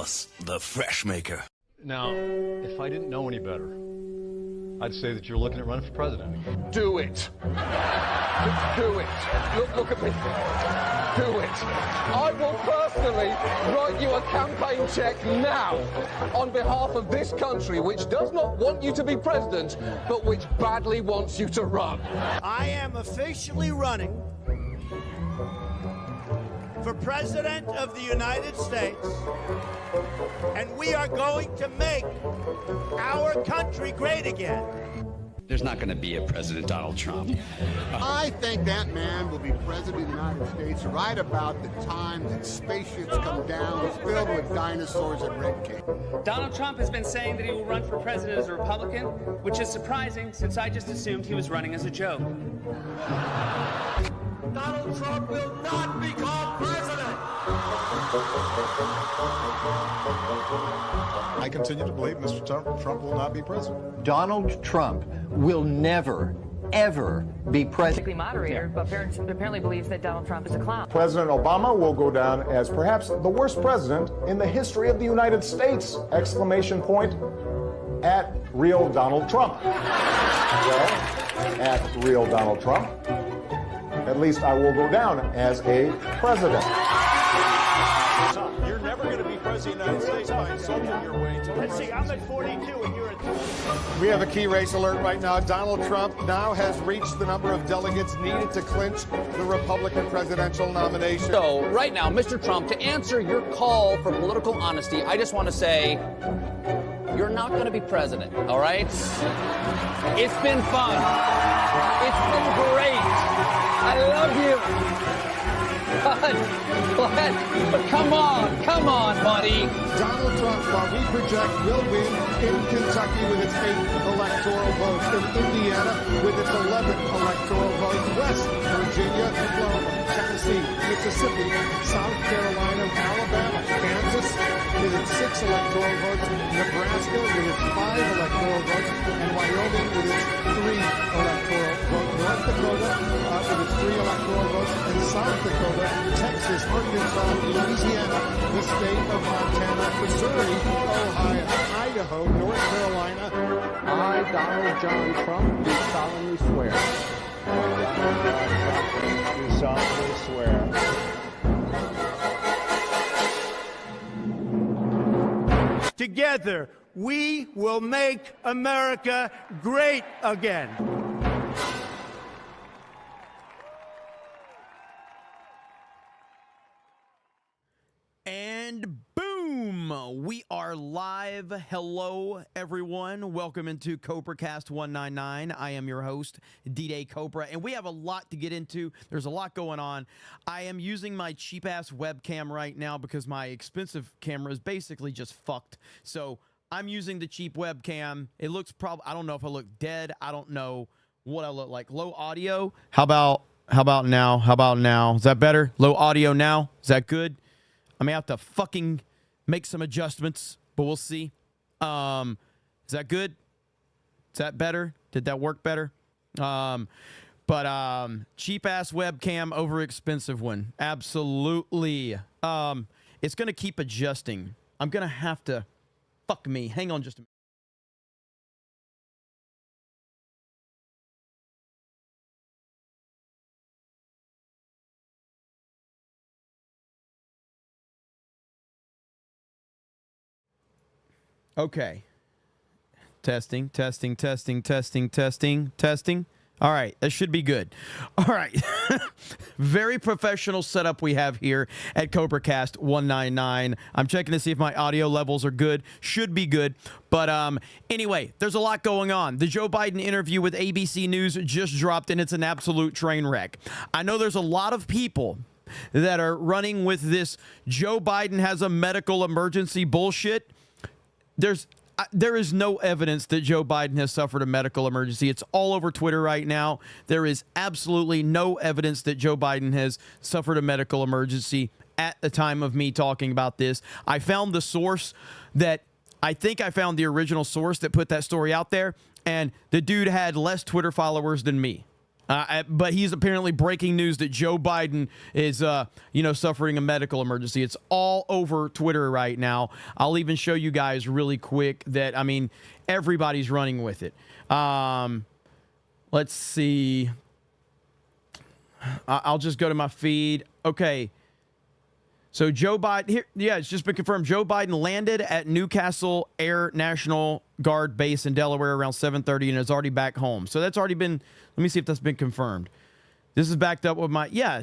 Plus, the Fresh Maker. Now, if I didn't know any better, I'd say that you're looking at running for president again. Do it. Do it. Look at me. Do it. I will personally write you a campaign check now on behalf of this country, which does not want you to be president, but which badly wants you to run. I am officially running for President of the United States, and we are going to make our country great again. There's not going to be a President Donald Trump. I think that man will be president of the United States right about the time that spaceships come down filled with dinosaurs and red cake. Donald Trump has been saying that he will run for president as a Republican, which is surprising since I just assumed he was running as a joke. Donald Trump will not become president. I continue to believe Mr. Trump will not be president. Donald Trump will never, ever be president. Moderator, but apparently believes that Donald Trump is a clown. President Obama will go down as perhaps the worst president in the history of the United States! Exclamation point at real Donald Trump. Well, at real Donald Trump, at least I will go down as a president. You're never going to be president of the United States by insulting your way to. Let's see, I'm at 42 and you're at 20. We have a key race alert right now. Donald Trump now has reached the number of delegates needed to clinch the Republican presidential nomination. So, right now, Mr. Trump, to answer your call for political honesty, I just want to say, you're not going to be president, all right? It's been fun. It's been great. I love you. But come on, buddy. Donald Trump, while we project, will win in Kentucky with its 8th electoral vote, in Indiana with its 11th electoral vote, West Virginia, Oklahoma, Tennessee, Mississippi, South Carolina, Alabama, Kansas with its 6 electoral votes, Nebraska with its 5 electoral votes, and Wyoming with its 3 electoral votes, North Dakota with its 3 electoral votes, and South Dakota, Texas, Arkansas, Louisiana, the state of Montana, Missouri, Ohio, Idaho, North Carolina. I, Donald John Trump, do solemnly swear. Do solemnly swear. Together, we will make America great again. And boom, we are live. Hello, everyone. Welcome into CobraCast 199. I am your host, D-Day Cobra, and we have a lot to get into. There's a lot going on. I am using my cheap-ass webcam right now because my expensive camera is basically just fucked. So I'm using the cheap webcam. It looks I don't know if I look dead. I don't know what I look like. Low audio. How about now? How about now? Is that better? Low audio now? Is that good? I may have to fucking make some adjustments, but we'll see. Is that good? Is that better? Did that work better? Cheap-ass webcam over expensive one. Absolutely. It's going to keep adjusting. I'm going to have to... Fuck me. Hang on just a minute. Okay. Testing. All right, that should be good. All right. Very professional setup we have here at CobraCast 199. I'm checking to see if my audio levels are good. Should be good. But anyway, there's a lot going on. The Joe Biden interview with ABC News just dropped, and it's an absolute train wreck. I know there's a lot of people that are running with this Joe Biden has a medical emergency bullshit. There is no evidence that Joe Biden has suffered a medical emergency. It's all over Twitter right now. There is absolutely no evidence that Joe Biden has suffered a medical emergency at the time of me talking about this. I found the source that I think I found the original source that put that story out there, and the dude had less Twitter followers than me. But he's apparently breaking news that Joe Biden is, suffering a medical emergency. It's all over Twitter right now. I'll even show you guys really quick that, everybody's running with it. Let's see. I'll just go to my feed. Okay. So Joe Biden, here, it's just been confirmed. Joe Biden landed at Newcastle Air National Guard Base in Delaware around 7:30 and is already back home. So that's already been, let me see if that's been confirmed. This is backed up with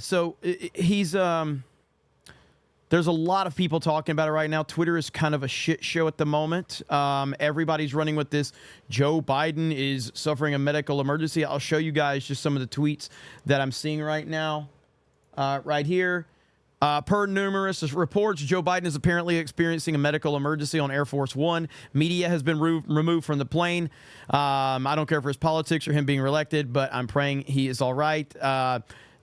so he's, there's a lot of people talking about it right now. Twitter is kind of a shit show at the moment. Everybody's running with this. Joe Biden is suffering a medical emergency. I'll show you guys just some of the tweets that I'm seeing right now, right here. Per numerous reports, Joe Biden is apparently experiencing a medical emergency on Air Force One. Media has been removed from the plane. I don't care for his politics or him being reelected, but I'm praying he is all right.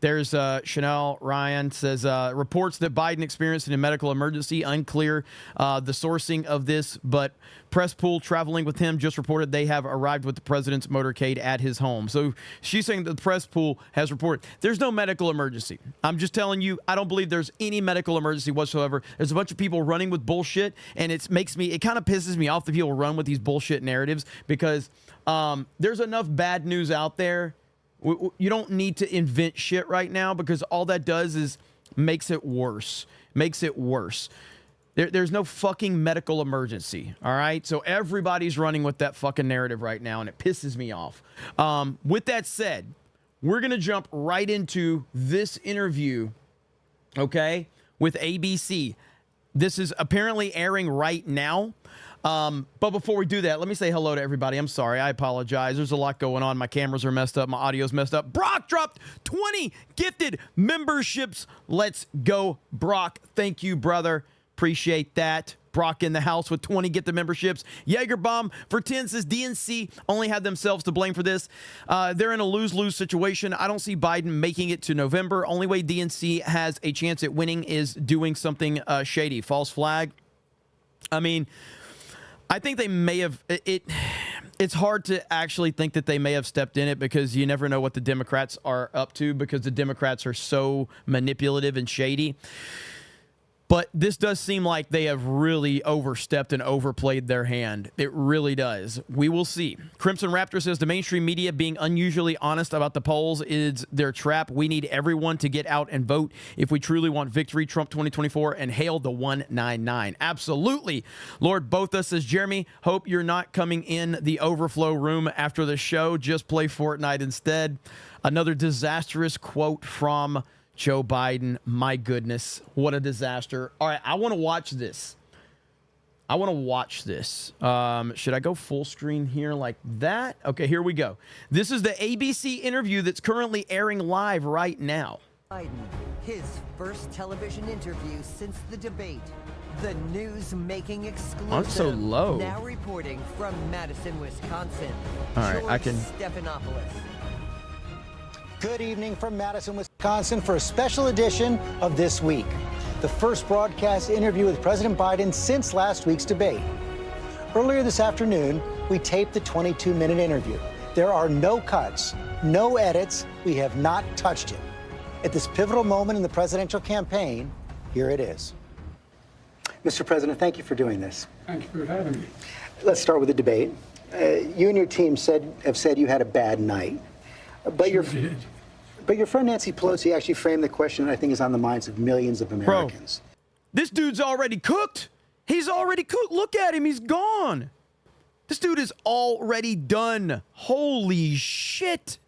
There's Chanel Ryan says, reports that Biden experienced a medical emergency. Unclear the sourcing of this, but press pool traveling with him just reported they have arrived with the president's motorcade at his home. So she's saying that the press pool has reported there's no medical emergency. I'm just telling you, I don't believe there's any medical emergency whatsoever. There's a bunch of people running with bullshit, and it kind of pisses me off that people run with these bullshit narratives because there's enough bad news out there. You don't need to invent shit right now because all that does is makes it worse. There's no fucking medical emergency, all right? So everybody's running with that fucking narrative right now, and it pisses me off. With that said, we're going to jump right into this interview, okay, with ABC. This is apparently airing right now. But before we do that, let me say hello to everybody. I'm sorry. I apologize. There's a lot going on. My cameras are messed up. My audio's messed up. Brock dropped 20 gifted memberships. Let's go, Brock. Thank you, brother. Appreciate that. Brock in the house with 20 gifted memberships. Jaegerbomb for 10 says DNC only had themselves to blame for this. They're in a lose-lose situation. I don't see Biden making it to November. Only way DNC has a chance at winning is doing something shady. False flag. I think they may have it's hard to actually think that they may have stepped in it because you never know what the Democrats are up to because the Democrats are so manipulative and shady. But this does seem like they have really overstepped and overplayed their hand. It really does. We will see. Crimson Raptor says the mainstream media being unusually honest about the polls is their trap. We need everyone to get out and vote if we truly want victory, Trump 2024, and hail the 199. Absolutely. Lord Botha says, Jeremy, hope you're not coming in the overflow room after the show. Just play Fortnite instead. Another disastrous quote from Joe Biden. My goodness, what a disaster. All right, I want to watch this. Should I go full screen here like that? Okay, here we go. This is the ABC interview that's currently airing live right now. Biden, his first television interview since the debate. The news-making exclusive. I'm so low. Now reporting from Madison, Wisconsin. All right, George I can. Stephanopoulos. Good evening from Madison, Wisconsin for a special edition of This Week. The first broadcast interview with President Biden since last week's debate. Earlier this afternoon, we taped the 22-minute interview. There are no cuts, no edits. We have not touched it. At this pivotal moment in the presidential campaign, here it is. Mr. President, thank you for doing this. Thank you for having me. Let's start with the debate. You and your team have said you had a bad night. But your friend Nancy Pelosi actually framed the question that I think is on the minds of millions of Americans. Bro, this dude's already cooked. He's already cooked. Look at him. He's gone. This dude is already done. Holy shit.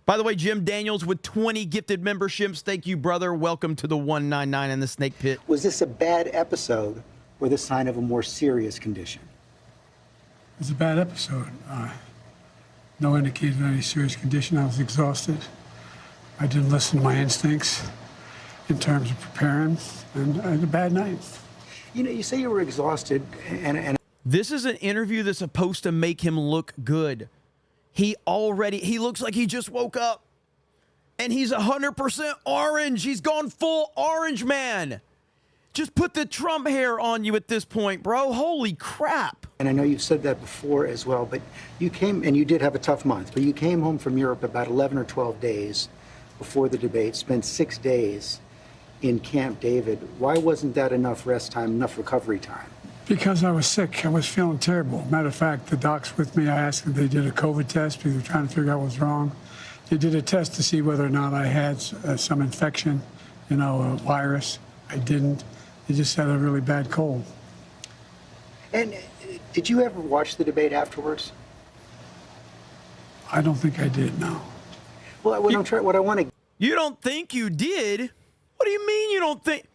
By the way, Jim Daniels with 20 gifted memberships. Thank you, brother. Welcome to the 199 and the Snake Pit. Was this a bad episode or the sign of a more serious condition? It was a bad episode. No indication of any serious condition. I was exhausted. I didn't listen to my instincts in terms of preparing, and I had a bad night. You know, you say you were exhausted, and this is an interview that's supposed to make him look good. He looks like he just woke up, and he's 100% orange. He's gone full orange, man. Just put the Trump hair on you at this point, bro. Holy crap. And I know you've said that before as well, but you came, and you did have a tough month, but you came home from Europe about 11 or 12 days before the debate, spent 6 days in Camp David. Why wasn't that enough rest time, enough recovery time? Because I was sick. I was feeling terrible. Matter of fact, the docs with me, I asked them, they did a COVID test because they were trying to figure out what was wrong. They did a test to see whether or not I had some infection, a virus. I didn't. They just had a really bad cold. And did you ever watch the debate afterwards? I don't think I did, no. Well, what I want to... You don't think you did? What do you mean you don't think?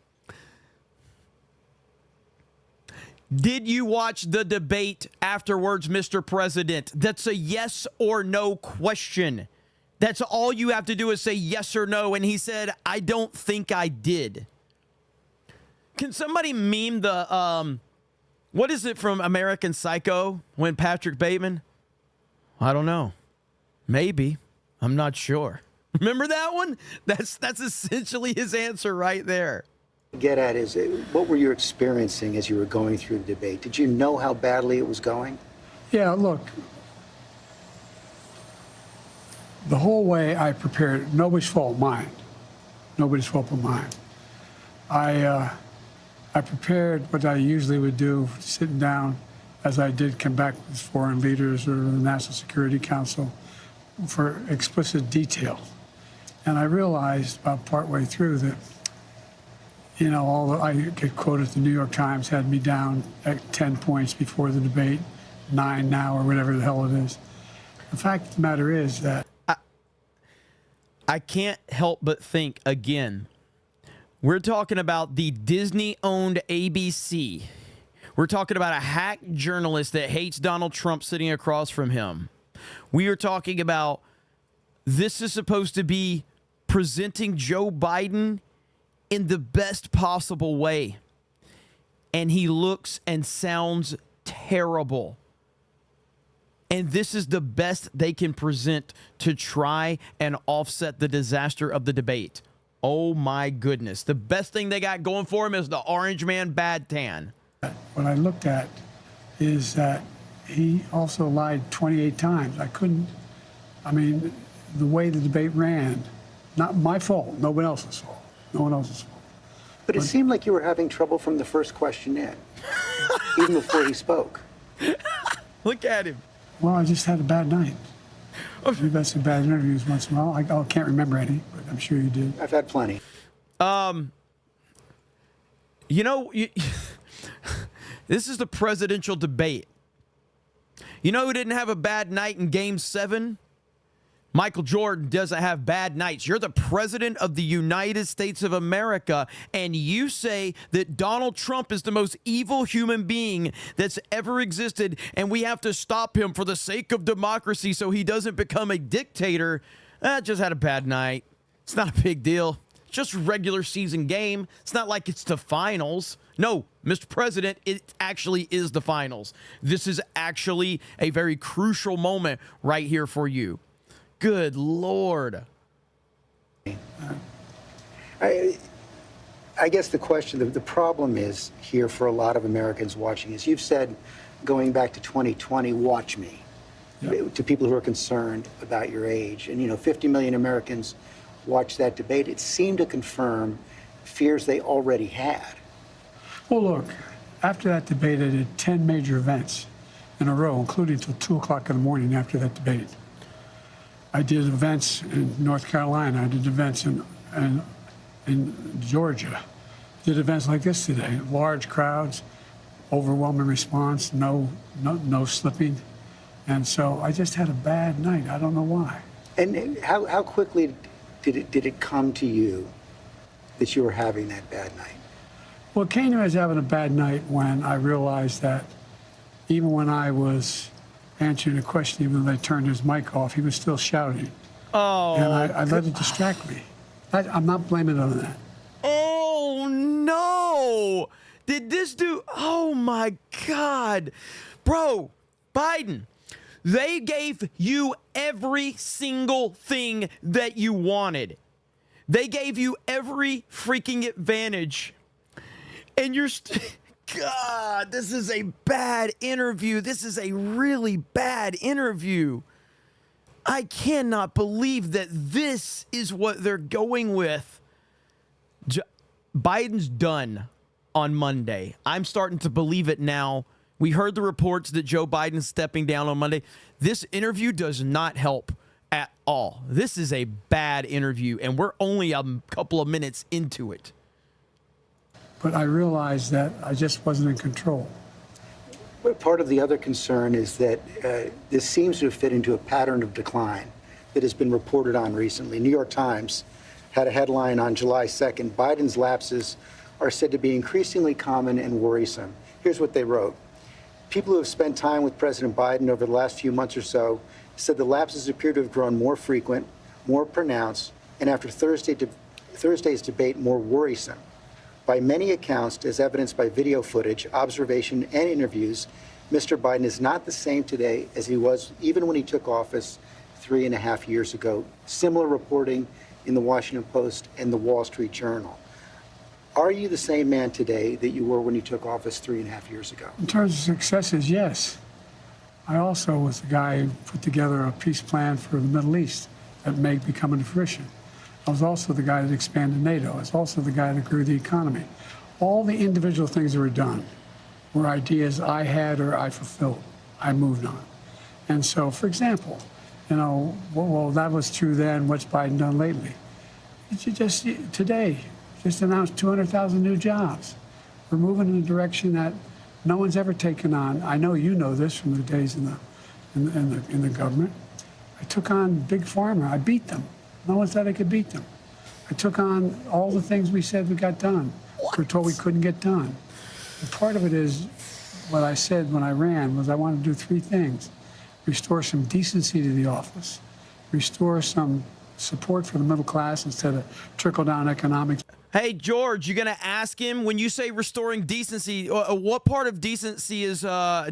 Did you watch the debate afterwards, Mr. President? That's a yes or no question. That's all you have to do is say yes or no. And he said, I don't think I did. Can somebody meme the, what is it from American Psycho when Patrick Bateman? I don't know. Maybe. I'm not sure. Remember that one? That's essentially his answer right there. Get at is, what were you experiencing as you were going through the debate? Did you know how badly it was going? Yeah, look, the whole way I prepared, nobody's fault, mine. Nobody's fault but mine. I prepared what I usually would do, sitting down, as I did come back with foreign leaders or the National Security Council, for explicit detail. And I realized about partway through that, I get quoted, the New York Times had me down at 10 points before the debate, 9 now, or whatever the hell it is. The fact of the matter is that I can't help but think, again, we're talking about the Disney-owned ABC. We're talking about a hack journalist that hates Donald Trump sitting across from him. We are talking about this is supposed to be presenting Joe Biden in the best possible way. And he looks and sounds terrible. And this is the best they can present to try and offset the disaster of the debate. Oh my goodness. The best thing they got going for him is the orange man bad tan. What I looked at is that he also lied 28 times. The way the debate ran, not my fault, nobody else's fault. No one else's fault. But it seemed like you were having trouble from the first question in, even before he spoke. Look at him. Well, I just had a bad night. We've had some bad interviews once in a while. I can't remember any, but I'm sure you did. I've had plenty. This is the presidential debate. You know who didn't have a bad night in Game 7? Michael Jordan doesn't have bad nights. You're the president of the United States of America, and you say that Donald Trump is the most evil human being that's ever existed, and we have to stop him for the sake of democracy so he doesn't become a dictator. Just had a bad night. It's not a big deal. It's just a regular season game. It's not like it's the finals. No, Mr. President, it actually is the finals. This is actually a very crucial moment right here for you. Good Lord. I guess the question, the problem is here for a lot of Americans watching is, you've said, going back to 2020, watch me, to people who are concerned about your age. And, 50 million Americans watched that debate. It seemed to confirm fears they already had. Well, look, after that debate, I did 10 major events in a row, including until 2 o'clock in the morning after that debate. I did events in North Carolina. I did events in Georgia. Did events like this today. Large crowds, overwhelming response, no slipping. And so I just had a bad night. I don't know why. And how quickly did it come to you that you were having that bad night? Well, it came to me as having a bad night when I realized that even when I was answering a question, even though they turned his mic off, he was still shouting. Oh. And I let it distract me. I'm not blaming it on that. Oh, no. Did this dude... Oh, my God. Bro, Biden, they gave you every single thing that you wanted. They gave you every freaking advantage. And you're... God, this is a bad interview. This is a really bad interview. I cannot believe that this is what they're going with. Biden's done on Monday. I'm starting to believe it now. We heard the reports that Joe Biden's stepping down on Monday. This interview does not help at all. This is a bad interview, and we're only a couple of minutes into it. But I realized that I just wasn't in control. But part of the other concern is that this seems to have fit into a pattern of decline that has been reported on recently. New York Times had a headline on July 2nd, Biden's lapses are said to be increasingly common and worrisome. Here's what they wrote. People who have spent time with President Biden over the last few months or so said the lapses appear to have grown more frequent, more pronounced, and after Thursday's debate, more worrisome. By many accounts, as evidenced by video footage, observation, and interviews, Mr. Biden is not the same today as he was even when he took office 3.5 years ago. Similar reporting in the Washington Post and the Wall Street Journal. Are you the same man today that you were when you took office 3.5 years ago? In terms of successes, yes. I also was the guy who put together a peace plan for the Middle East that may be coming to fruition. I was also the guy that expanded NATO. I was also the guy that grew the economy. All the individual things that were done were ideas I had or I fulfilled. I moved on. And so, for example, you know, well, that was true then. What's Biden done lately? Today, just announced 200,000 new jobs. We're moving in a direction that no one's ever taken on. I know you know this from the days in the government. I took on Big Pharma. I beat them. No one said I could beat them. I took on all the things we said we got done. We're told we couldn't get done. And part of it is what I said when I ran was I wanted to do three things. Restore some decency to the office. Restore some support for the middle class instead of trickle-down economics. Hey, George, you going to ask him, when you say restoring decency, what part of decency is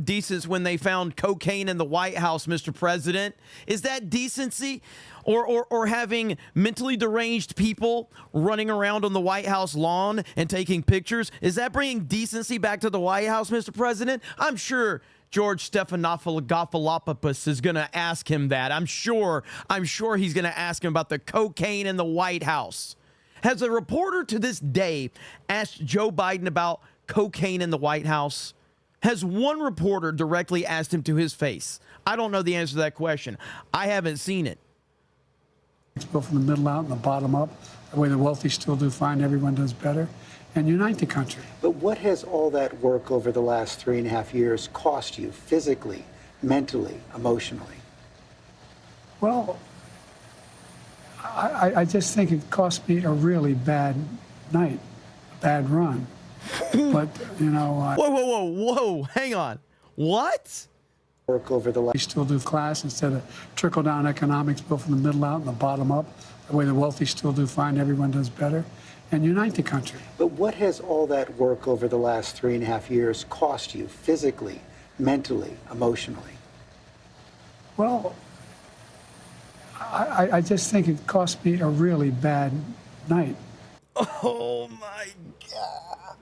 decent when they found cocaine in the White House, Mr. President? Is that decency? Or having mentally deranged people running around on the White House lawn and taking pictures? Is that bringing decency back to the White House, Mr. President? I'm sure George Stephanopoulos is going to ask him that. I'm sure he's going to ask him about the cocaine in the White House. Has a reporter to this day asked Joe Biden about cocaine in the White House? Has one reporter directly asked him to his face? I don't know the answer to that question. I haven't seen it. Go from the middle out and the bottom up. The way the wealthy still do fine, everyone does better. And unite the country. But what has all that work over the last 3.5 years cost you physically, mentally, emotionally? Well, I just think it cost me a really bad night, a bad run. But, you know... Whoa, hang on. What? Work over the last... We still do class instead of trickle-down economics, go from the middle out and the bottom up. The way the wealthy still do fine, everyone does better. And unite the country. But what has all that work over the last 3.5 years cost you physically, mentally, emotionally? Well, I just think it cost me a really bad night. Oh, my God.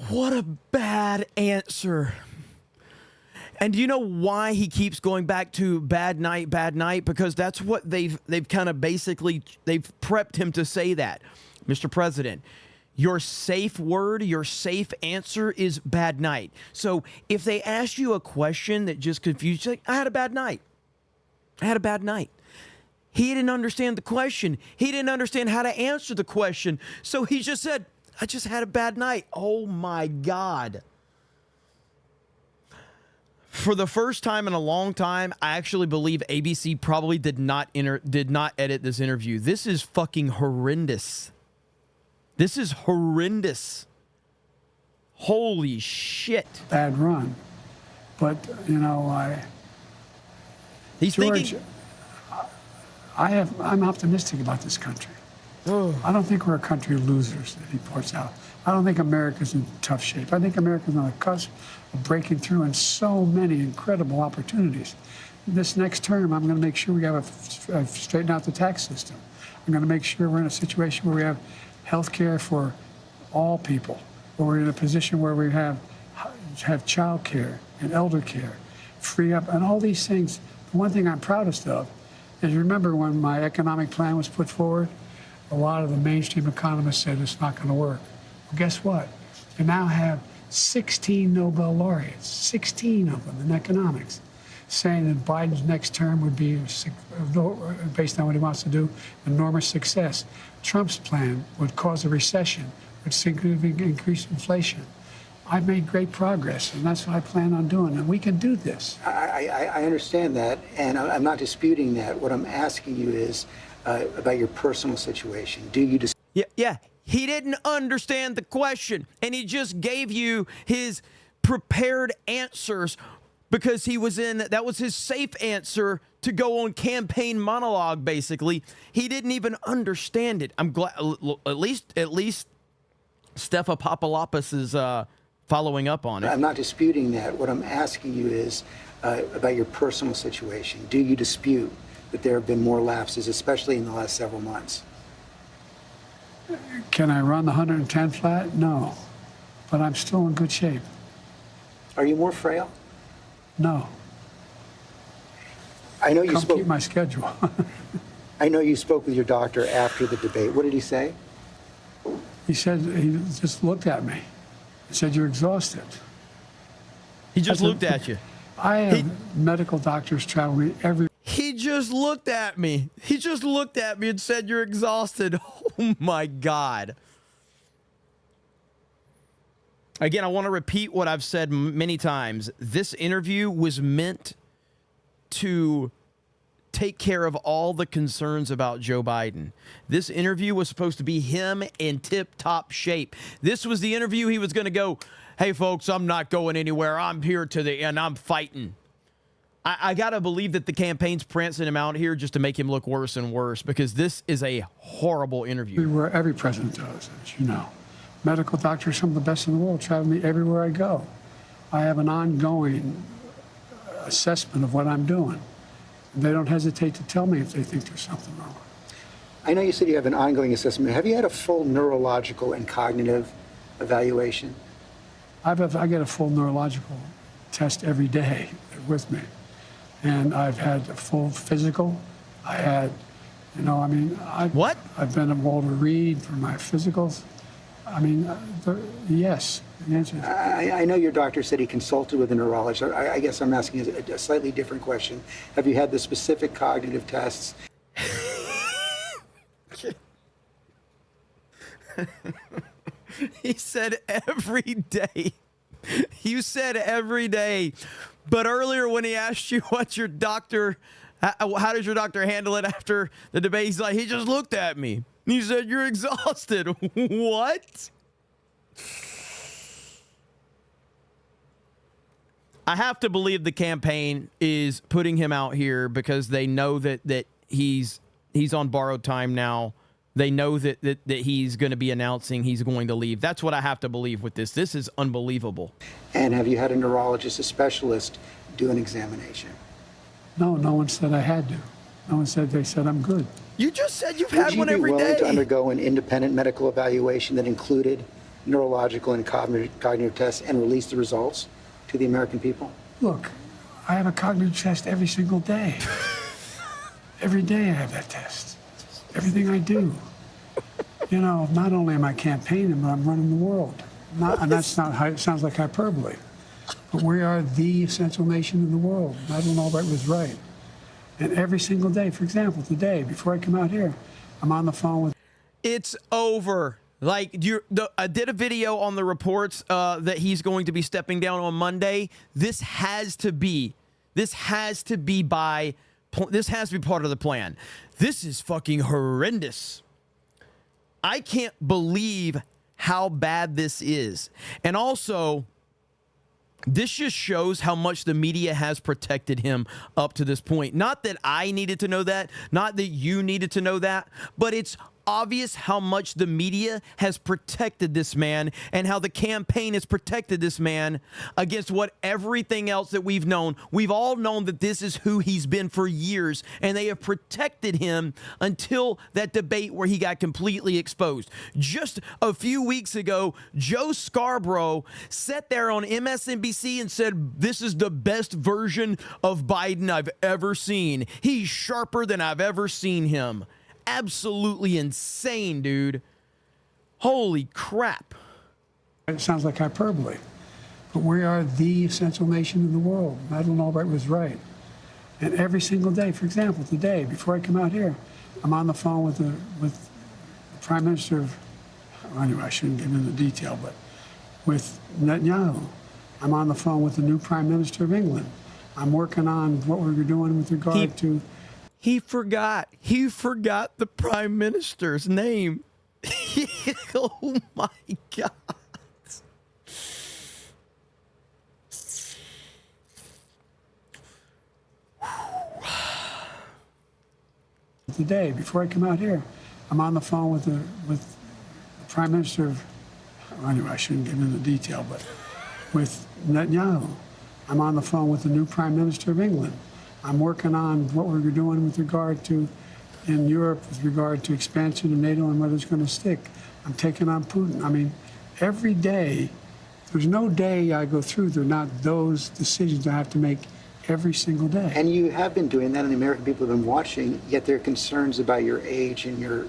What a bad answer. And do you know why he keeps going back to bad night? Because that's what they've kind of basically, they've prepped him to say that. Mr. President, your safe word, your safe answer is bad night. So if they ask you a question that just confused you, like, I had a bad night. I had a bad night. He didn't understand the question. He didn't understand how to answer the question. So he just said, I just had a bad night. Oh, my God. For the first time in a long time, I actually believe ABC probably did not edit this interview. This is fucking horrendous. This is horrendous. Holy shit. Bad run. But, you know, He's George, thinking... I'm optimistic about this country. I don't think we're a country of losers, that he points out. I don't think America's in tough shape. I think America's on the cusp of breaking through in so many incredible opportunities. This next term, I'm going to make sure we have straighten out the tax system. I'm going to make sure we're in a situation where we have health care for all people. We're in a position where we have child care and elder care, free up, and all these things. The one thing I'm proudest of is, remember when my economic plan was put forward, a lot of the mainstream economists said it's not going to work. Well, guess what? You now have 16 Nobel laureates, 16 of them in economics, saying that Biden's next term would be, based on what he wants to do, enormous success. Trump's plan would cause a recession, would significantly increase inflation. I've made great progress, and that's what I plan on doing, and we can do this. I understand that, and I'm not disputing that. What I'm asking you is about your personal situation. Do you Yeah. He didn't understand the question, and he just gave you his prepared answers because he was that was his safe answer to go on campaign monologue, basically. He didn't even understand it. I'm glad, at least Stepha Papalopoulos is following up on it. I'm not disputing that. What I'm asking you is about your personal situation. Do you dispute that there have been more lapses, especially in the last several months? Can I run the 110 flat? No, but I'm still in good shape. Are you more frail? No. I know you spoke. Keep my schedule. I know you spoke with your doctor after the debate. What did he say? He said, he just looked at me and said, "You're exhausted." He just looked at you. I have medical doctors travel me every. He just looked at me. He just looked at me and said, "You're exhausted." Oh my God. Again, I want to repeat what I've said many times. This interview was meant to take care of all the concerns about Joe Biden. This interview was supposed to be him in tip-top shape. This was the interview he was going to go, "Hey, folks, I'm not going anywhere. I'm here to the end. I'm fighting." I got to believe that the campaign's prancing him out here just to make him look worse and worse, because this is a horrible interview. Every president does, as you know. Medical doctors, some of the best in the world, travel me everywhere I go. I have an ongoing assessment of what I'm doing. They don't hesitate to tell me if they think there's something wrong. I know you said you have an ongoing assessment. Have you had a full neurological and cognitive evaluation? I get a full neurological test every day with me. And I've had a full physical. I had, I've been at Walter Reed for my physicals. Yes. The answer is I know your doctor said he consulted with a neurologist. I guess I'm asking a slightly different question. Have you had the specific cognitive tests? He said every day. You said every day. But earlier when he asked you what's your doctor, how does your doctor handle it after the debate, he's like, he just looked at me. He said, "You're exhausted." What? I have to believe the campaign is putting him out here because they know that he's on borrowed time now. They know that he's going to be announcing he's going to leave. That's what I have to believe with this. This is unbelievable. And have you had a neurologist, a specialist, do an examination? No, no one said I had to. No one said, they said I'm good. You just said you've had one every day. Would you be willing to undergo an independent medical evaluation that included neurological and cognitive tests and release the results to the American people? Look, I have a cognitive test every single day. Every day I have that test. Everything I do. Not only am I campaigning, but I'm running the world. And that's not, it sounds like hyperbole. But we are the essential nation in the world. Madeleine Albright was right. And every single day, for example, today, before I come out here, I'm on the phone with... It's over. Like, I did a video on the reports that he's going to be stepping down on Monday. This has to be part of the plan. This is fucking horrendous. I can't believe how bad this is. And also, this just shows how much the media has protected him up to this point. Not that I needed to know that, not that you needed to know that, but it's obvious how much the media has protected this man and how the campaign has protected this man against what everything else that we've known. We've all known that this is who he's been for years, and they have protected him until that debate where he got completely exposed. Just a few weeks ago, Joe Scarborough sat there on MSNBC and said, "This is the best version of Biden I've ever seen. He's sharper than I've ever seen him." Absolutely insane, dude. Holy crap. It sounds like hyperbole, but we are the essential nation in the world. Madeleine Albright was right. And every single day, for example, today, before I come out here, I'm on the phone with the Prime Minister of, well, anyway, I shouldn't get into detail, but with Netanyahu. I'm on the phone with the new Prime Minister of England. I'm working on what we're doing with regard to... He forgot the Prime Minister's name. Oh my God. Today, before I come out here, I'm on the phone with the Prime Minister of, well, anyway, I shouldn't get into detail, but with Netanyahu. I'm on the phone with the new Prime Minister of England. I'm working on what we're doing with regard to, in Europe, with regard to expansion of NATO and whether it's going to stick. I'm taking on Putin. I mean, every day, there's no day I go through, there are not those decisions I have to make every single day. And you have been doing that, and the American people have been watching, yet their concerns about your age and your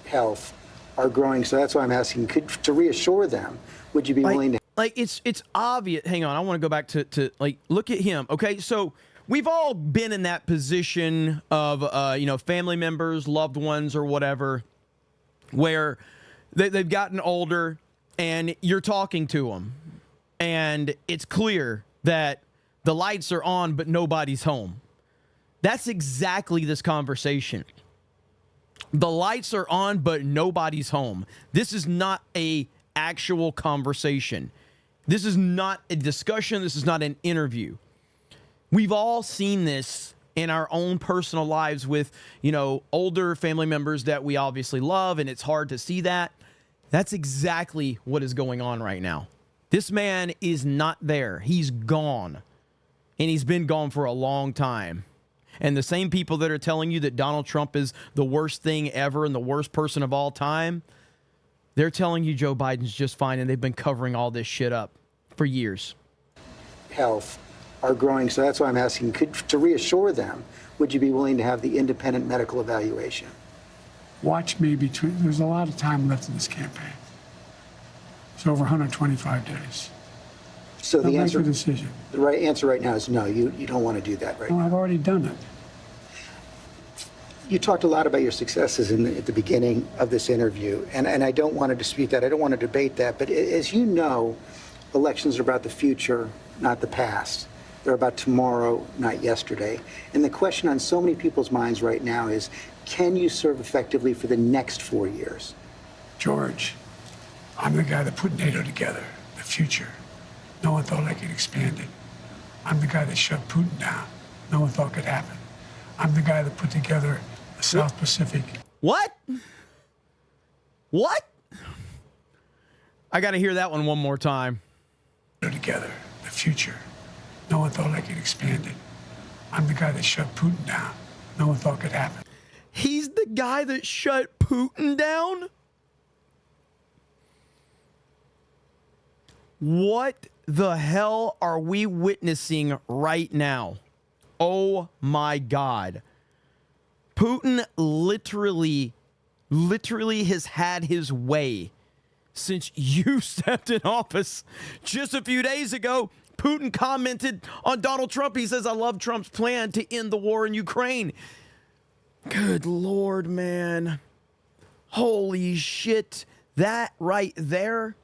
health are growing. So that's why I'm asking, to reassure them, would you be willing to... Like, it's obvious. Hang on, I want to go back to like, look at him. Okay, so we've all been in that position of, family members, loved ones, or whatever, where they've gotten older and you're talking to them. And it's clear that the lights are on, but nobody's home. That's exactly this conversation. The lights are on, but nobody's home. This is not an actual conversation. This is not a discussion. This is not an interview. We've all seen this in our own personal lives with, older family members that we obviously love, and it's hard to see that. That's exactly what is going on right now. This man is not there. He's gone. And he's been gone for a long time. And the same people that are telling you that Donald Trump is the worst thing ever and the worst person of all time, they're telling you Joe Biden's just fine, and they've been covering all this shit up for years. Health are growing, so that's why I'm asking, to reassure them, would you be willing to have the independent medical evaluation? Watch me there's a lot of time left in this campaign. It's over 125 days. So the answer, decision. The right answer right now is no, you don't want to do that right now. No, I've already done it. You talked a lot about your successes at the beginning of this interview, and I don't want to dispute that. I don't want to debate that. But as you know, elections are about the future, not the past. They're about tomorrow, not yesterday. And the question on so many people's minds right now is, can you serve effectively for the next 4 years? George, I'm the guy that put NATO together, the future. No one thought I could expand it. I'm the guy that shut Putin down. No one thought could happen. I'm the guy that put together the South Pacific. What? What? I got to hear that one more time. Together, the future. No one thought I could expand it. I'm the guy that shut Putin down. No one thought could happen. He's the guy that shut Putin down? What the hell are we witnessing right now? Oh my God. Putin literally has had his way since you stepped in office. Just a few days ago, Putin commented on Donald Trump. He says, "I love Trump's plan to end the war in Ukraine." Good Lord, man. Holy shit. That right there,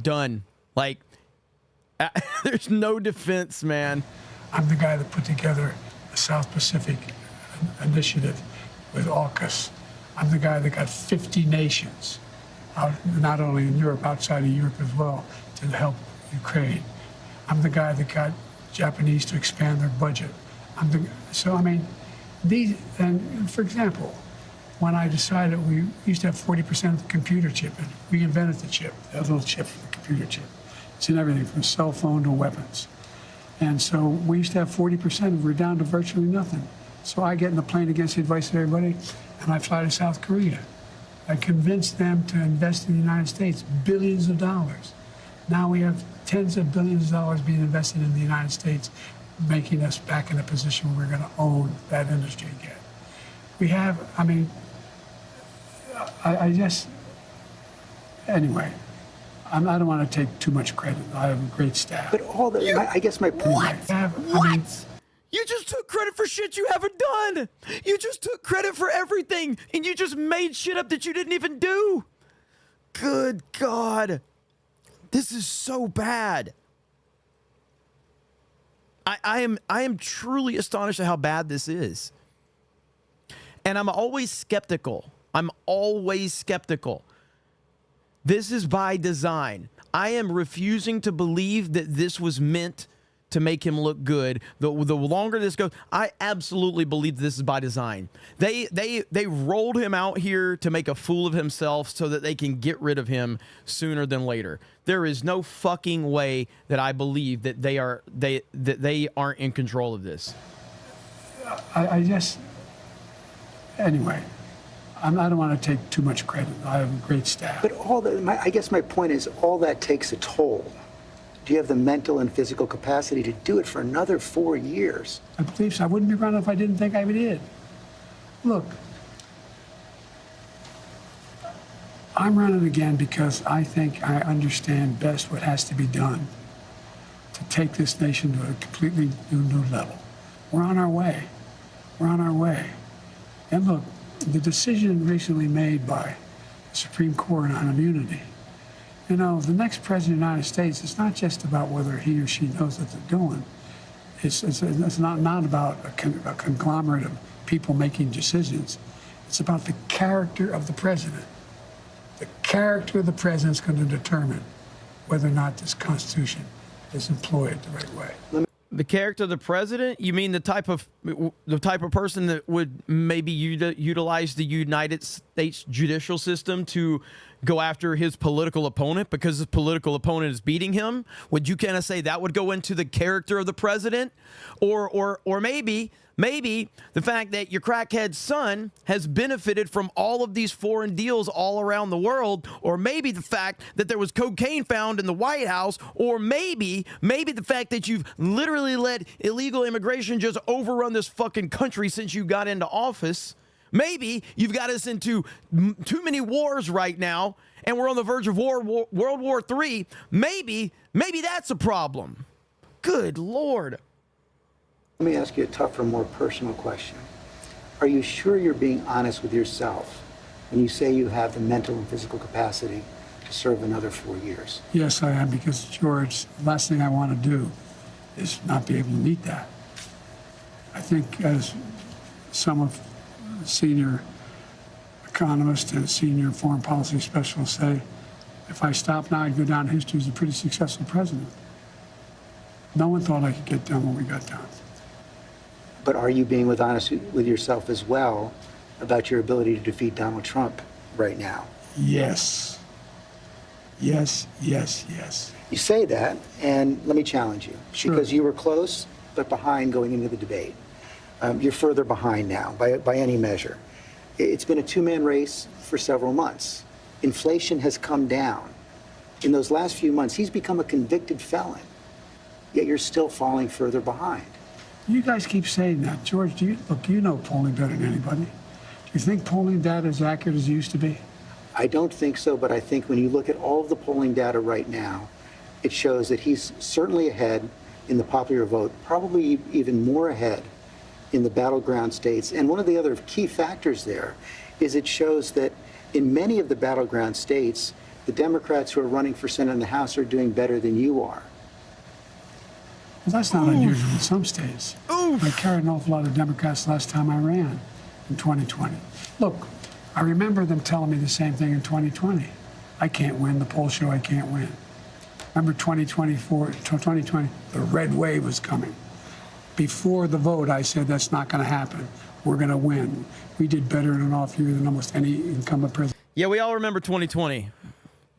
done. Like, there's no defense, man. I'm the guy that put together the South Pacific Initiative with AUKUS. I'm the guy that got 50 nations, not only in Europe, outside of Europe as well, to help Ukraine. I'm the guy that got Japanese to expand their budget. For example, when I decided we used to have 40% of the computer chip in it. We invented the chip, that little chip for the computer chip. It's in everything from cell phone to weapons. And so we used to have 40%, and we're down to virtually nothing. So I get in the plane against the advice of everybody, and I fly to South Korea. I convinced them to invest in the United States, billions of dollars. Now we have tens of billions of dollars being invested in the United States, making us back in a position where we're going to own that industry again. We have, I mean, I just, anyway, I don't want to take too much credit. I have a great staff. But all the, I guess my point. What? You just took credit for shit you haven't done. You just took credit for everything, and you just made shit up that you didn't even do. Good God. This is so bad. I am truly astonished at how bad this is. And I'm always skeptical. This is by design. I am refusing to believe that this was meant to make him look good. The longer this goes, I absolutely believe this is by design. They rolled him out here to make a fool of himself so that they can get rid of him sooner than later. There is no fucking way that I believe that they aren't in control of this. I just, anyway, I don't want to take too much credit. I have a great staff. But I guess my point is all that takes a toll. Do you have the mental and physical capacity to do it for another 4 years? I believe so. I wouldn't be running if I didn't think I did. Look, I'm running again because I think I understand best what has to be done to take this nation to a completely new level. We're on our way. And look, the decision recently made by the Supreme Court on immunity, you know, the next president of the United States, it's not just about whether he or she knows what they're doing. It's not about a conglomerate of people making decisions. It's about the character of the president. The character of the president is going to determine whether or not this Constitution is employed the right way. The character of the president? You mean the type of person that would maybe utilize the United States judicial system to go after his political opponent because his political opponent is beating him? Would you kind of say that would go into the character of the president? Or maybe the fact that your crackhead son has benefited from all of these foreign deals all around the world, or maybe the fact that there was cocaine found in the White House, or maybe the fact that you've literally let illegal immigration just overrun this fucking country since you got into office. Maybe you've got us into too many wars right now, and we're on the verge of World War III. Maybe that's a problem. Good Lord. Let me ask you a tougher, more personal question. Are you sure you're being honest with yourself when you say you have the mental and physical capacity to serve another 4 years? Yes, I am, because, George, the last thing I want to do is not be able to meet that. I think, as some of the senior economists and senior foreign policy specialists say, if I stop now, I'd go down in history as a pretty successful president. No one thought I could get done what we got done. But are you being honest with yourself as well about your ability to defeat Donald Trump right now? Yes. Yes. You say that, and let me challenge you. Sure. Because you were close, but behind going into the debate. You're further behind now, by any measure. It's been a two-man race for several months. Inflation has come down. In those last few months, he's become a convicted felon. Yet you're still falling further behind. You guys keep saying that. George, you know polling better than anybody. Do you think polling data is accurate as it used to be? I don't think so, but I think when you look at all of the polling data right now, it shows that he's certainly ahead in the popular vote, probably even more ahead in the battleground states. And one of the other key factors there is it shows that in many of the battleground states, the Democrats who are running for Senate and the House are doing better than you are. Well, that's not unusual in some states. I carried an awful lot of Democrats last time I ran in 2020. Look, I remember them telling me the same thing in 2020. I can't win. The polls show I can't win. Remember 2020, the red wave was coming. Before the vote, I said that's not going to happen. We're going to win. We did better in an off year than almost any incumbent president. Yeah, we all remember 2020,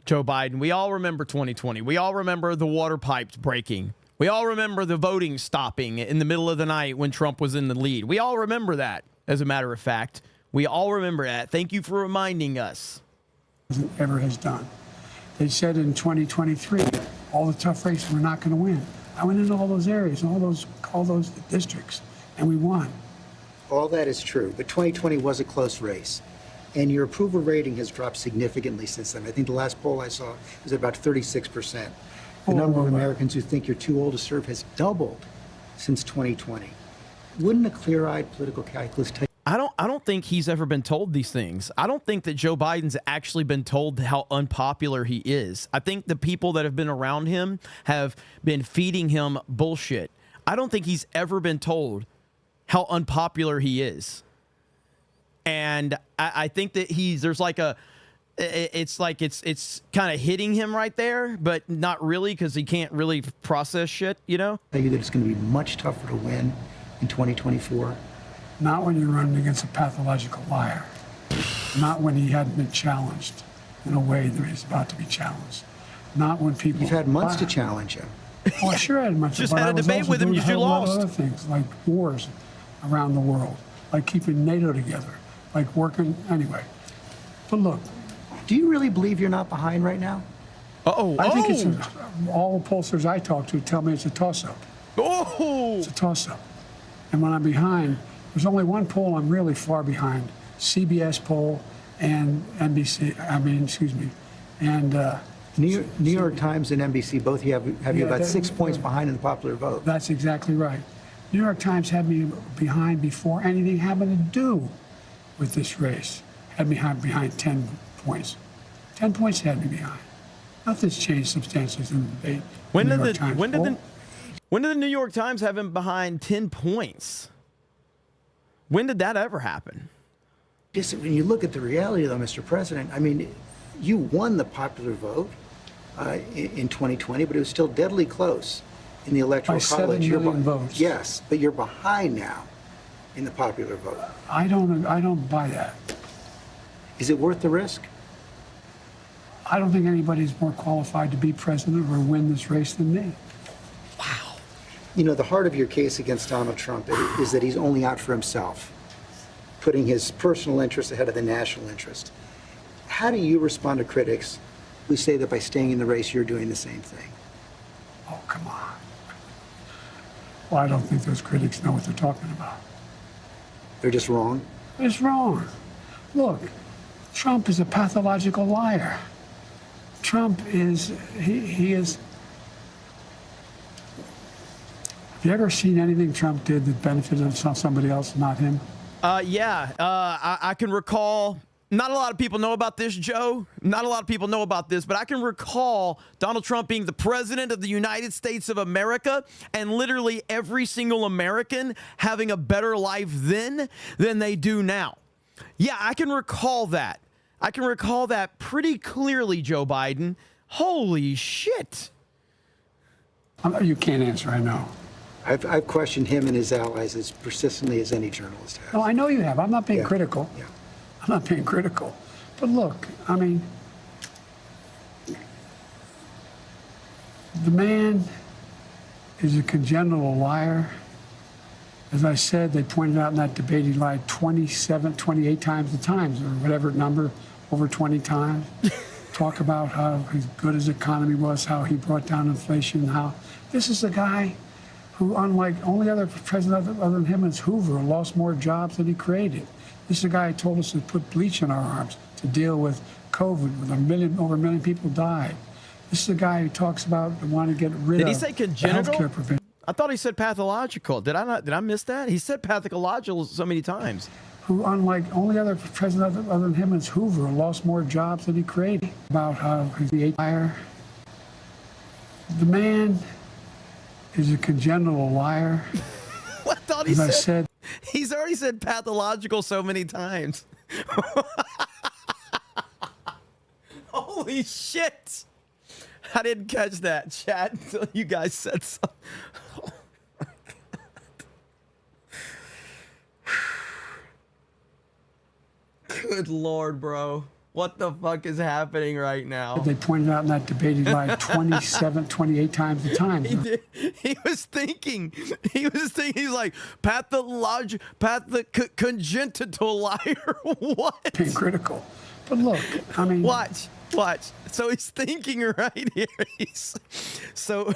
Joe Biden. We all remember 2020. We all remember the water pipes breaking. We all remember the voting stopping in the middle of the night when Trump was in the lead. We all remember that, as a matter of fact. We all remember that. Thank you for reminding us. Ever has done. They said in 2023, all the tough races we're not going to win. I went into all those areas, all those districts, and we won. All that is true, but 2020 was a close race. And your approval rating has dropped significantly since then. I think the last poll I saw was at about 36%. The number of Americans who think you're too old to serve has doubled since 2020. Wouldn't a clear-eyed political calculus tell you? I don't think he's ever been told these things. I don't think that Joe Biden's actually been told how unpopular he is. I think the people that have been around him have been feeding him bullshit. I don't think he's ever been told how unpopular he is. And I think that it's kind of hitting him right there, but not really, because he can't really process shit, you know? Tell you that it's going to be much tougher to win in 2024. Not when you're running against a pathological liar. Not when he hadn't been challenged in a way that he's about to be challenged. Not when people... You've had months to challenge him. Oh, I sure had months. Just had a debate with him, you lost. Other things, like wars around the world, like keeping NATO together, like working... Anyway. But look... Do you really believe you're not behind right now? I think it's... all the pollsters I talk to tell me it's a toss-up. It's a toss-up. And when I'm behind... There's only one poll I'm really far behind, CBS poll and NBC, and... New York Times and NBC both have you about 6 points behind in the popular vote. That's exactly right. New York Times had me behind before anything happened to do with this race. Had me behind 10 points. 10 points had me behind. Nothing's changed substantially in the debate. When did the New York Times have him behind 10 points? When did that ever happen? Just when you look at the reality, though, Mr. President, I mean, you won the popular vote in 2020, but it was still deadly close in the Electoral College. 7 million votes. Yes, but you're behind now in the popular vote. I don't buy that. Is it worth the risk? I don't think anybody's more qualified to be president or win this race than me. You know, the heart of your case against Donald Trump is that he's only out for himself, putting his personal interest ahead of the national interest. How do you respond to critics who say that by staying in the race, you're doing the same thing? Oh, come on. Well, I don't think those critics know what they're talking about. They're just wrong? It's wrong. Look, Trump is a pathological liar. Trump is, he is... Have you ever seen anything Trump did that benefited somebody else, not him? I can recall, not a lot of people know about this, Joe. Not a lot of people know about this, but I can recall Donald Trump being the president of the United States of America and literally every single American having a better life then than they do now. Yeah, I can recall that. I can recall that pretty clearly, Joe Biden. Holy shit. You can't answer, I know. I've questioned him and his allies as persistently as any journalist has. No, I know you have. I'm not being critical. Yeah. I'm not being critical. But look, I mean, the man is a congenital liar. As I said, they pointed out in that debate he lied 28 times the times, or whatever number, over 20 times. Talk about how good his economy was, how he brought down inflation, how this is a guy who, unlike only other president other than him is Hoover, lost more jobs than he created. This is a guy who told us to put bleach in our arms to deal with COVID, with over a million people died. This is a guy who talks about wanting to get rid of Did he say congenital? healthcare provision. I thought he said pathological. Did I miss that? He said pathological so many times. Who, unlike only other president other than him is Hoover, lost more jobs than he created. About how he's a liar. The man is a congenital liar. I thought he said. He's already said pathological so many times. Holy shit! I didn't catch that, chat, until you guys said something. Oh my God. Good Lord, bro. What the fuck is happening right now? They pointed out in that debate he lied 27, 28 times the time. He was thinking. He's like, congenital liar. What? Being critical. But look, I mean. Watch. So he's thinking right here. So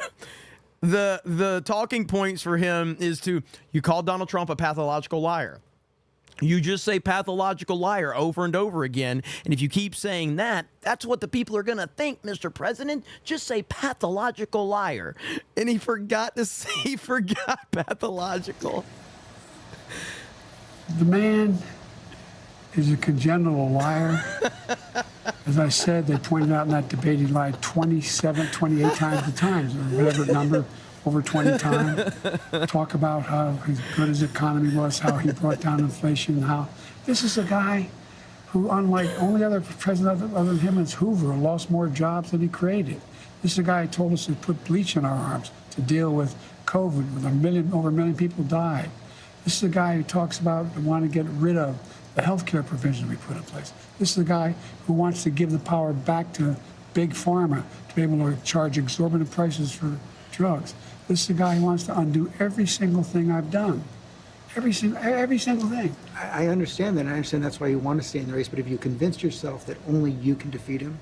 the talking points for him is you call Donald Trump a pathological liar. You just say pathological liar over and over again. And if you keep saying that, that's what the people are going to think, Mr. President. Just say pathological liar. And he forgot pathological. The man is a congenital liar. As I said, they pointed out in that debate he lied 27, 28 times the times, or whatever number, over 20 times. Talk about how good his economy was, how he brought down inflation, how this is a guy who, unlike only other president other than him is Hoover, lost more jobs than he created. This is a guy who told us to put bleach in our arms to deal with COVID, with over a million people died. This is a guy who talks about wanting to get rid of the health care provisions we put in place. This is a guy who wants to give the power back to big pharma to be able to charge exorbitant prices for drugs. This is a guy who wants to undo every single thing I've done. Every single thing. I understand that, and I understand that's why you want to stay in the race, but have you convinced yourself that only you can defeat him?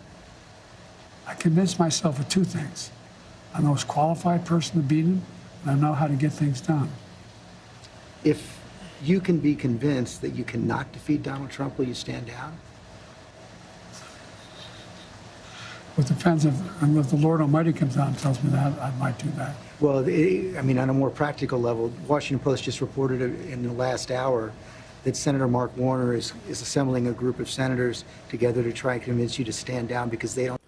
I convinced myself of two things. I'm the most qualified person to beat him, and I know how to get things done. If you can be convinced that you cannot defeat Donald Trump, will you stand down? Well, it depends if the Lord Almighty comes out and tells me that, I might do that. Well, I mean, on a more practical level, Washington Post just reported in the last hour that Senator Mark Warner is assembling a group of senators together to try and convince you to stand down because they don't.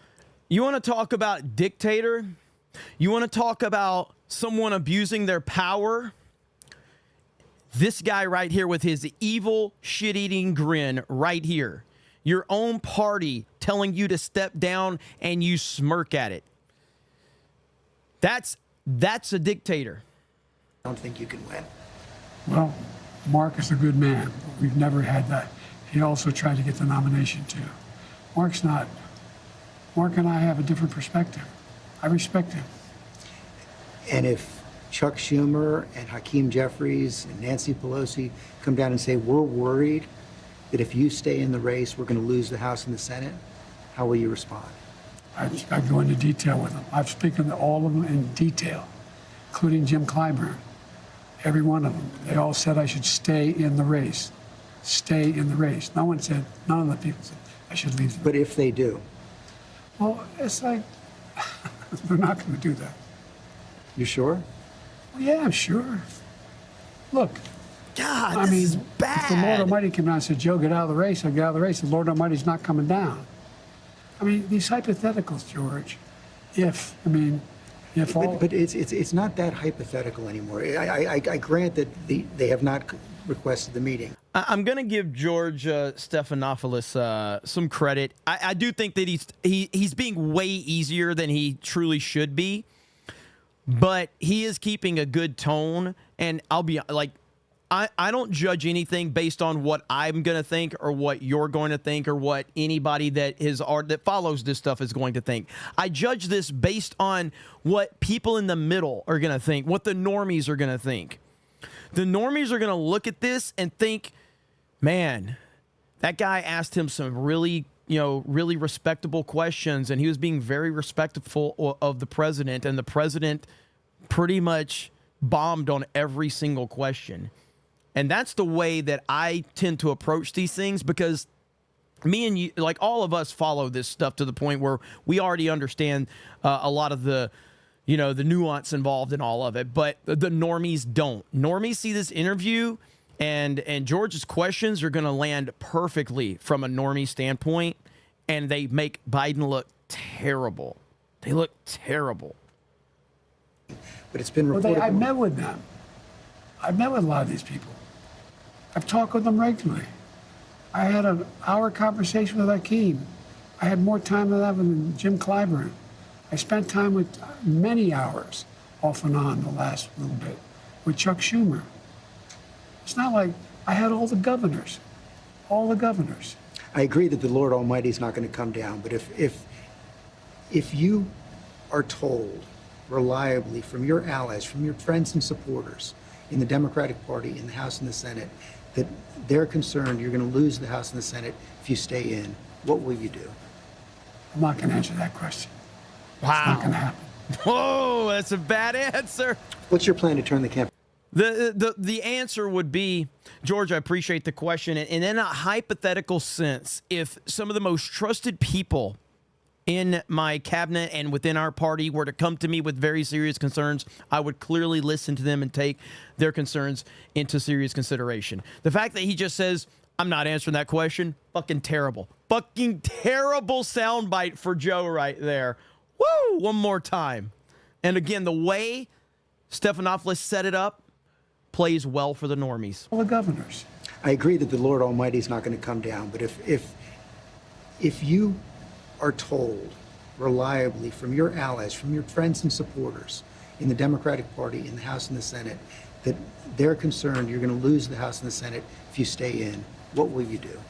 You want to talk about dictator? You want to talk about someone abusing their power? This guy right here with his evil, shit-eating grin right here. Your own party telling you to step down and you smirk at it. That's a dictator. I don't think you can win. Well, Mark is a good man. We've never had that. He also tried to get the nomination too. Mark and I have a different perspective. I respect him. And if Chuck Schumer and Hakeem Jeffries and Nancy Pelosi come down and say, we're worried that if you stay in the race, we're going to lose the House and the Senate, how will you respond? I go into detail with them. I've spoken to all of them in detail, including Jim Clyburn. Every one of them. They all said I should stay in the race. Stay in the race. None of the people said I should leave. But if they do? Well, it's like, they're not going to do that. You sure? Well, yeah, I'm sure. Look. God, this is bad. If the Lord Almighty came down and said, Joe, get out of the race, I'll get out of the race. The Lord Almighty's not coming down. I mean, these hypotheticals, George. But it's not that hypothetical anymore. I grant that they have not requested the meeting. I'm going to give George Stephanopoulos some credit. I do think that he's being way easier than he truly should be, but he is keeping a good tone. And I'll be like, I don't judge anything based on what I'm going to think or what you're going to think or what anybody that follows this stuff is going to think. I judge this based on what people in the middle are going to think, what the normies are going to think. The normies are going to look at this and think, man, that guy asked him some really respectable questions, and he was being very respectful of the president, and the president pretty much bombed on every single question. And that's the way that I tend to approach these things, because me and you, like all of us, follow this stuff to the point where we already understand a lot of the nuance involved in all of it. But the normies don't. Normies see this interview, and George's questions are going to land perfectly from a normie standpoint, and they make Biden look terrible. They look terrible. But it's been reported. I met with them. I've met with a lot of these people. I've talked with them regularly. I had an hour conversation with Hakeem. I had more time with that than Jim Clyburn. I spent time with many hours off and on the last little bit with Chuck Schumer. It's not like I had all the governors. I agree that the Lord Almighty is not going to come down, but if you are told reliably from your allies, from your friends and supporters in the Democratic Party, in the House and the Senate, that they're concerned you're going to lose the House and the Senate if you stay in, what will you do? I'm not going to answer that question. Wow. It's not going to happen. Whoa, that's a bad answer. What's your plan to turn the campaign? The answer would be, George, I appreciate the question. And in a hypothetical sense, if some of the most trusted people in my cabinet and within our party were to come to me with very serious concerns, I would clearly listen to them and take their concerns into serious consideration. The fact that he just says, I'm not answering that question, fucking terrible. Fucking terrible soundbite for Joe right there. Woo! One more time. And again, the way Stephanopoulos set it up plays well for the normies. All the governors. I agree that the Lord Almighty is not going to come down, but if you are told reliably from your allies, from your friends and supporters in the Democratic Party, in the House and the Senate, that they're concerned you're going to lose the House and the Senate if you stay in, what will you do?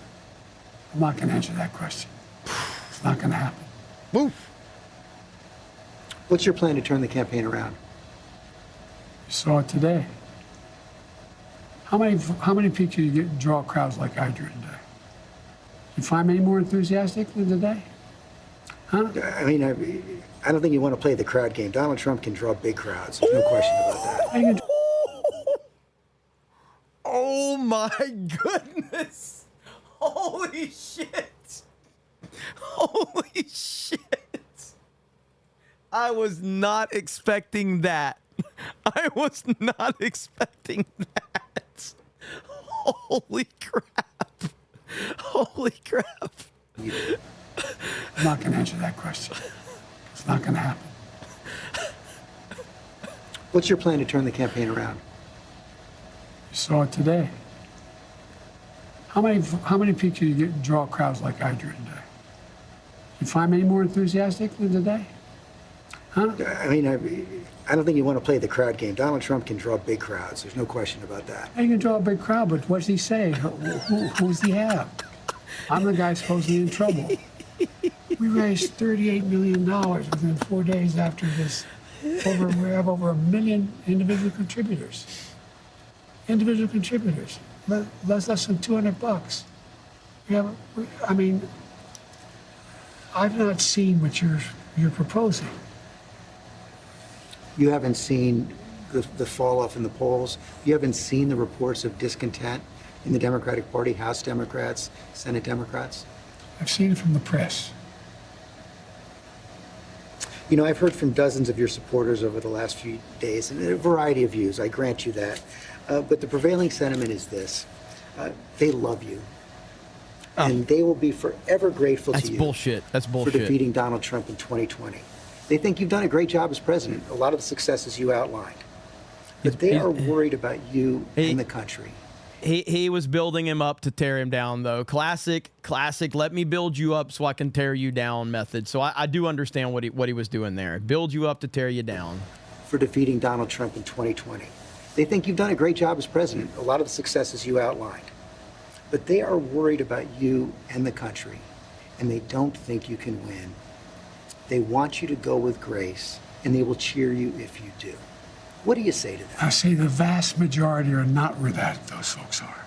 I'm not going to answer that question. It's not going to happen. Woof. What's your plan to turn the campaign around? You saw it today. How many people do you get draw crowds like I drew today? You find me any more enthusiastic than today? Huh? I mean, I don't think you want to play the crowd game. Donald Trump can draw big crowds. There's no question about that. Oh my goodness. Holy shit. Holy shit. I was not expecting that. I was not expecting that. Holy crap. Holy crap. I'm not going to answer that question. It's not going to happen. What's your plan to turn the campaign around? You saw it today. How many people do you get draw crowds like I drew today? You find me any more enthusiastic than today? Huh? I mean, I don't think you want to play the crowd game. Donald Trump can draw big crowds. There's no question about that. You can draw a big crowd, but what does he say? Who does he have? I'm the guy supposedly in trouble. We raised $38 million within 4 days after this. We have over 1 million individual contributors. Individual contributors. Less than $200. I mean, I've not seen what you're proposing. You haven't seen the fall off in the polls. You haven't seen the reports of discontent in the Democratic Party, House Democrats, Senate Democrats. I've seen it from the press. You know, I've heard from dozens of your supporters over the last few days, and a variety of views, I grant you that. But the prevailing sentiment is this. They love you. And they will be forever grateful to you. That's bullshit. That's bullshit. For defeating Donald Trump in 2020. They think you've done a great job as president, a lot of the successes you outlined. But they are worried about you and the country. He was building him up to tear him down, though. Classic, let me build you up so I can tear you down method. So I do understand what he was doing there. Build you up to tear you down. For defeating Donald Trump in 2020. They think you've done a great job as president, a lot of the successes you outlined. But they are worried about you and the country, and they don't think you can win. They want you to go with grace, and they will cheer you if you do. What do you say to them? I say the vast majority are not where those folks are.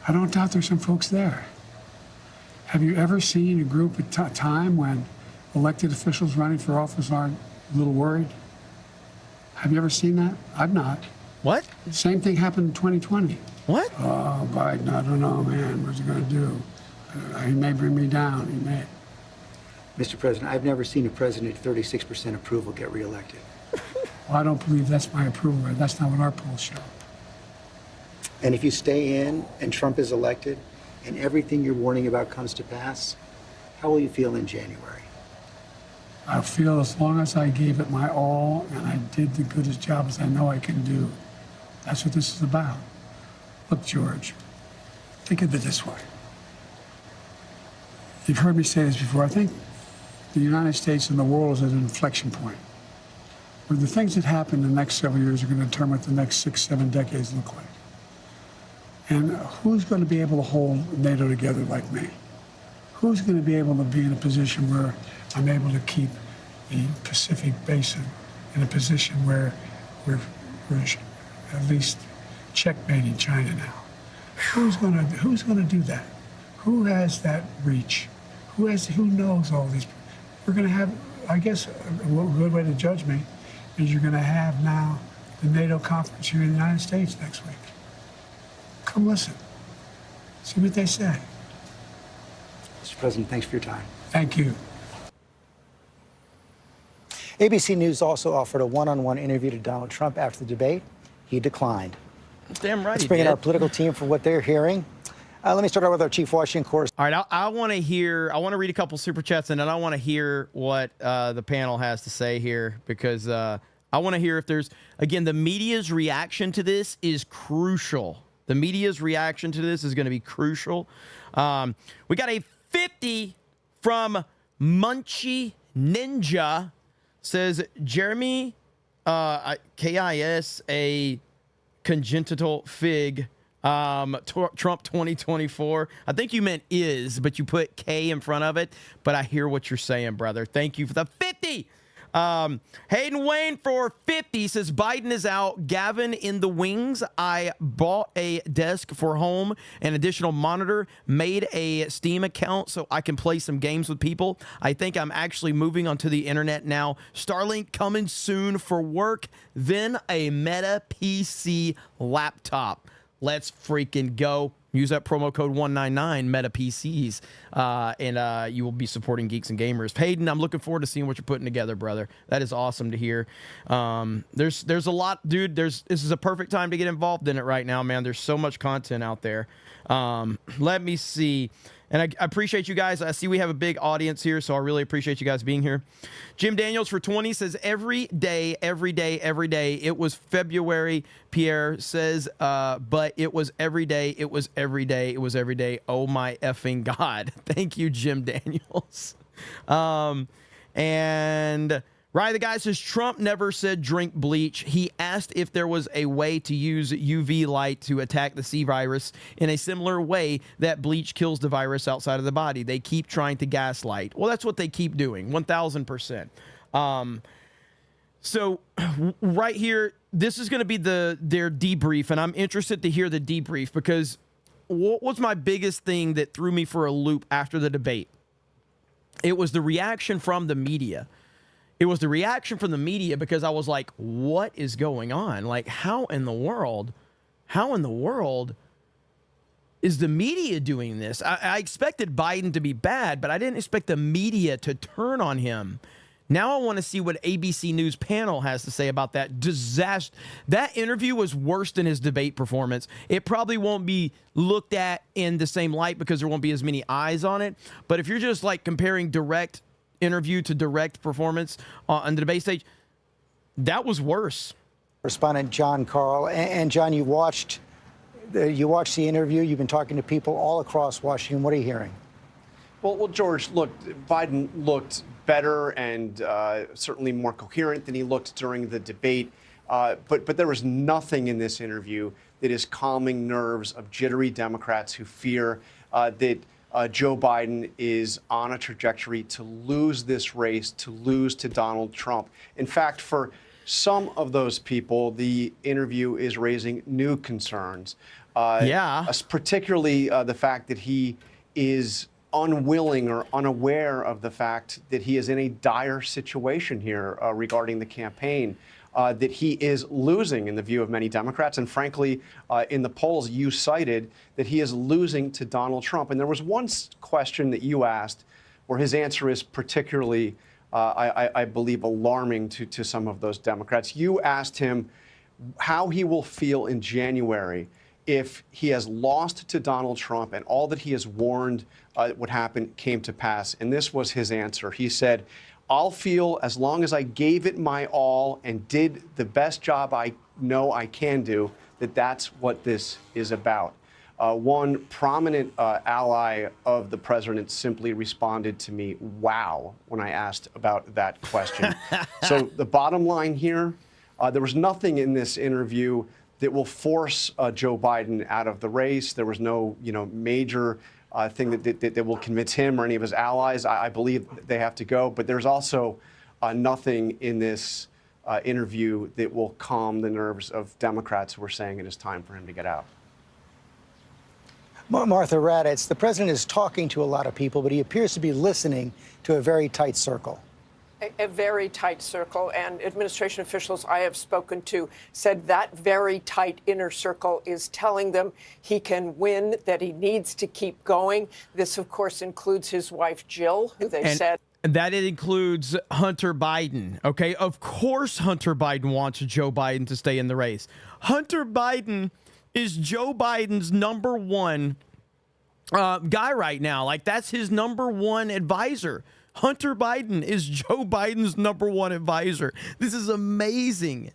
I don't doubt there's some folks there. Have you ever seen a group at time when elected officials running for office aren't a little worried? Have you ever seen that? I've not. What? Same thing happened in 2020. What? Oh, Biden, I don't know, man. What's he going to do? He may bring me down. He may. Mr. President, I've never seen a president at 36% approval get reelected. Well, I don't believe that's my approval rate. That's not what our polls show. And if you stay in and Trump is elected and everything you're warning about comes to pass, how will you feel in January? I feel as long as I gave it my all and I did the goodest job as I know I can do. That's what this is about. Look, George, think of it this way. You've heard me say this before. I think the United States and the world is at an inflection point where the things that happen in the next several years are going to determine what the next 6, 7 decades look like. And who's going to be able to hold NATO together like me? who's going to be able to be in a position where I'm able to keep the Pacific Basin in a position where we're at least checkmating China now? Who's going to do that? Who has that reach? Who knows all these? We're going to have, I guess, a good way to judge me is you're going to have now the NATO conference here in the United States next week. Come listen. See what they say. Mr. President, thanks for your time. Thank you. ABC News also offered a one-on-one interview to Donald Trump after the debate. He declined. Damn right. Let's bring in our political team for what they're hearing. Let me start out with our chief Washington correspondent. All right, I want to read a couple super chats, and then I want to hear what the panel has to say here, because I want to hear if there's, again, the media's reaction to this is crucial. The media's reaction to this is going to be crucial. We got a 50 from Munchie Ninja. Says Jeremy, KIS, a congenital fig. Trump 2024. I think you meant is, but you put K in front of it. But I hear what you're saying, brother. Thank you for the 50. Hayden Wayne for 50 says Biden is out. Gavin in the wings. I bought a desk for home, an additional monitor, made a Steam account so I can play some games with people. I think I'm actually moving onto the internet now. Starlink coming soon for work. Then a Meta PC laptop. Let's freaking go. Use that promo code 199 Meta PCs, and you will be supporting Geeks and Gamers. Hayden, I'm looking forward to seeing what you're putting together, brother. That is awesome to hear. There's a lot, dude. This is a perfect time to get involved in it right now, man. There's so much content out there. Let me see. And I appreciate you guys. I see we have a big audience here, so I really appreciate you guys being here. Jim Daniels for 20 says, every day, every day, every day. It was February, Pierre says, but it was every day. It was every day. It was every day. Oh, my effing God. Thank you, Jim Daniels. And Ryan, the guy says, Trump never said drink bleach. He asked if there was a way to use UV light to attack the C virus in a similar way that bleach kills the virus outside of the body. They keep trying to gaslight. Well, that's what they keep doing, 1,000%. So right here, this is going to be their debrief, and I'm interested to hear the debrief because what was my biggest thing that threw me for a loop after the debate? It was the reaction from the media. It was the reaction from the media because I was like, what is going on? Like, how in the world is the media doing this? I expected Biden to be bad, but I didn't expect the media to turn on him. Now I want to see what ABC News panel has to say about that disaster. That interview was worse than his debate performance. It probably won't be looked at in the same light because there won't be as many eyes on it. But if you're just like comparing direct interview to direct performance on the debate stage, that was worse. Correspondent John Carl, and John, you watched the interview. You've been talking to people all across Washington. What are you hearing? Well, George, look, Biden looked better and certainly more coherent than he looked during the debate. But there was nothing in this interview that is calming nerves of jittery Democrats who fear that Joe Biden is on a trajectory to lose this race, to lose to Donald Trump. In fact, for some of those people, the interview is raising new concerns. Particularly the fact that he is unwilling or unaware of the fact that he is in a dire situation here regarding the campaign. That he is losing in the view of many Democrats. And frankly, in the polls you cited, that he is losing to Donald Trump. And there was one question that you asked where his answer is particularly, I believe, alarming to some of those Democrats. You asked him how he will feel in January if he has lost to Donald Trump and all that he has warned would happen came to pass. And this was his answer. He said, I'll feel as long as I gave it my all and did the best job I know I can do, that's what this is about. One prominent ally of the president simply responded to me, wow, when I asked about that question. So the bottom line here, there was nothing in this interview that will force Joe Biden out of the race. There was no, major thing that will convince him or any of his allies. I believe they have to go. But there's also nothing in this interview that will calm the nerves of Democrats who are saying it is time for him to get out. Martha Raddatz, the president is talking to a lot of people, but he appears to be listening to a very tight circle. A very tight circle, and administration officials I have spoken to said that very tight inner circle is telling them he can win, that he needs to keep going. This, of course, includes his wife, Jill, who they said. That it includes Hunter Biden. Okay, of course Hunter Biden wants Joe Biden to stay in the race. Hunter Biden is Joe Biden's number one guy right now. Like, that's his number one advisor. Hunter Biden is Joe Biden's number one advisor. This is amazing.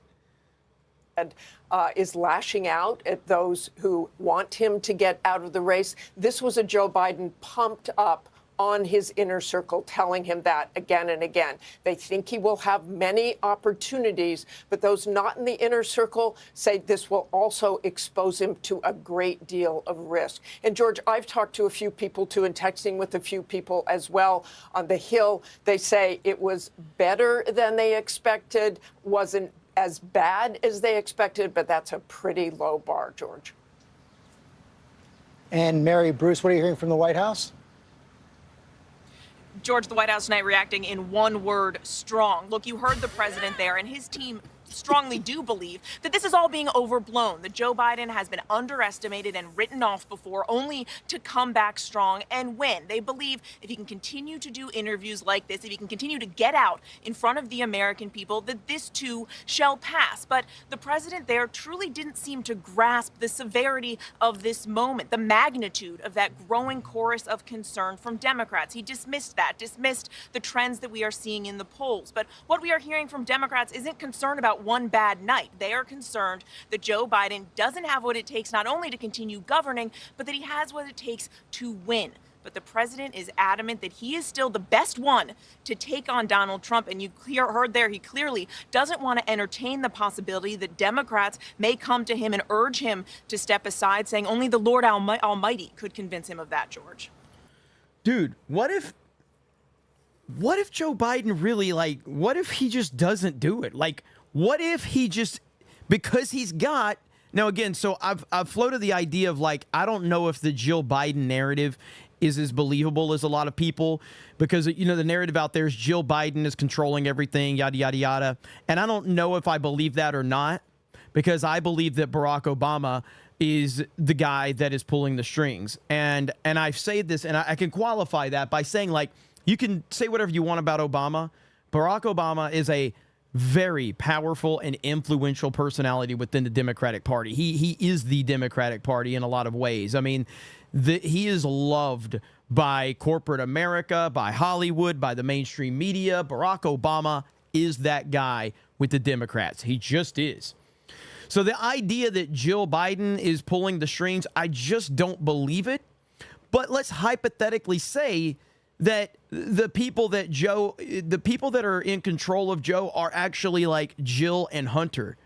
Is lashing out at those who want him to get out of the race. This was a Joe Biden pumped up on his inner circle, telling him that again and again. They think he will have many opportunities, but those not in the inner circle say this will also expose him to a great deal of risk. And George, I've talked to a few people too, and texting with a few people as well on the Hill. They say it was better than they expected, wasn't as bad as they expected, but that's a pretty low bar, George. And Mary Bruce, what are you hearing from the White House? George, the White House tonight reacting in one word, strong. Look, you heard the president there, and his team strongly do believe that this is all being overblown, that Joe Biden has been underestimated and written off before, only to come back strong and win. They believe if he can continue to do interviews like this, if he can continue to get out in front of the American people, that this too shall pass. But the president there truly didn't seem to grasp the severity of this moment, the magnitude of that growing chorus of concern from Democrats. He dismissed that, dismissed the trends that we are seeing in the polls. But what we are hearing from Democrats isn't concern about one bad night. They are concerned that Joe Biden doesn't have what it takes not only to continue governing, but that he has what it takes to win. But the president is adamant that he is still the best one to take on Donald Trump. And you heard there, he clearly doesn't want to entertain the possibility that Democrats may come to him and urge him to step aside, saying only the Lord Almighty could convince him of that, George. Dude, what if Joe Biden really, what if he just doesn't do it? What if he just, because he's got, now again, so I've floated the idea of I don't know if the Jill Biden narrative is as believable as a lot of people, because, the narrative out there is Jill Biden is controlling everything, yada, yada, yada. And I don't know if I believe that or not, because I believe that Barack Obama is the guy that is pulling the strings. And I've said this, and I can qualify that by saying, you can say whatever you want about Obama. Barack Obama is a very powerful and influential personality within the Democratic Party. He is the Democratic Party in a lot of ways. I mean, he is loved by corporate America, by Hollywood, by the mainstream media. Barack Obama is that guy with the Democrats. He just is. So the idea that Jill Biden is pulling the strings, I just don't believe it. But let's hypothetically say that the people that are in control of Joe are actually like Jill and Hunter.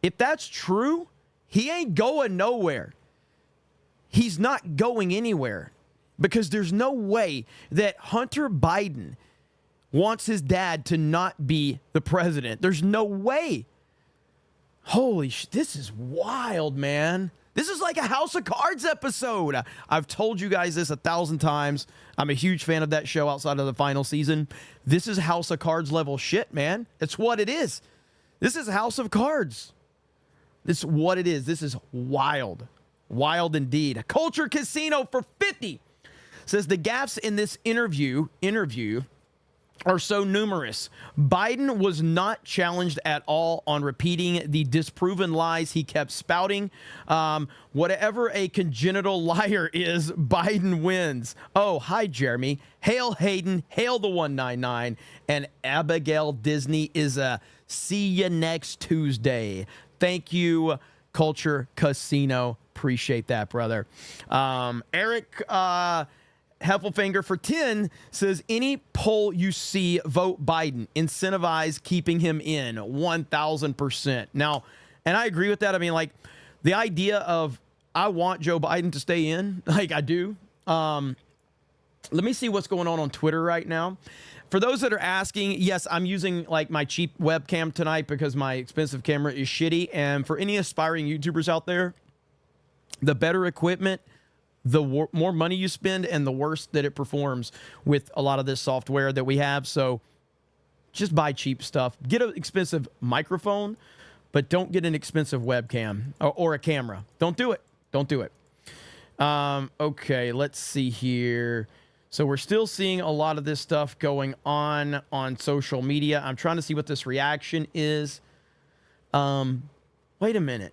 If that's true, he ain't going nowhere. He's not going anywhere, because there's no way that Hunter Biden wants his dad to not be the president. There's no way. Holy shit, this is wild, man. This is like a House of Cards episode. I've told you guys this 1,000 times. I'm a huge fan of that show outside of the final season. This is House of Cards level shit, man. It's what it is. This is House of Cards. This is what it is. This is wild. Wild indeed. Culture Casino for 50 says the gaffes in this interview are so numerous. Biden was not challenged at all on repeating the disproven lies he kept spouting. Whatever a congenital liar is, Biden wins. Oh, hi, Jeremy. Hail Hayden. Hail the 199. And Abigail Disney is a see you next Tuesday. Thank you, Culture Casino. Appreciate that, brother. Eric Heffelfinger for 10 says, any poll you see, vote Biden. Incentivize keeping him in 1,000%. Now, and I agree with that. I mean, the idea of, I want Joe Biden to stay in. Like, I do. Let me see what's going on Twitter right now. For those that are asking, yes, I'm using like my cheap webcam tonight because my expensive camera is shitty. And for any aspiring YouTubers out there, the better equipment, the more money you spend, and the worse that it performs with a lot of this software that we have. So just buy cheap stuff. Get an expensive microphone, but don't get an expensive webcam or a camera. Don't do it. Don't do it. Okay, let's see here. So we're still seeing a lot of this stuff going on social media. I'm trying to see what this reaction is. Wait a minute.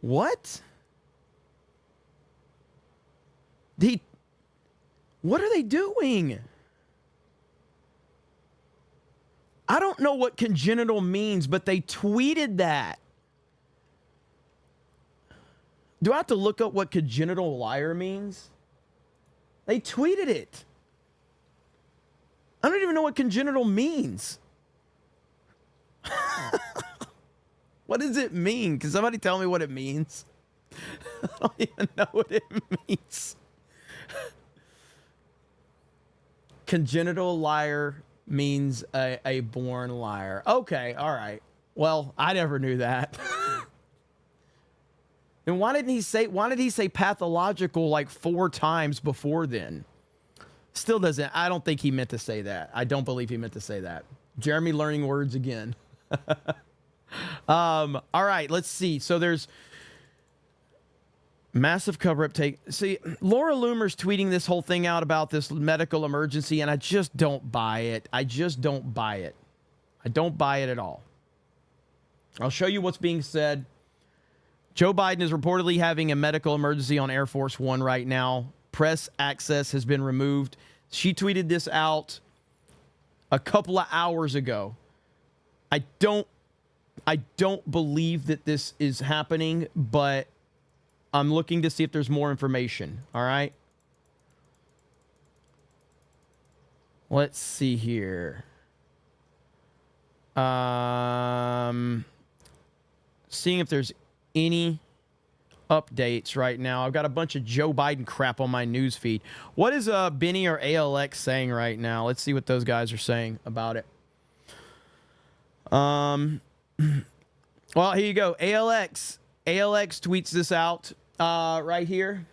What? What are they doing? I don't know what congenital means, but they tweeted that. Do I have to look up what congenital liar means? They tweeted it. I don't even know what congenital means. What does it mean? Can somebody tell me what it means? I don't even know what it means. Congenital liar means a born liar. Okay, all right. Well, I never knew that. And why did he say pathological like 4 times before then? Still doesn't. I don't think he meant to say that. I don't believe he meant to say that. Jeremy learning words again. All right, let's see. So there's massive cover-up take. See, Laura Loomer's tweeting this whole thing out about this medical emergency, and I just don't buy it. I just don't buy it. I don't buy it at all. I'll show you what's being said. Joe Biden is reportedly having a medical emergency on Air Force One right now. Press access has been removed. She tweeted this out a couple of hours ago. I don't believe that this is happening, but I'm looking to see if there's more information. All right. Let's see here. Seeing if there's any updates right now. I've got a bunch of Joe Biden crap on my news feed. What is Benny or ALX saying right now? Let's see what those guys are saying about it. Well, here you go. ALX tweets this out right here.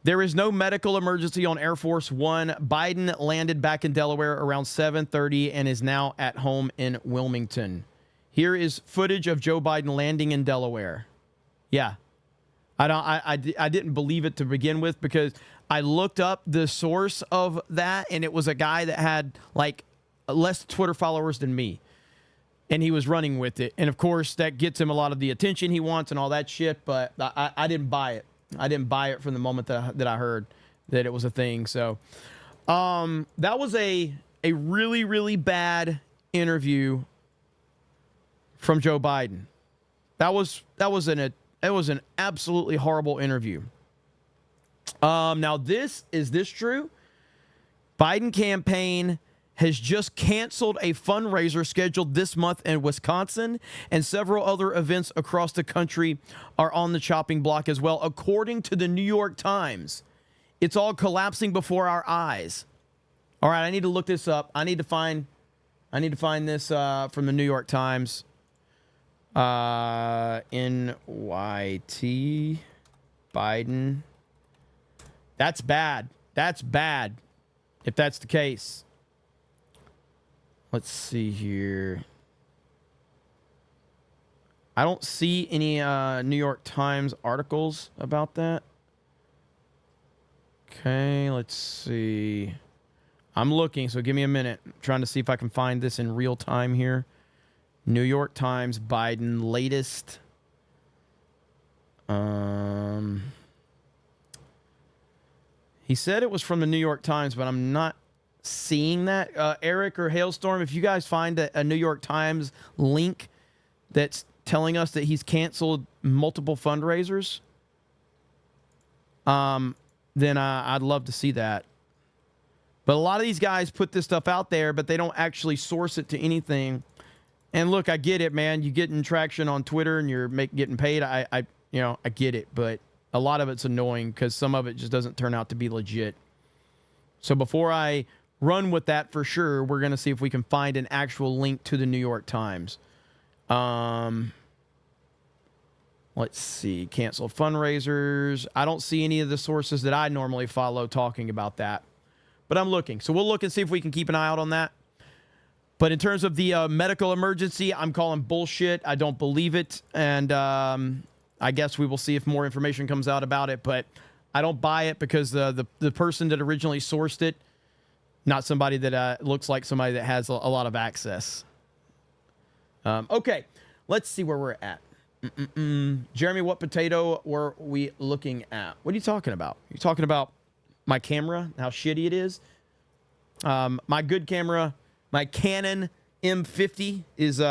There is no medical emergency on Air Force One. Biden landed back in Delaware around 7:30 and is now at home in Wilmington. Here is footage of Joe Biden landing in Delaware. Yeah. I didn't believe it to begin with because I looked up the source of that, and it was a guy that had like less Twitter followers than me. And he was running with it. And of course, that gets him a lot of the attention he wants and all that shit, but I didn't buy it. I didn't buy it from the moment that I heard that it was a thing. So that was a really, really bad interview from Joe Biden. That was an absolutely horrible interview. Now is this true? Biden campaign has just canceled a fundraiser scheduled this month in Wisconsin, and several other events across the country are on the chopping block as well, according to the New York Times. It's all collapsing before our eyes. All right, I need to look this up. I need to find this from the New York Times. NYT Biden. That's bad. That's bad if that's the case. Let's see here. I don't see any New York Times articles about that. Okay, let's see. I'm looking, so give me a minute. I'm trying to see if I can find this in real time here. New York Times, Biden, latest. He said it was from the New York Times, but I'm not seeing that. Eric or Hailstorm, if you guys find a New York Times link that's telling us that he's canceled multiple fundraisers, then I'd love to see that. But a lot of these guys put this stuff out there, but they don't actually source it to anything. And look, I get it, man. You getting traction on Twitter and you're getting paid. I get it, but a lot of it's annoying because some of it just doesn't turn out to be legit. So before I run with that for sure, we're going to see if we can find an actual link to the New York Times. Let's see. Canceled fundraisers. I don't see any of the sources that I normally follow talking about that. But I'm looking. So we'll look and see if we can keep an eye out on that. But in terms of the medical emergency, I'm calling bullshit. I don't believe it. And I guess we will see if more information comes out about it. But I don't buy it because the person that originally sourced it, not somebody that looks like somebody that has a lot of access. Okay, let's see where we're at. Jeremy, what potato were we looking at? What are you talking about? You talking about my camera, how shitty it is? My good camera, my Canon M50 is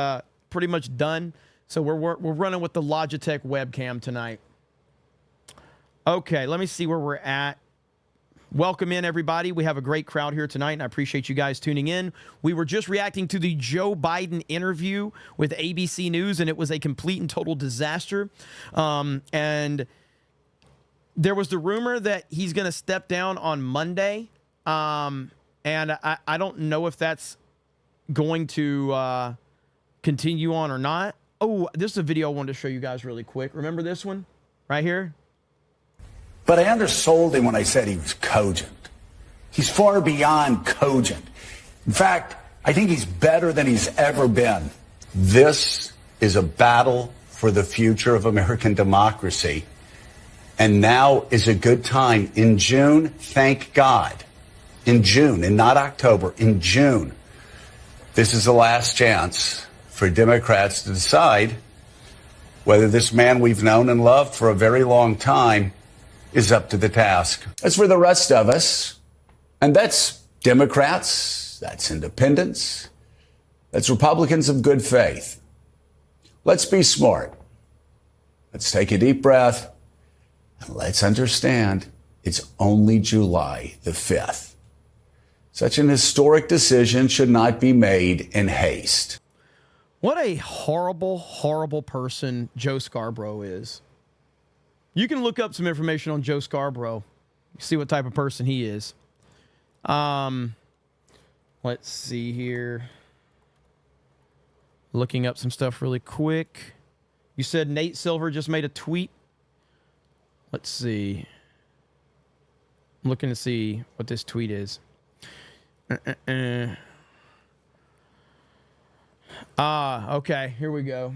pretty much done. So we're running with the Logitech webcam tonight. Okay, let me see where we're at. Welcome in, everybody. We have a great crowd here tonight, and I appreciate you guys tuning in. We were just reacting to the Joe Biden interview with ABC News, and it was a complete and total disaster. And there was the rumor that he's going to step down on Monday, and I don't know if that's going to continue on or not. Oh, this is a video I wanted to show you guys really quick. Remember this one right here? But I undersold him when I said he was cogent. He's far beyond cogent. In fact, I think he's better than he's ever been. This is a battle for the future of American democracy. And now is a good time. In June, thank God. In June, and not October, in June, this is the last chance for Democrats to decide whether this man we've known and loved for a very long time is up to the task. As for the rest of us, and that's Democrats, that's independents, that's Republicans of good faith. Let's be smart. Let's take a deep breath, and let's understand it's only July the 5th. Such an historic decision should not be made in haste. What a horrible, horrible person Joe Scarborough is. You can look up some information on Joe Scarborough, see what type of person he is. Let's see here. Looking up some stuff really quick. You said Nate Silver just made a tweet. Let's see. I'm looking to see what this tweet is. Okay, here we go.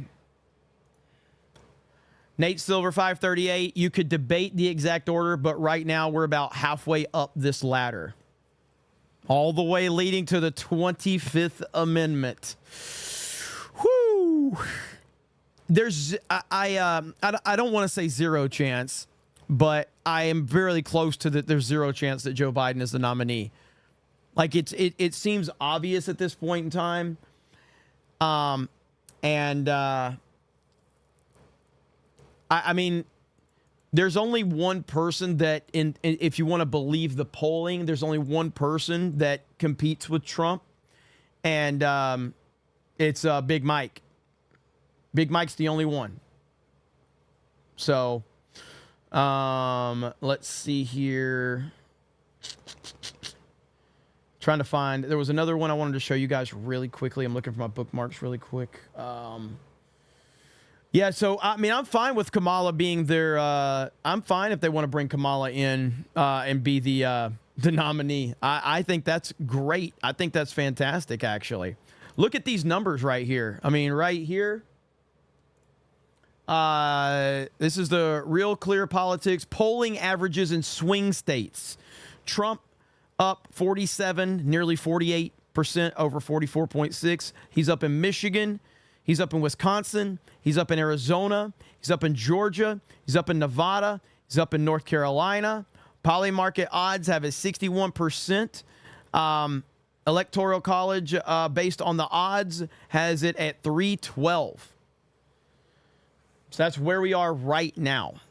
Nate Silver, 538. You could debate the exact order, but right now we're about halfway up this ladder. All the way leading to the 25th Amendment. Whoo! There's, I don't want to say zero chance, but I am very close to that. There's zero chance that Joe Biden is the nominee. Like it seems obvious at this point in time. I mean, there's only one person that, if you want to believe the polling, there's only one person that competes with Trump, and it's Big Mike. Big Mike's the only one. So, let's see here. Trying to find, there was another one I wanted to show you guys really quickly. I'm looking for my bookmarks really quick. Yeah, so, I mean, I'm fine with Kamala being their, I'm fine if they want to bring Kamala in and be the nominee. I think that's great. I think that's fantastic, actually. Look at these numbers right here. I mean, right here. This is the Real Clear Politics polling averages in swing states. Trump up 47, nearly 48% over 44.6. He's up in Michigan. He's up in Wisconsin. He's up in Arizona. He's up in Georgia. He's up in Nevada. He's up in North Carolina. Polymarket odds have a 61%. Electoral College, based on the odds, has it at 312. So that's where we are right now.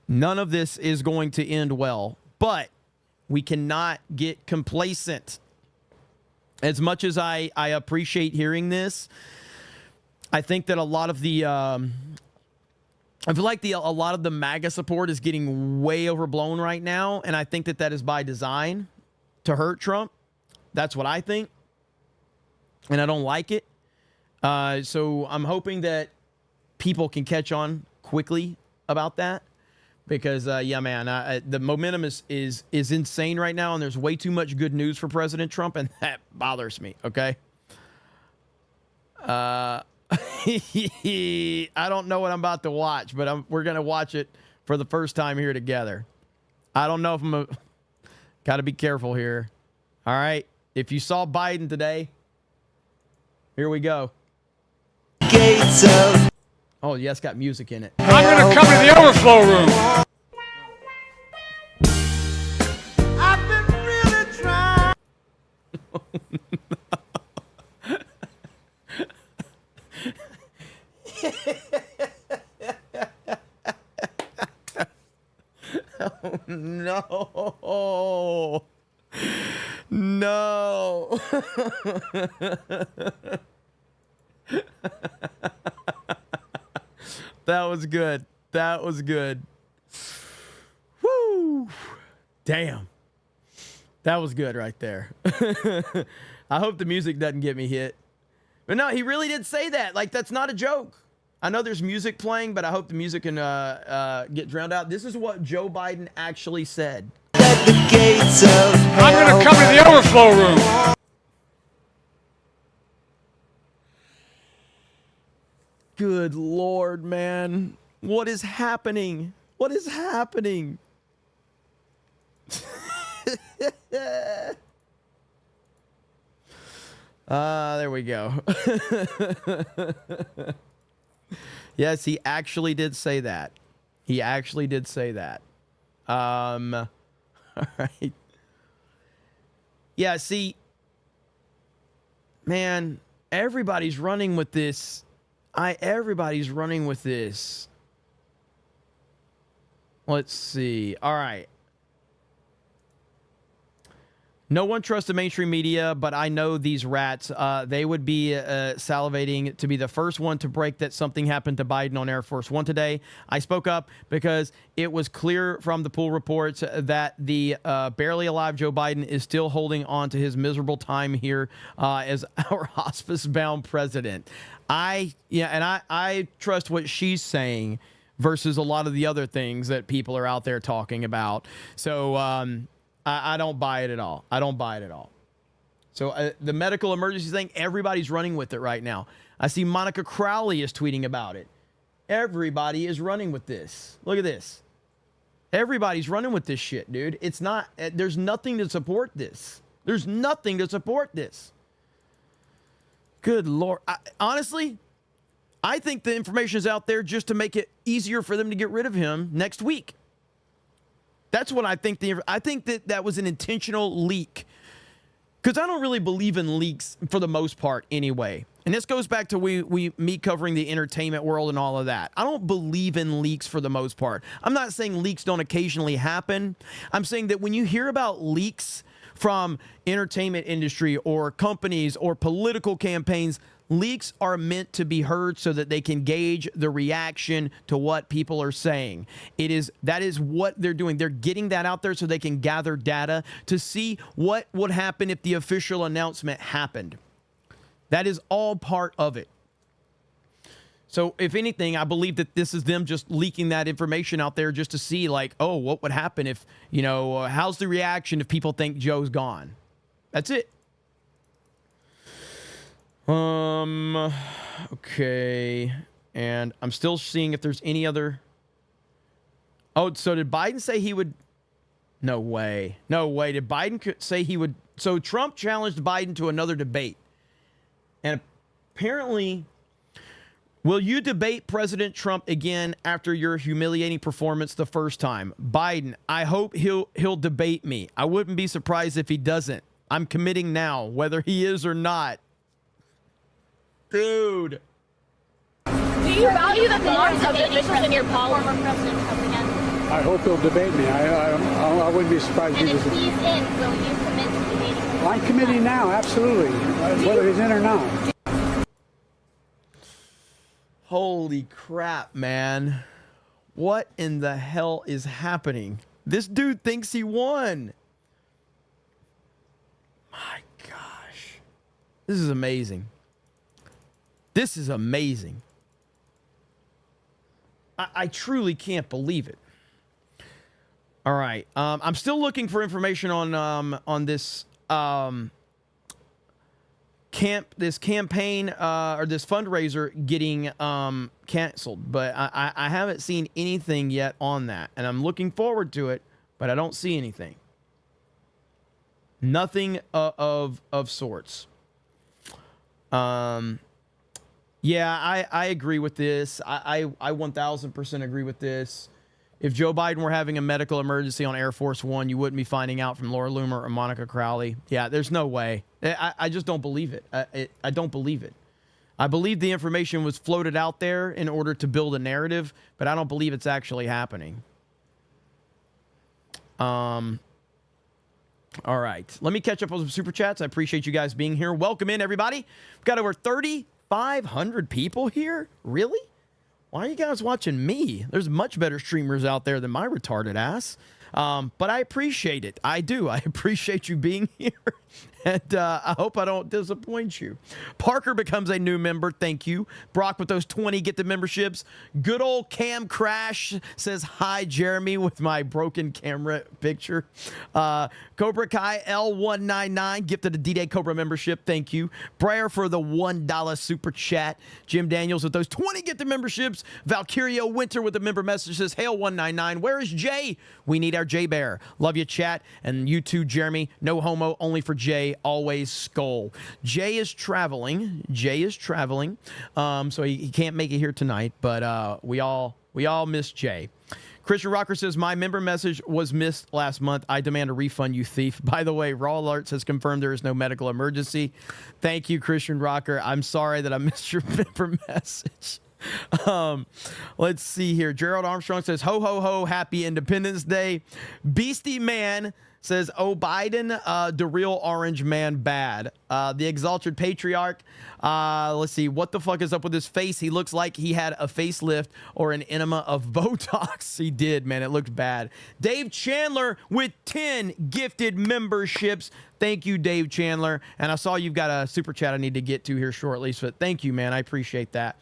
None of this is going to end well, but we cannot get complacent. As much as I appreciate hearing this, I think that a lot of the I feel like a lot of the MAGA support is getting way overblown right now, and I think that is by design to hurt Trump. That's what I think, and I don't like it. So I'm hoping that people can catch on quickly about that, because yeah, man, the momentum is insane right now, and there's way too much good news for President Trump, and that bothers me. Okay. I don't know what I'm about to watch, but we're going to watch it for the first time here together. I don't know if got to be careful here. All right. If you saw Biden today, here we go. Gates of. Oh, yeah, it's got music in it. I'm going to come to the overflow room. I've been really trying. Oh, no. No. That was good. That was good. Woo. Damn. That was good right there. I hope the music doesn't get me hit. But no, he really did say that. Like, that's not a joke. I know there's music playing, but I hope the music can get drowned out. This is what Joe Biden actually said. At the gates of I'm going to come to the overflow room. Good Lord, man. What is happening? What is happening? There we go. Yes, he actually did say that. He actually did say that. All right. Yeah, see, man, everybody's running with this. Everybody's running with this. Let's see. All right. No one trusts the mainstream media, but I know these rats. They would be salivating to be the first one to break that something happened to Biden on Air Force One today. I spoke up because it was clear from the pool reports that the barely alive Joe Biden is still holding on to his miserable time here as our hospice-bound president. I trust what she's saying versus a lot of the other things that people are out there talking about. So, I don't buy it at all. I don't buy it at all. So the medical emergency thing, everybody's running with it right now. I see Monica Crowley is tweeting about it. Everybody is running with this. Look at this. Everybody's running with this shit, dude. It's not, there's nothing to support this. There's nothing to support this. Good Lord. Honestly, I think the information is out there just to make it easier for them to get rid of him next week. That's what I think. I think that was an intentional leak, because I don't really believe in leaks for the most part anyway. And this goes back to me covering the entertainment world and all of that. I don't believe in leaks for the most part. I'm not saying leaks don't occasionally happen. I'm saying that when you hear about leaks from entertainment industry or companies or political campaigns, leaks are meant to be heard so that they can gauge the reaction to what people are saying. That is what they're doing. They're getting that out there so they can gather data to see what would happen if the official announcement happened. That is all part of it. So if anything, I believe that this is them just leaking that information out there just to see, like, oh, what would happen if, how's the reaction if people think Joe's gone? That's it. Okay. And I'm still seeing if there's any other. Oh, so did Biden say he would? No way. No way. Did Biden say he would? So Trump challenged Biden to another debate. And apparently, will you debate President Trump again after your humiliating performance the first time? Biden, I hope he'll debate me. I wouldn't be surprised if he doesn't. I'm committing now, whether he is or not. Dude. Do you value the thoughts of the officials in your former president Trump again? I hope he'll debate me. I wouldn't be surprised if he's in. Will you commit to debating him? I'm committing now, absolutely, whether he's in or not. Holy crap, man. What in the hell is happening? This dude thinks he won. My gosh. This is amazing. This is amazing. I truly can't believe it. All right. I'm still looking for information on this this campaign or this fundraiser getting canceled, but I haven't seen anything yet on that, and I'm looking forward to it, but I don't see anything. Nothing of sorts. Yeah, I agree with this. I 1000% agree with this. If Joe Biden were having a medical emergency on Air Force One, you wouldn't be finding out from Laura Loomer or Monica Crowley. Yeah, there's no way. I just don't believe it. I don't believe it. I believe the information was floated out there in order to build a narrative, but I don't believe it's actually happening. All right. Let me catch up on some Super Chats. I appreciate you guys being here. Welcome in, everybody. We've got over 3,500 people here. Really? Why are you guys watching me? There's much better streamers out there than my retarded ass. But I appreciate it. I do. I appreciate you being here. And I hope I don't disappoint you. Parker becomes a new member. Thank you. Brock with those 20 get the memberships. Good old Cam Crash says, hi, Jeremy, with my broken camera picture. Cobra Kai L199 gifted a D-Day Cobra membership. Thank you. Prayer for the $1 super chat. Jim Daniels with those 20 get the memberships. Valkyria Winter with the member message says, Hail 199. Where is Jay? We need our Jay Bear. Love you, chat. And you too, Jeremy. No homo, only for Jay. Always Skull. Jay is traveling. So he can't make it here tonight, but we all miss Jay. Christian Rocker says, my member message was missed last month. I demand a refund, you thief. By the way, Raw Alerts has confirmed there is no medical emergency. Thank you, Christian Rocker. I'm sorry that I missed your member message. Let's see here. Gerald Armstrong says, ho, ho, ho, happy Independence Day. Beastie Man says, oh, Biden, the real orange man bad. The Exalted Patriarch, let's see, what the fuck is up with his face? He looks like he had a facelift or an enema of Botox. He did, man. It looked bad. Dave Chandler with 10 gifted memberships. Thank you, Dave Chandler. And I saw you've got a super chat I need to get to here shortly, so thank you, man. I appreciate that.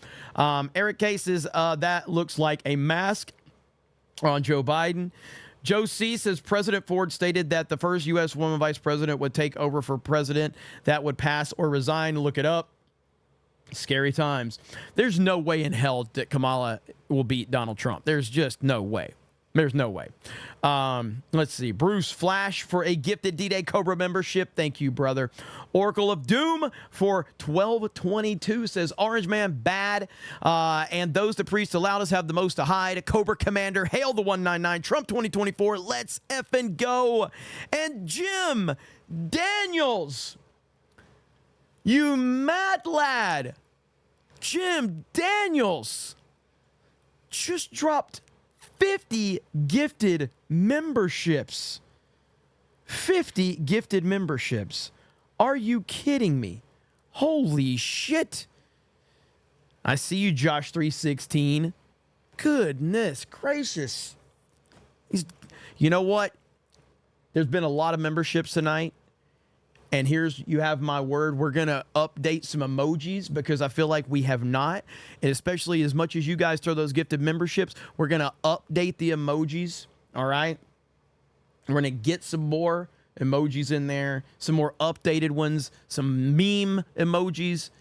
Eric K says, that looks like a mask on Joe Biden. Joe C. says President Ford stated that the first U.S. woman vice president would take over for president that would pass or resign. Look it up. Scary times. There's no way in hell that Kamala will beat Donald Trump. There's just no way. There's no way. Let's see. Bruce Flash for a gifted D-Day Cobra membership. Thank you, brother. Oracle of Doom for 1222 says Orange Man bad. And those the priests allowed us have the most to hide. Cobra Commander, hail the 199. Trump 2024. Let's effing go. And Jim Daniels, you mad lad. Jim Daniels just dropped 50 gifted memberships. 50 gifted memberships. Are you kidding me? Holy shit. I see you, Josh 316. Goodness gracious. You know what? There's been a lot of memberships tonight. And you have my word, we're going to update some emojis because I feel like we have not. And especially as much as you guys throw those gifted memberships, we're going to update the emojis, all right? We're going to get some more emojis in there, some more updated ones, some meme emojis.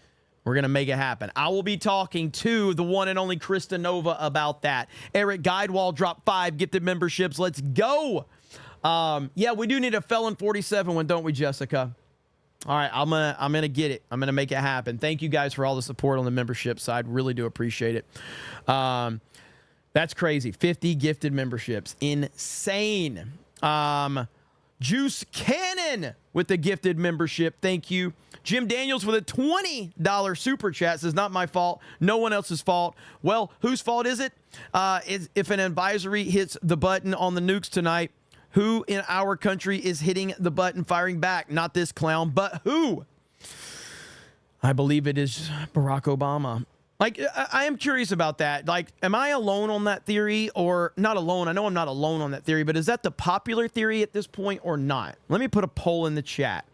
We're going to make it happen. I will be talking to the one and only Krista Nova about that. Eric Guidewall dropped 5 gifted memberships. Let's go. Yeah, we do need a Felon 47 one, don't we, Jessica? All right, I'm gonna get it. I'm gonna make it happen. Thank you guys for all the support on the membership side. Really do appreciate it. That's crazy. 50 gifted memberships. Insane. Juice Cannon with the gifted membership. Thank you. Jim Daniels with a $20 super chat says, not my fault. No one else's fault. Well, whose fault is it? If an advisory hits the button on the nukes tonight, who in our country is hitting the button firing back? Not this clown, but who? I believe it is Barack Obama. Like, I am curious about that. Like, am I alone on that theory or not alone? I know I'm not alone on that theory, but is that the popular theory at this point or not? Let me put a poll in the chat.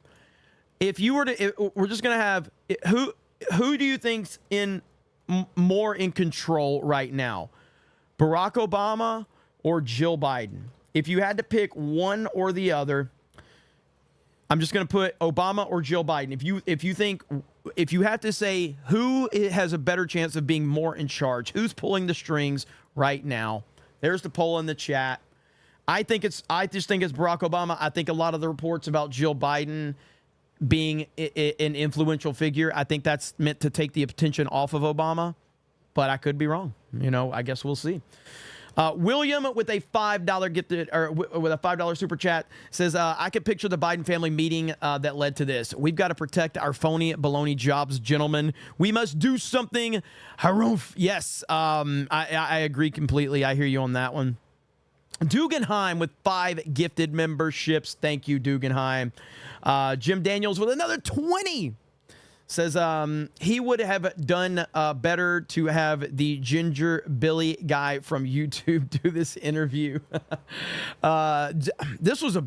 If you were to, we're just going to have, who do you think's more in control right now? Barack Obama or Jill Biden? If you had to pick one or the other, I'm just going to put Obama or Jill Biden. If you have to say who has a better chance of being more in charge, who's pulling the strings right now, there's the poll in the chat. I just think it's Barack Obama. I think a lot of the reports about Jill Biden being an influential figure, I think that's meant to take the attention off of Obama, but I could be wrong. I guess we'll see. William with a $5 gifted, or with a $5 super chat says, I could picture the Biden family meeting that led to this. We've got to protect our phony baloney jobs, gentlemen. We must do something. Harumph. Yes, I agree completely. I hear you on that one. Dugenheim with 5 gifted memberships. Thank you, Dugenheim. Jim Daniels with another 20. Says he would have done better to have the Ginger Billy guy from YouTube do this interview. This was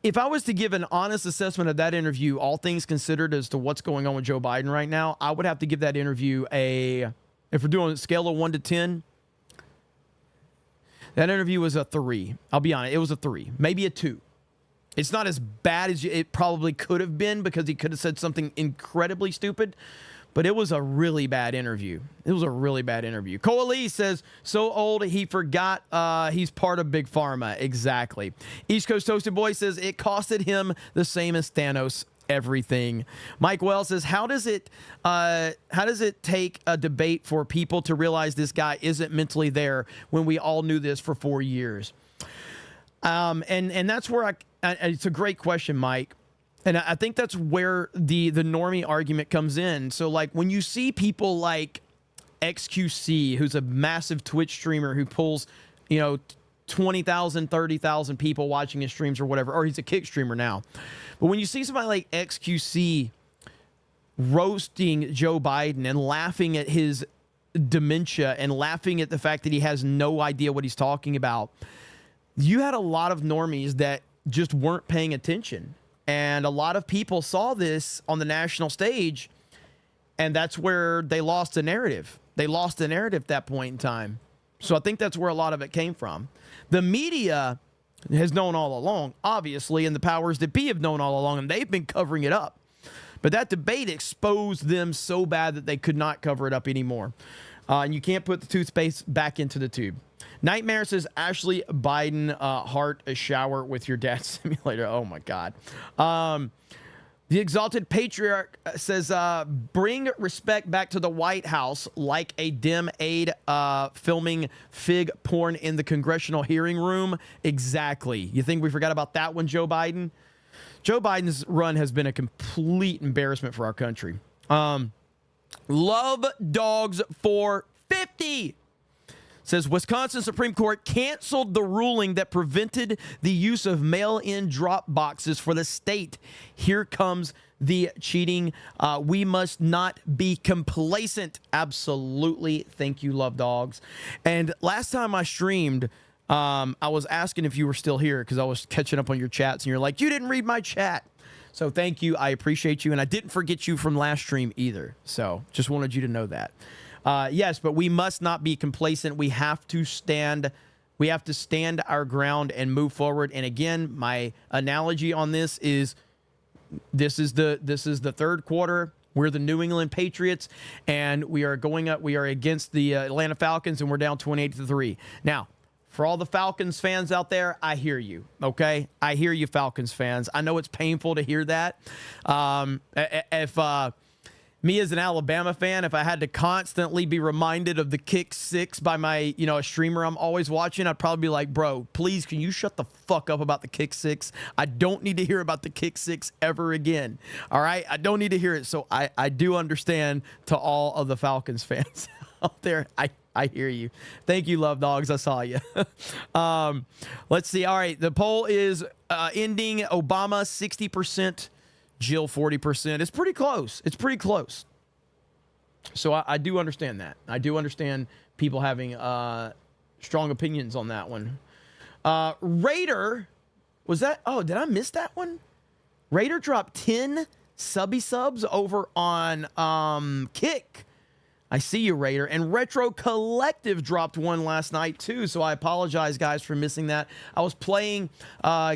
if I was to give an honest assessment of that interview, all things considered as to what's going on with Joe Biden right now, I would have to give that interview if we're doing a scale of 1 to 10, that interview was a 3. I'll be honest, it was a 3, maybe a 2. It's not as bad as it probably could have been because he could have said something incredibly stupid, but it was a really bad interview. It was a really bad interview. Coalee says, so old he forgot he's part of Big Pharma. Exactly. East Coast Toasted Boy says it costed him the same as Thanos, everything. Mike Wells says, how does it take a debate for people to realize this guy isn't mentally there when we all knew this for 4 years? And that's where it's a great question, Mike. And I think that's where the normie argument comes in. So like when you see people like XQC, who's a massive Twitch streamer who pulls, 20,000, 30,000 people watching his streams or whatever, or he's a kick streamer now. But when you see somebody like XQC roasting Joe Biden and laughing at his dementia and laughing at the fact that he has no idea what he's talking about, you had a lot of normies that just weren't paying attention. And a lot of people saw this on the national stage, and that's where they lost the narrative. They lost the narrative at that point in time. So I think that's where a lot of it came from. The media has known all along, obviously, and the powers that be have known all along, and they've been covering it up. But that debate exposed them so bad that they could not cover it up anymore. And you can't put the toothpaste back into the tube. Nightmare says, Ashley Biden, heart a shower with your dad's simulator. Oh, my God. The Exalted Patriarch says, bring respect back to the White House like a Dem aide filming fig porn in the congressional hearing room. Exactly. You think we forgot about that one, Joe Biden? Joe Biden's run has been a complete embarrassment for our country. Love Dogs for 50 says Wisconsin Supreme Court canceled the ruling that prevented the use of mail-in drop boxes for the state. Here comes the cheating. We must not be complacent. Absolutely. Thank you, Love Dogs. And last time I streamed, I was asking if you were still here because I was catching up on your chats, and you're like, you didn't read my chat. So thank you. I appreciate you. And I didn't forget you from last stream either. So just wanted you to know that. Yes, but we must not be complacent. We have to stand our ground and move forward. And again, my analogy on this is the third quarter. We're the New England Patriots, and we are going up. We are against the Atlanta Falcons, and we're down 28-3. Now, for all the Falcons fans out there, I hear you, okay? I hear you, Falcons fans. I know it's painful to hear that. Me as an Alabama fan, if I had to constantly be reminded of the kick six by my, a streamer I'm always watching, I'd probably be like, bro, please, can you shut the fuck up about the kick six? I don't need to hear about the kick six ever again. All right? I don't need to hear it. So I do understand to all of the Falcons fans out there. I hear you. Thank you, Love Dogs. I saw you. Let's see. All right. The poll is ending Obama 60%. Jill 40%. It's pretty close. It's pretty close. So I do understand that. I do understand people having strong opinions on that one. Raider, was that? Oh, did I miss that one? Raider dropped 10 subs over on Kick. I see you, Raider. And Retro Collective dropped one last night, too. So I apologize, guys, for missing that. I was playing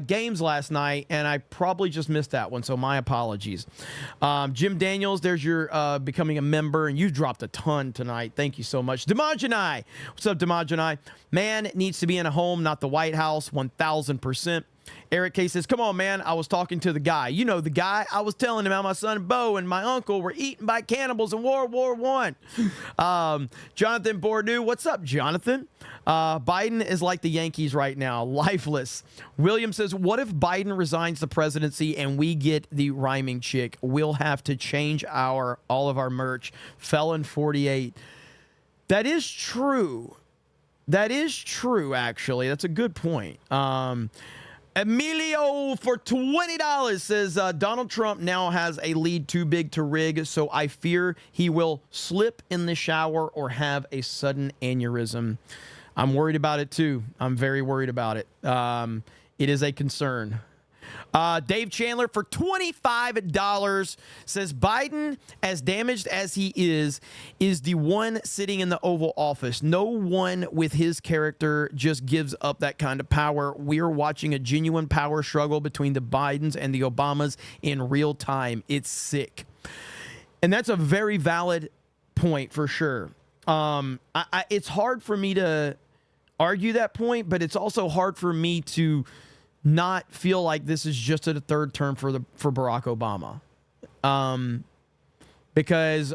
games last night, and I probably just missed that one. So my apologies. Jim Daniels, there's your becoming a member, and you dropped a ton tonight. Thank you so much. Demajanai. What's up, Demajanai? Man needs to be in a home, not the White House, 1,000%. Eric K says, come on, man. I was talking to the guy. You know the guy. I was telling him how my son Bo and my uncle were eaten by cannibals in World War I. Jonathan Bordeaux, what's up, Jonathan? Biden is like the Yankees right now, lifeless. William says, what if Biden resigns the presidency and we get the rhyming chick? We'll have to change all of our merch. Felon 48. That is true. That is true, actually. That's a good point. Emilio for $20 says Donald Trump now has a lead too big to rig, so I fear he will slip in the shower or have a sudden aneurysm. I'm worried about it too. I'm very worried about it. It is a concern. Dave Chandler for $25 says Biden, as damaged as he is the one sitting in the Oval Office. No one with his character just gives up that kind of power. We're watching a genuine power struggle between the Bidens and the Obamas in real time. It's sick. And that's a very valid point for sure. It's hard for me to argue that point, but it's also hard for me to not feel like this is just a third term for Barack Obama. Because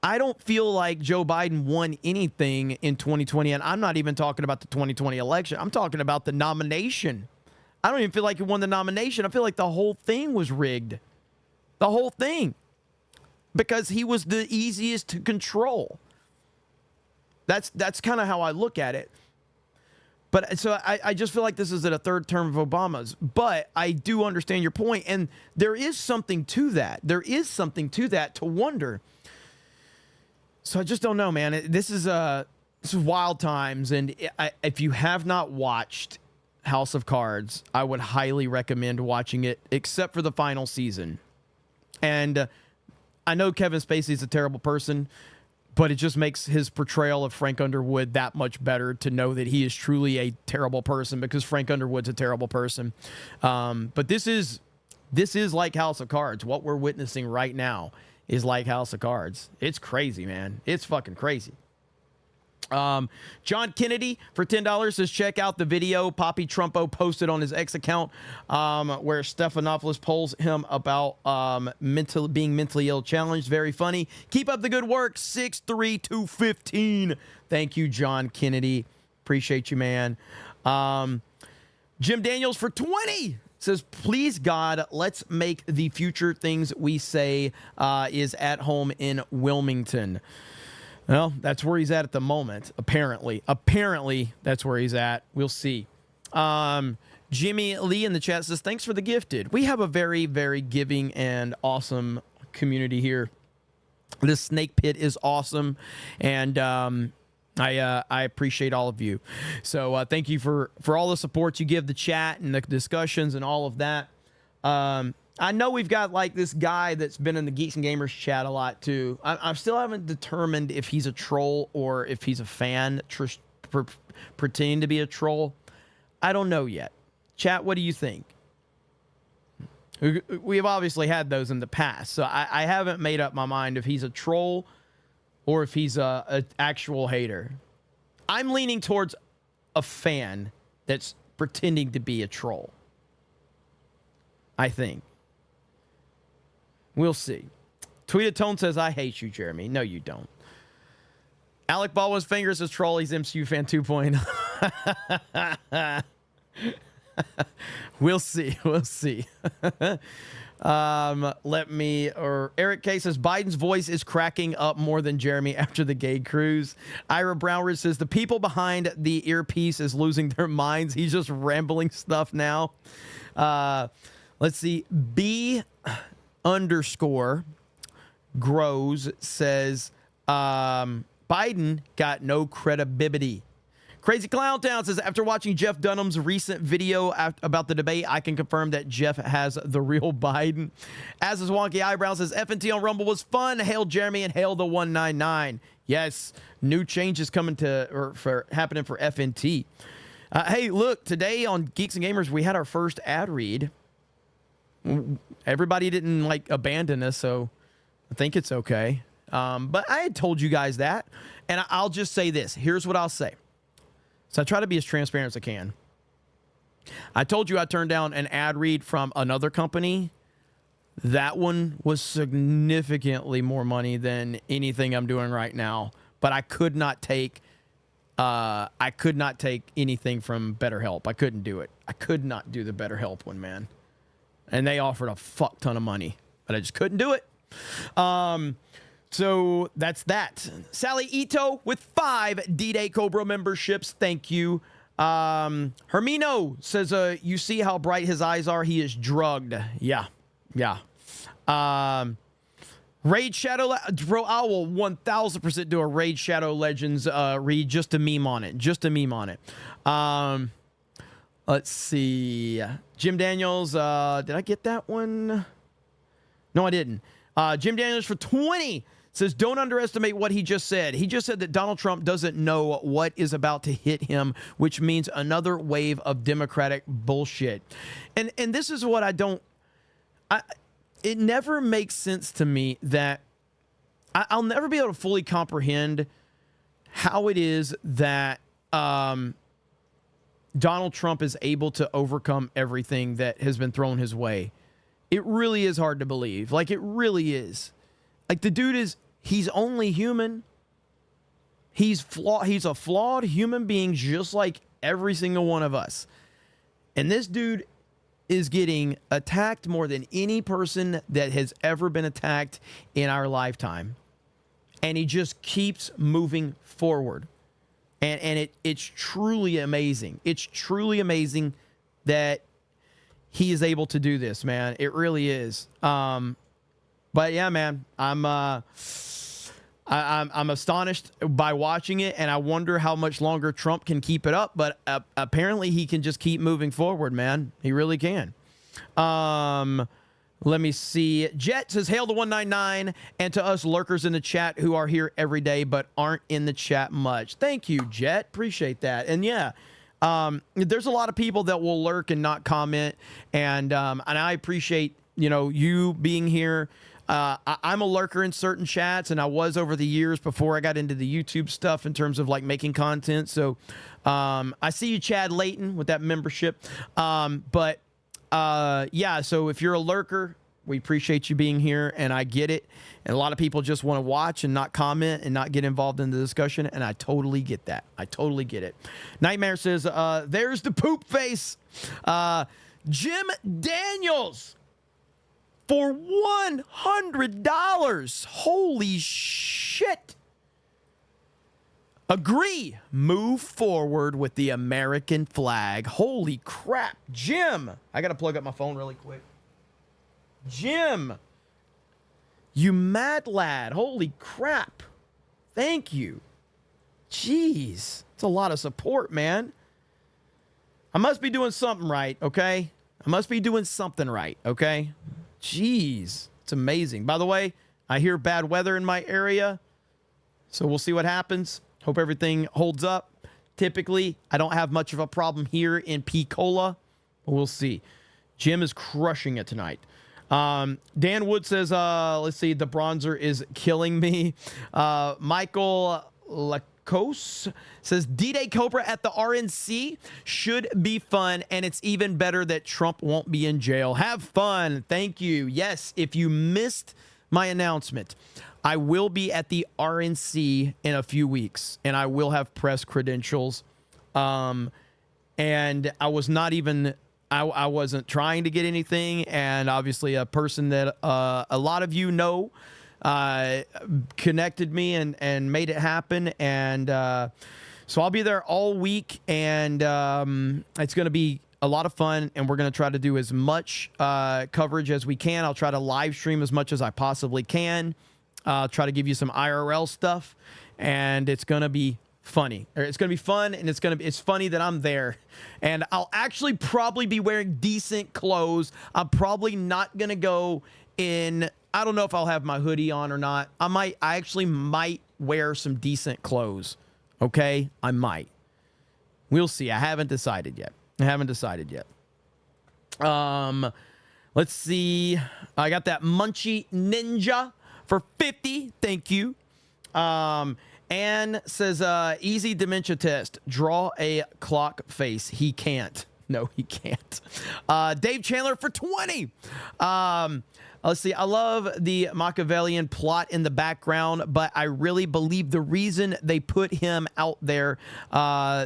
I don't feel like Joe Biden won anything in 2020, and I'm not even talking about the 2020 election. I'm talking about the nomination. I don't even feel like he won the nomination. I feel like the whole thing was rigged. The whole thing. Because he was the easiest to control. That's kind of how I look at it. But so I just feel like this is at a third term of Obama's. But I do understand your point, and there is something to that. There is something to that to wonder. So I just don't know, man. This is wild times, and if you have not watched House of Cards, I would highly recommend watching it, except for the final season. And I know Kevin Spacey is a terrible person, but it just makes his portrayal of Frank Underwood that much better to know that he is truly a terrible person, because Frank Underwood's a terrible person. But this is like House of Cards. What we're witnessing right now is like House of Cards. It's crazy, man. It's fucking crazy. John Kennedy for $10 says, check out the video Poppy Trumpo posted on his X account where Stephanopoulos polls him about being mentally ill challenged. Very funny. Keep up the good work. 63215. Thank you, John Kennedy. Appreciate you, man. Jim Daniels for 20 says, please, God, let's make the future things we say is at home in Wilmington. Well, that's where he's at the moment, apparently. Apparently, that's where he's at. We'll see. Jimmy Lee in the chat says, thanks for the gifted. We have a very, very giving and awesome community here. This snake pit is awesome, and I appreciate all of you. So thank you for all the support you give the chat and the discussions and all of that. I know we've got like this guy that's been in the Geeks and Gamers chat a lot too. I still haven't determined if he's a troll or if he's a fan pretending to be a troll. I don't know yet. Chat, what do you think? We have obviously had those in the past, so I haven't made up my mind if he's a troll or if he's an actual hater. I'm leaning towards a fan that's pretending to be a troll. I think. We'll see. Tweeted Tone says, I hate you, Jeremy. No, you don't. Alec Baldwin's fingers says, troll, he's MCU fan 2.0. We'll see. We'll see. Eric K says, Biden's voice is cracking up more than Jeremy after the gay cruise. Ira Brownridge says, the people behind the earpiece is losing their minds. He's just rambling stuff now. Let's see. B_. Grows says Biden got no credibility. Crazy Clown Town says, after watching Jeff Dunham's recent video about the debate, I can confirm that Jeff has the real Biden. As is Wonky Eyebrow says, FNT on Rumble was fun. Hail Jeremy and hail the 199. Yes, new changes coming for happening for FNT. Hey, look, today on Geeks and Gamers, we had our first ad read. Everybody didn't abandon us, so I think it's okay. But I had told you guys that, and I'll just say this. Here's what I'll say. So I try to be as transparent as I can. I told you I turned down an ad read from another company. That one was significantly more money than anything I'm doing right now. But I could not take anything from BetterHelp. I couldn't do it. I could not do the BetterHelp one, man. And they offered a fuck ton of money, but I just couldn't do it. So that's that. Sally Ito with 5 D-Day Cobra memberships. Thank you. Hermino says, you see how bright his eyes are? He is drugged. Yeah. Raid Shadow, bro, I will 1000% do a Raid Shadow Legends read just to meme on it. Let's see. Jim Daniels, did I get that one? No, I didn't. Jim Daniels for 20 says, don't underestimate what he just said. He just said that Donald Trump doesn't know what is about to hit him, which means another wave of Democratic bullshit. And this is what it never makes sense to me that I'll never be able to fully comprehend how it is that Donald Trump is able to overcome everything that has been thrown his way. It really is hard to believe. It really is. The dude he's only human. He's a flawed human being just like every single one of us. And this dude is getting attacked more than any person that has ever been attacked in our lifetime. And he just keeps moving forward. And it's truly amazing. It's truly amazing that he is able to do this, man. It really is. But yeah, man, I'm astonished by watching it, and I wonder how much longer Trump can keep it up. But apparently, he can just keep moving forward, man. He really can. Let me see. Jet says, hail the 199, and to us lurkers in the chat who are here every day but aren't in the chat much. Thank you, Jet. Appreciate that. And yeah, there's a lot of people that will lurk and not comment, and I appreciate you being here. I'm a lurker in certain chats, and I was over the years before I got into the YouTube stuff in terms of making content. So I see you, Chad Layton, with that membership. Yeah, so if you're a lurker, we appreciate you being here, and I get it. And a lot of people just want to watch and not comment and not get involved in the discussion, and I totally get that. I totally get it. Nightmare says, there's the poop face. Jim Daniels for $100. Holy shit. Agree. Move forward with the American flag. Holy crap. Jim. I got to plug up my phone really quick. Jim. You mad lad. Holy crap. Thank you. Jeez. It's a lot of support, man. I must be doing something right, okay? I must be doing something right, okay? Jeez. It's amazing. By the way, I hear bad weather in my area, so we'll see what happens. Hope everything holds up. Typically, I don't have much of a problem here in Picola, but we'll see. Jim is crushing it tonight. Dan Wood says, let's see, the bronzer is killing me. Michael Lacoste says, D-Day Cobra at the RNC should be fun, and it's even better that Trump won't be in jail. Have fun. Thank you. Yes, if you missed my announcement, I will be at the RNC in a few weeks, and I will have press credentials. And I was not even, I wasn't trying to get anything. And obviously a person that a lot of you know connected me and made it happen. And so I'll be there all week, and it's going to be a lot of fun, and we're going to try to do as much coverage as we can. I'll try to live stream as much as I possibly can. Try to give you some IRL stuff, and it's gonna be funny. It's gonna be fun, and it's funny that I'm there, and I'll actually probably be wearing decent clothes. I'm probably not gonna go in. I don't know if I'll have my hoodie on or not. I actually might wear some decent clothes. Okay, I might. We'll see. I haven't decided yet. Let's see. I got that Munchie Ninja for 50. Thank you. Anne says, easy dementia test. Draw a clock face. He can't. No, he can't. Dave Chandler for 20. Let's see. I love the Machiavellian plot in the background, but I really believe the reason they put him out there,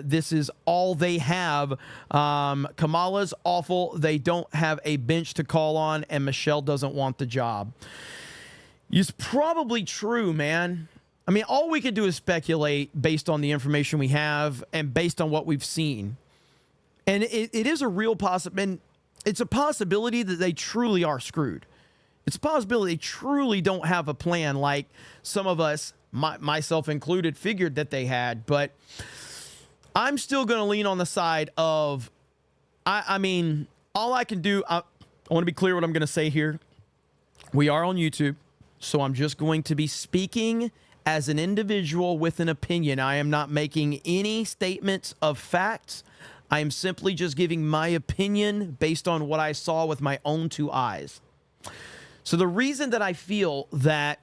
this is all they have. Kamala's awful. They don't have a bench to call on, and Michelle doesn't want the job. It's probably true, man. I mean, all we could do is speculate based on the information we have and based on what we've seen. And it is a real possibility. It's a possibility that they truly are screwed. It's a possibility they truly don't have a plan like some of us, myself included, figured that they had. But I'm still going to lean on the side of, I mean, all I can do, I want to be clear what I'm going to say here. We are on YouTube, so I'm just going to be speaking as an individual with an opinion. I am not making any statements of facts. I am simply just giving my opinion based on what I saw with my own two eyes. So the reason that I feel that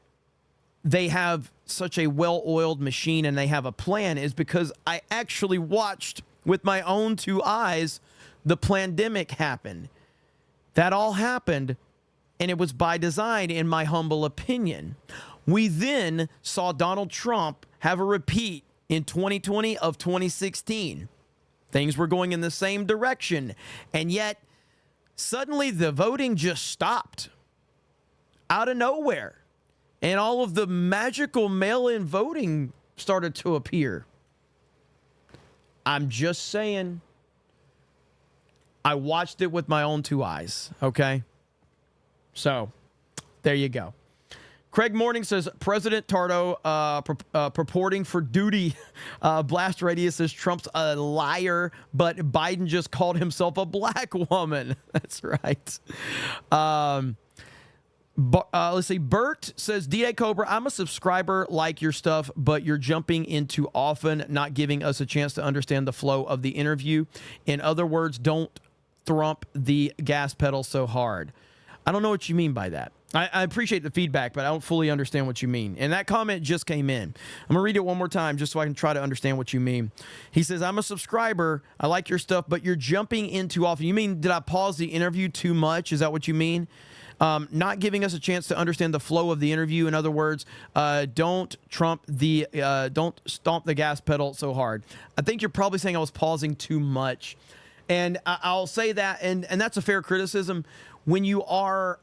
they have such a well-oiled machine and they have a plan is because I actually watched with my own two eyes the pandemic happen. That all happened, and it was by design, in my humble opinion. We then saw Donald Trump have a repeat in 2020 of 2016. Things were going in the same direction, and yet suddenly the voting just stopped out of nowhere, and all of the magical mail-in voting started to appear. I'm just saying, I watched it with my own two eyes, okay? So, there you go. Craig Morning says, President Tardo purporting for duty. Blast Radio says, Trump's a liar, but Biden just called himself a black woman. That's right. Let's see. Bert says, D.A. Cobra, I'm a subscriber, like your stuff, but you're jumping in too often, not giving us a chance to understand the flow of the interview. In other words, don't thump the gas pedal so hard. I don't know what you mean by that. I appreciate the feedback, but I don't fully understand what you mean. And that comment just came in. I'm going to read it one more time just so I can try to understand what you mean. He says, I'm a subscriber. I like your stuff, but you're jumping in too often. You mean, did I pause the interview too much? Is that what you mean? Not giving us a chance to understand the flow of the interview. In other words, don't stomp the gas pedal so hard. I think you're probably saying I was pausing too much. And I'll say that, and that's a fair criticism. When you are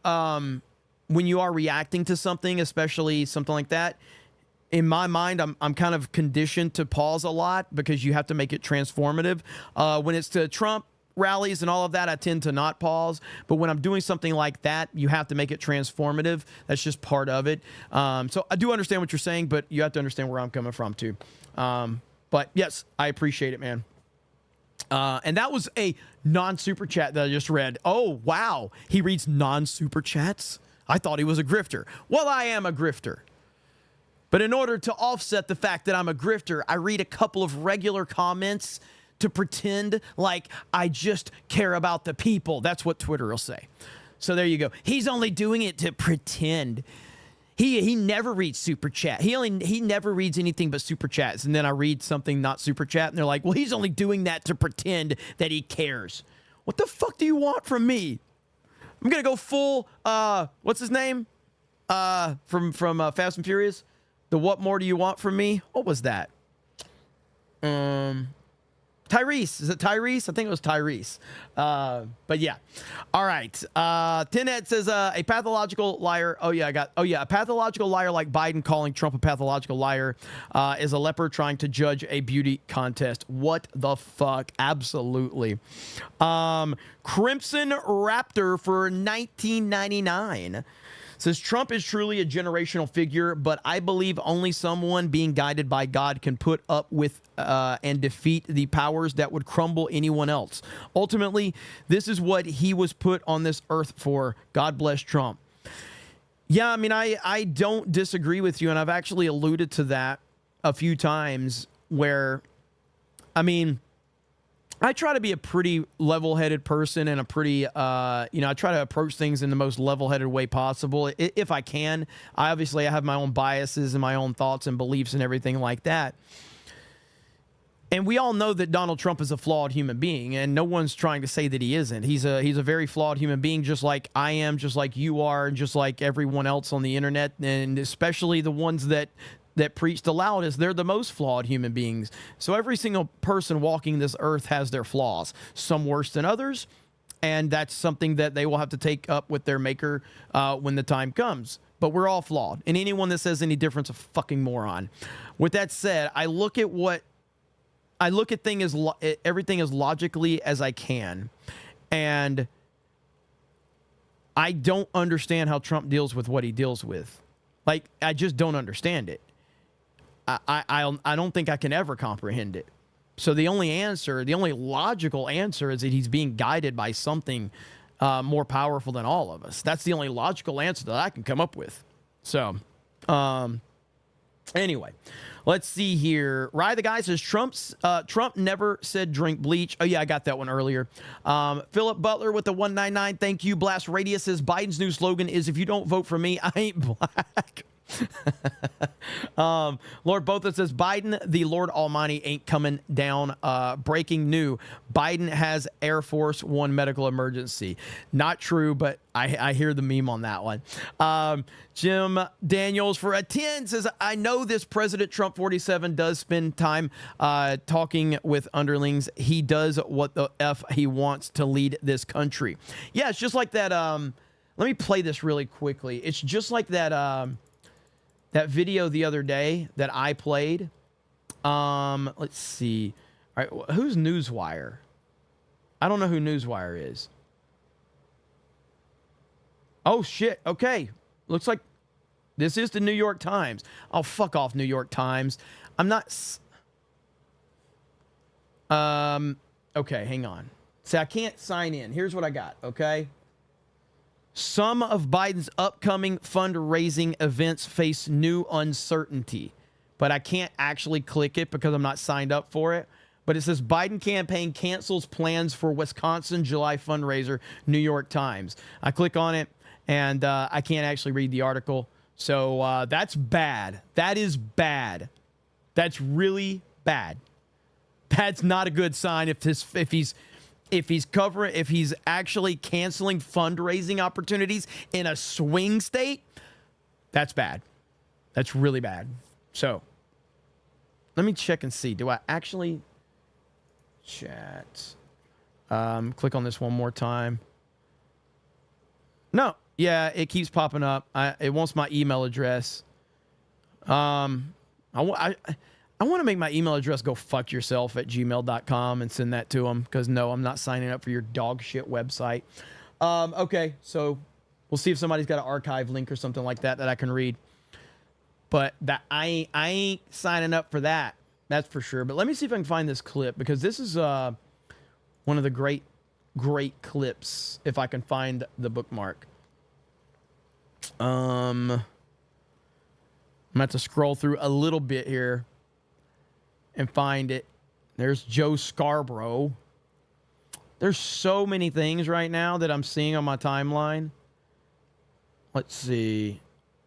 reacting to something, especially something like that, in my mind, I'm kind of conditioned to pause a lot because you have to make it transformative. When it's to Trump rallies and all of that, I tend to not pause. But when I'm doing something like that, you have to make it transformative. That's just part of it. So I do understand what you're saying, but you have to understand where I'm coming from too. But yes, I appreciate it, man. And that was a non-super chat that I just read. Oh, wow. He reads non-super chats? I thought he was a grifter. Well, I am a grifter. But in order to offset the fact that I'm a grifter, I read a couple of regular comments to pretend like I just care about the people. That's what Twitter will say. So there you go. He's only doing it to pretend. He never reads super chat. He never reads anything but super chats. And then I read something not super chat, and they're like, well, he's only doing that to pretend that he cares. What the fuck do you want from me? I'm gonna go full. What's his name? From Fast and Furious. The what more do you want from me? What was that? Tyrese. Is it Tyrese? I think it was Tyrese. But yeah. All right. Tinhead says a pathological liar. A pathological liar like Biden calling Trump a pathological liar is a leper trying to judge a beauty contest. What the fuck? Absolutely. Crimson Raptor for $19.99 Says Trump is truly a generational figure, but I believe only someone being guided by God can put up with and defeat the powers that would crumble anyone else. Ultimately, this is what he was put on this earth for. God bless Trump. Yeah, I mean, I don't disagree with you, and I've actually alluded to that a few times where, I mean, I try to be a pretty level-headed person and a pretty, I try to approach things in the most level-headed way possible if I can. I have my own biases and my own thoughts and beliefs and everything like that. And we all know that Donald Trump is a flawed human being, and no one's trying to say that he isn't. He's a very flawed human being, just like I am, just like you are, and just like everyone else on the internet, and especially the ones that preach the loudest. They're the most flawed human beings. So every single person walking this earth has their flaws, some worse than others, and that's something that they will have to take up with their maker when the time comes. But we're all flawed, and anyone that says any different's a fucking moron. With that said, I look at everything as logically as I can, and I don't understand how Trump deals with what he deals with. Like, I just don't understand it. I don't think I can ever comprehend it. So the only logical answer is that he's being guided by something more powerful than all of us. That's the only logical answer that I can come up with. So, anyway, let's see here. Rye the guy says Trump never said drink bleach. Oh yeah, I got that one earlier. Philip Butler with the 199. Thank you. Blast Radius says Biden's new slogan is "If you don't vote for me, I ain't black." Lord Botha says Biden, the Lord Almighty, ain't coming down. Breaking new: Biden has Air Force One medical emergency. Not true, but I hear the meme on that one. Jim Daniels for a 10 says, I know this President Trump 47 does spend time talking with underlings. He does what the F he wants to lead this country. Yeah, it's just like that. Let me play this really quickly. It's just like that. That video the other day that I played. Let's see. All right, who's Newswire? I don't know who Newswire is. Oh, shit. Okay. Looks like this is the New York Times. Oh, fuck off, New York Times. I'm not... Okay, hang on. See, I can't sign in. Here's what I got, okay? Some of Biden's upcoming fundraising events face new uncertainty, but I can't actually click it because I'm not signed up for it. But it says Biden campaign cancels plans for Wisconsin July fundraiser, New York Times. I click on it, and I can't actually read the article. So that's bad. That is bad. That's really bad. That's not a good sign if he's actually canceling fundraising opportunities in a swing state. That's bad. That's really bad. So let me check and see. Do I actually chat? Click on this one more time. No. Yeah, it keeps popping up. It wants my email address. I want to make my email address go fuck yourself at gmail.com and send that to them because, no, I'm not signing up for your dog shit website. Okay, so we'll see if somebody's got an archive link or something like that I can read. But that I ain't signing up for that. That's for sure. But let me see if I can find this clip because this is one of the great clips if I can find the bookmark. I'm going to have to scroll through a little bit here and find it. There's Joe Scarborough. There's so many things right now that I'm seeing on my timeline. Let's see.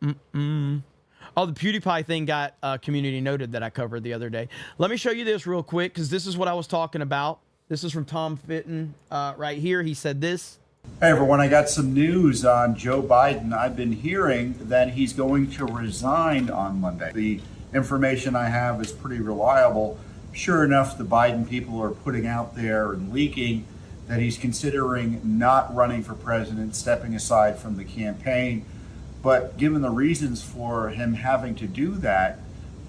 Oh, the PewDiePie thing got community noted that I covered the other day. Let me show you this real quick because this is what I was talking about. This is from Tom Fitton right here. He said this. Hey everyone, I got some news on Joe Biden. I've been hearing that he's going to resign on Monday. The information I have is pretty reliable. Sure enough, the Biden people are putting out there and leaking that he's considering not running for president, stepping aside from the campaign. But given the reasons for him having to do that,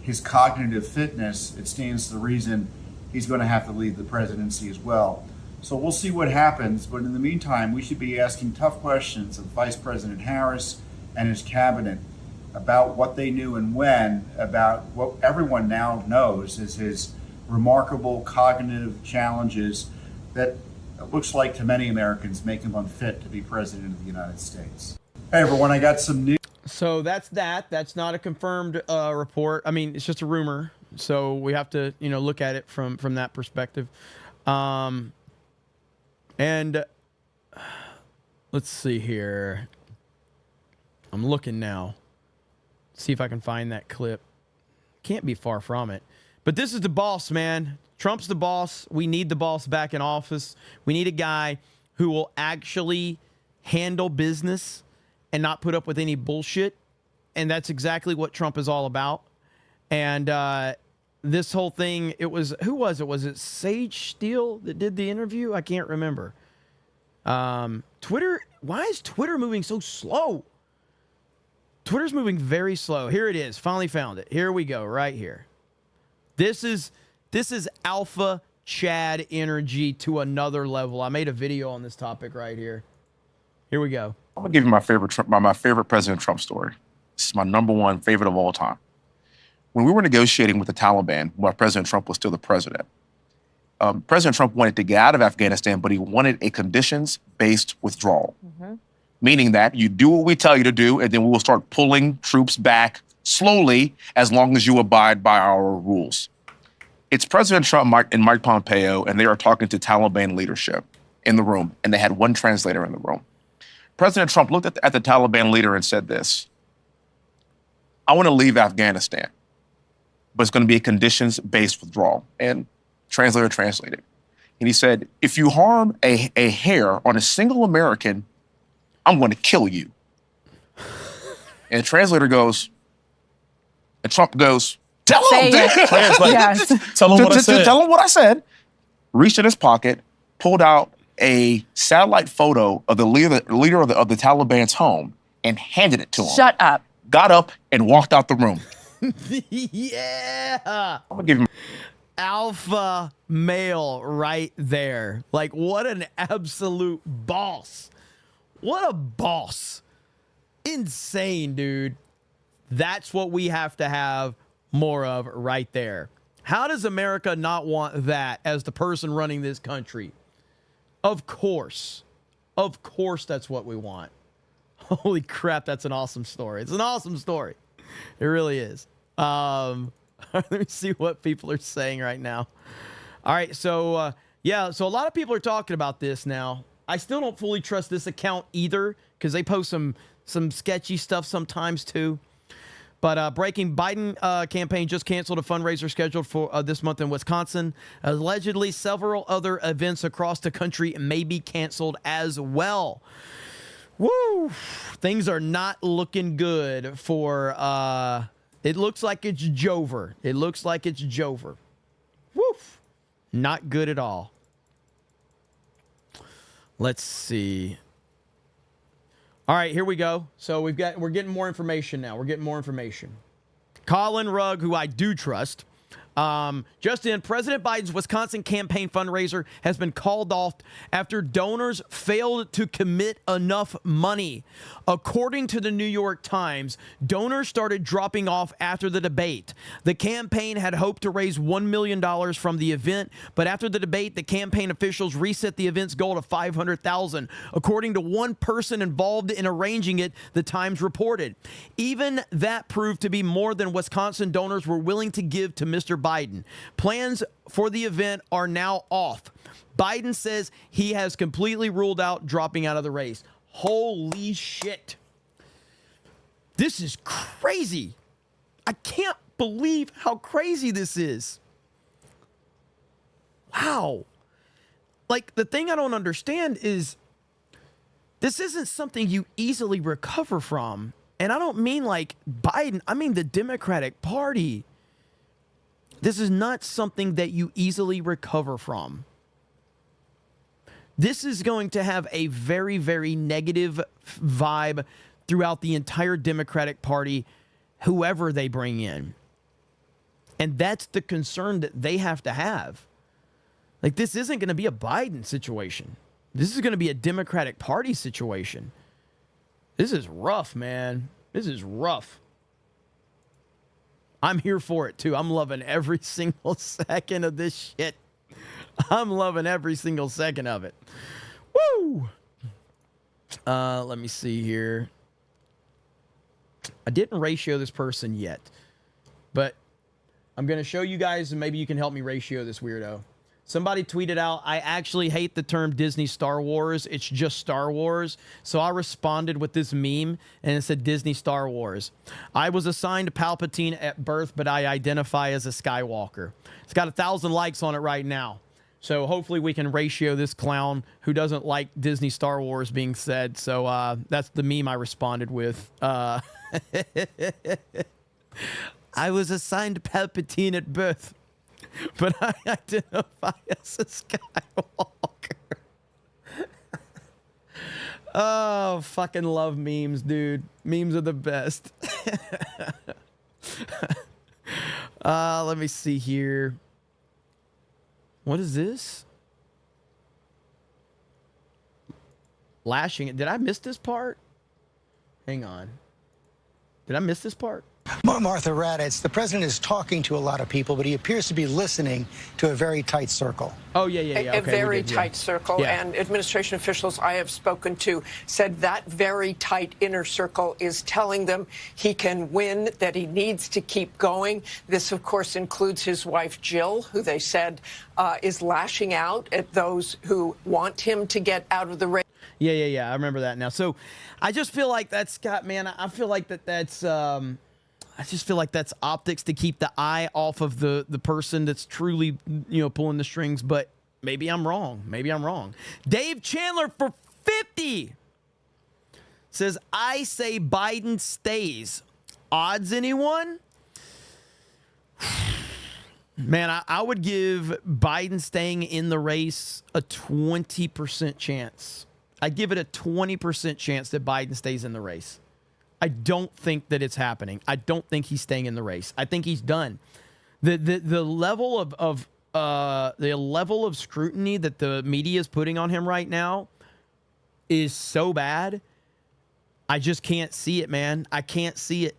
his cognitive fitness, it stands to the reason he's going to have to leave the presidency as well. So we'll see what happens, but in the meantime, we should be asking tough questions of Vice President Harris and his cabinet about what they knew and when, about what everyone now knows is his remarkable cognitive challenges that it looks like to many Americans make him unfit to be president of the United States. Hey everyone, I got some news. So that's that. That's not a confirmed report. I mean, it's just a rumor. So we have to, look at it from that perspective. And let's see here. I'm looking now. See if I can find that clip. Can't be far from it. But this is the boss, man. Trump's the boss. We need the boss back in office. We need a guy who will actually handle business and not put up with any bullshit. And that's exactly what Trump is all about. And this whole thing, it was, who was it? Was it Sage Steele that did the interview? I can't remember. Twitter, why is Twitter moving so slow? Twitter's moving very slow. Here it is. Finally found it. Here we go, right here. This is alpha Chad energy to another level. I made a video on this topic right here. Here we go. I'm gonna give you my favorite President Trump story. This is my #1 favorite of all time. When we were negotiating with the Taliban, while President Trump was still the president, President Trump wanted to get out of Afghanistan, but he wanted a conditions-based withdrawal, meaning that you do what we tell you to do, and then we will start pulling troops back slowly as long as you abide by our rules. It's President Trump and Mike Pompeo, and they are talking to Taliban leadership in the room, and they had one translator in the room. President Trump looked at the Taliban leader and said this: I want to leave Afghanistan, but it's going to be a conditions-based withdrawal. And translator translated. And he said, if you harm a hair on a single American, I'm going to kill you. And the translator goes, and Trump goes, tell him. Yes. Tell him what I said. Tell him what I said. Reached in his pocket, pulled out a satellite photo of the leader of the Taliban's home and handed it to him. Shut up. Got up and walked out the room. Yeah. I'm gonna give him alpha male right there. Like, what an absolute boss. What a boss. Insane, dude. That's what we have to have more of right there. How does America not want that as the person running this country? Of course. Of course that's what we want. Holy crap, that's an awesome story. It's an awesome story. It really is. Let me see what people are saying right now. All right, so so a lot of people are talking about this now. I still don't fully trust this account either because they post some sketchy stuff sometimes too. But breaking, Biden campaign just canceled a fundraiser scheduled for this month in Wisconsin. Allegedly, several other events across the country may be canceled as well. Woo! Things are not looking good for, it looks like it's Jover. It looks like it's Jover. Woof! Not good at all. Let's see. All right, here we go. So we're getting more information now. We're getting more information. Colin Rugg, who I do trust, just in, President Biden's Wisconsin campaign fundraiser has been called off after donors failed to commit enough money. According to the New York Times, donors started dropping off after the debate. The campaign had hoped to raise $1 million from the event, but after the debate, the campaign officials reset the event's goal to $500,000. According to one person involved in arranging it, the Times reported. Even that proved to be more than Wisconsin donors were willing to give to Mr. Biden. Plans for the event are now off. Biden says he has completely ruled out dropping out of the race. Holy shit. This is crazy. I can't believe how crazy this is. Wow. Like, the thing I don't understand is this isn't something you easily recover from. And I don't mean like Biden, I mean the Democratic Party. This is not something that you easily recover from. This is going to have a very, very negative vibe throughout the entire Democratic Party, whoever they bring in. And that's the concern that they have to have. Like, this isn't going to be a Biden situation. This is going to be a Democratic Party situation. This is rough, man. This is rough. I'm here for it, too. I'm loving every single second of this shit. I'm loving every single second of it. Woo! Let me see here. I didn't ratio this person yet, but I'm going to show you guys, and maybe you can help me ratio this weirdo. Somebody tweeted out, I actually hate the term Disney Star Wars. It's just Star Wars. So I responded with this meme, and it said Disney Star Wars. I was assigned Palpatine at birth, but I identify as a Skywalker. It's got 1,000 likes on it right now. So hopefully we can ratio this clown who doesn't like Disney Star Wars being said. So that's the meme I responded with. I was assigned Palpatine at birth, but I identify as a Skywalker. Oh, fucking love memes, dude. Memes are the best. Let me see here. What is this? Lashing it. Did I miss this part? Hang on. Did I miss this part? Martha Raddatz, the president is talking to a lot of people, but he appears to be listening to a very tight circle. Oh, yeah. Okay, a very tight circle. Yeah. And administration officials I have spoken to said that very tight inner circle is telling them he can win, that he needs to keep going. This, of course, includes his wife, Jill, who they said is lashing out at those who want him to get out of the race. Yeah. I remember that now. So I just feel like that's got, man, I feel like that's... I just feel like that's optics to keep the eye off of the person that's truly, pulling the strings. But maybe I'm wrong. Dave Chandler for 50 says, I say Biden stays. Odds, anyone? Man, I would give Biden staying in the race a 20% chance. I'd give it a 20% chance that Biden stays in the race. I don't think that it's happening. I don't think he's staying in the race. I think he's done. The level of scrutiny that the media is putting on him right now is so bad. I just can't see it, man. I can't see it.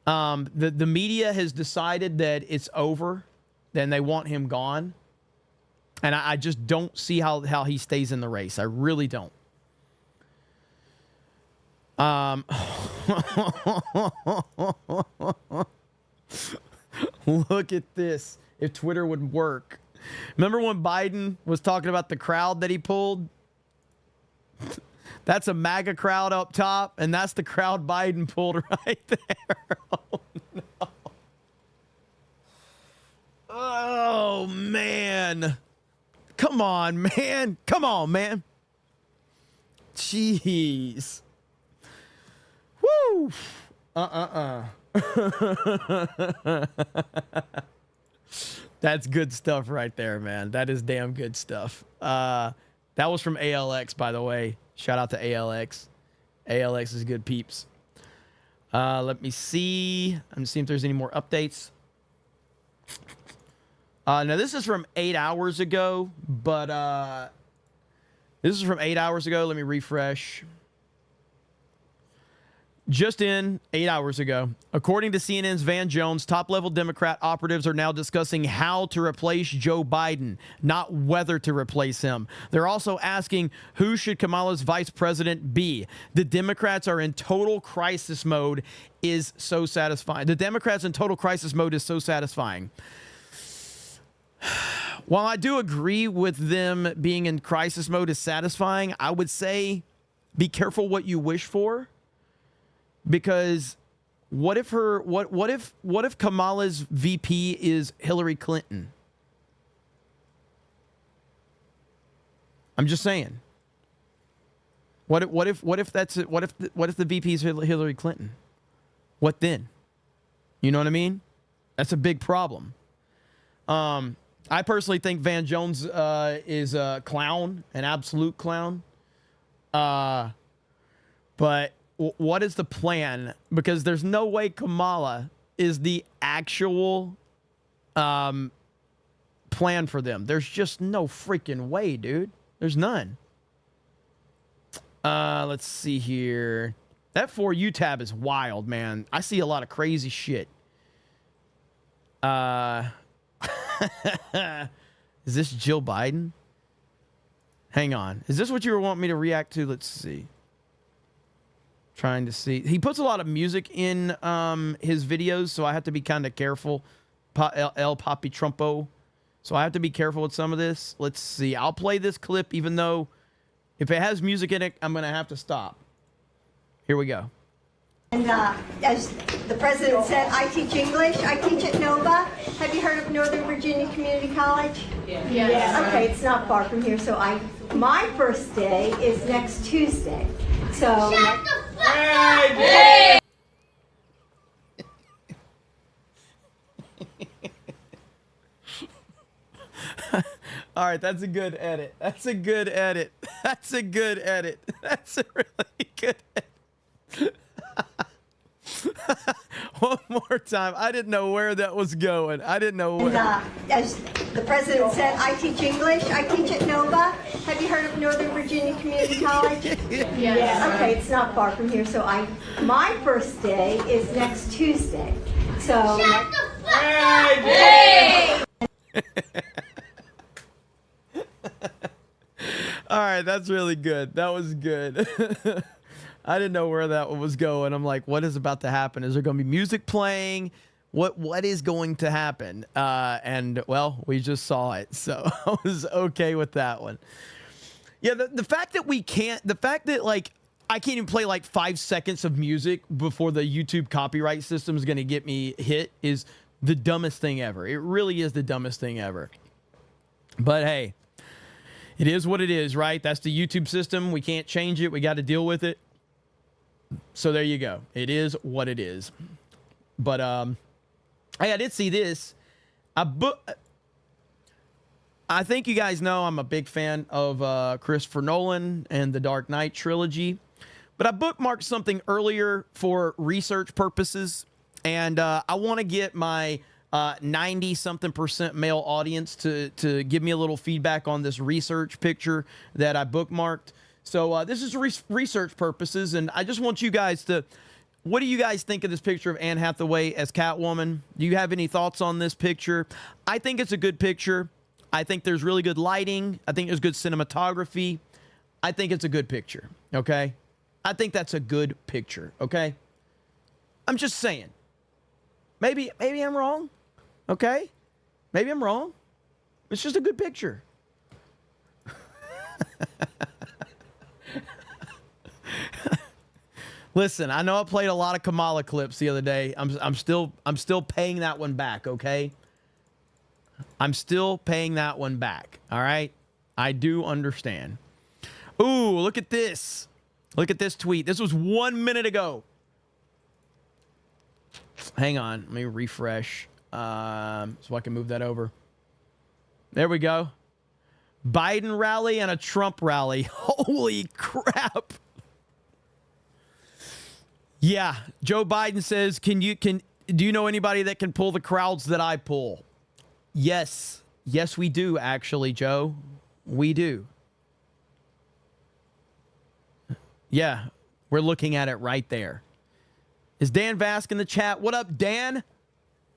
The media has decided that it's over, then they want him gone. And I just don't see how he stays in the race. I really don't. Look at this. If Twitter would work. Remember when Biden was talking about the crowd that he pulled? That's a MAGA crowd up top, and that's the crowd Biden pulled right there. Oh, no. Oh, man. Come on, man. Jeez. Woo! That's good stuff right there, man. That is damn good stuff. That was from ALX, by the way. Shout out to ALX. ALX is good peeps. Let me see. I'm seeing if there's any more updates. Now, this is from 8 hours ago, but this is from 8 hours ago. Let me refresh. Just in 8 hours ago, according to CNN's Van Jones, top-level Democrat operatives are now discussing how to replace Joe Biden, not whether to replace him. They're also asking, who should Kamala's vice president be? The Democrats are in total crisis mode is so satisfying. The Democrats in total crisis mode is so satisfying. While I do agree with them being in crisis mode is satisfying, I would say be careful what you wish for. Because what if Kamala's VP is Hillary Clinton? I'm just saying. What if the VP is Hillary Clinton? What then? You know what I mean? That's a big problem. I personally think Van Jones is a clown, an absolute clown. But what is the plan? Because there's no way Kamala is the actual plan for them. There's just no freaking way, dude. There's none. Let's see here. That For You tab is wild, man. I see a lot of crazy shit. Is this Jill Biden? Hang on. Is this what you were wanting me to react to? Let's see. Trying to see. He puts a lot of music in his videos, so I have to be kind of careful. El Papi Trumpo. So I have to be careful with some of this. Let's see. I'll play this clip, even though if it has music in it, I'm going to have to stop. Here we go. And as the president said, I teach English. I teach at Nova. Have you heard of Northern Virginia Community College? Yeah. Okay, it's not far from here. So my first day is next Tuesday. So. Shut the fuck up! Hey! All right, that's a good edit. That's a good edit. That's a good edit. That's a really good edit. One more time. I didn't know where that was going. I didn't know where. And, as the president said, I teach English. I teach at Nova. Have you heard of Northern Virginia Community College? Yeah. Okay, it's not far from here. So my first day is next Tuesday. So. Shut the fuck up! Hey! All right, that's really good. That was good. I didn't know where that one was going. I'm like, what is about to happen? Is there going to be music playing? What is going to happen? And well, we just saw it, so I was okay with that one. Yeah, the fact that like I can't even play like 5 seconds of music before the YouTube copyright system is going to get me hit is the dumbest thing ever. It really is the dumbest thing ever. But hey, it is what it is, right? That's the YouTube system. We can't change it. We got to deal with it. So there you go. It is what it is. But hey, I did see this. I think you guys know I'm a big fan of Christopher Nolan and the Dark Knight trilogy. But I bookmarked something earlier for research purposes. And I want to get my 90-something% male audience to give me a little feedback on this research picture that I bookmarked. So this is research purposes, and I just want you guys to, what do you guys think of this picture of Anne Hathaway as Catwoman? Do you have any thoughts on this picture? I think it's a good picture. I think there's really good lighting. I think there's good cinematography. I think it's a good picture, okay? I think that's a good picture, okay? I'm just saying. Maybe I'm wrong, okay? Maybe I'm wrong. It's just a good picture. Listen, I know I played a lot of Kamala clips the other day. I'm still paying that one back, okay? I'm still paying that one back, all right? I do understand. Ooh, look at this. Look at this tweet. This was 1 minute ago. Hang on, let me refresh so I can move that over. There we go. Biden rally and a Trump rally. Holy crap. Yeah, Joe Biden says, do you know anybody that can pull the crowds that I pull? Yes. Yes, we do, actually, Joe. We do. Yeah, we're looking at it right there. Is Dan Vask in the chat? What up, Dan?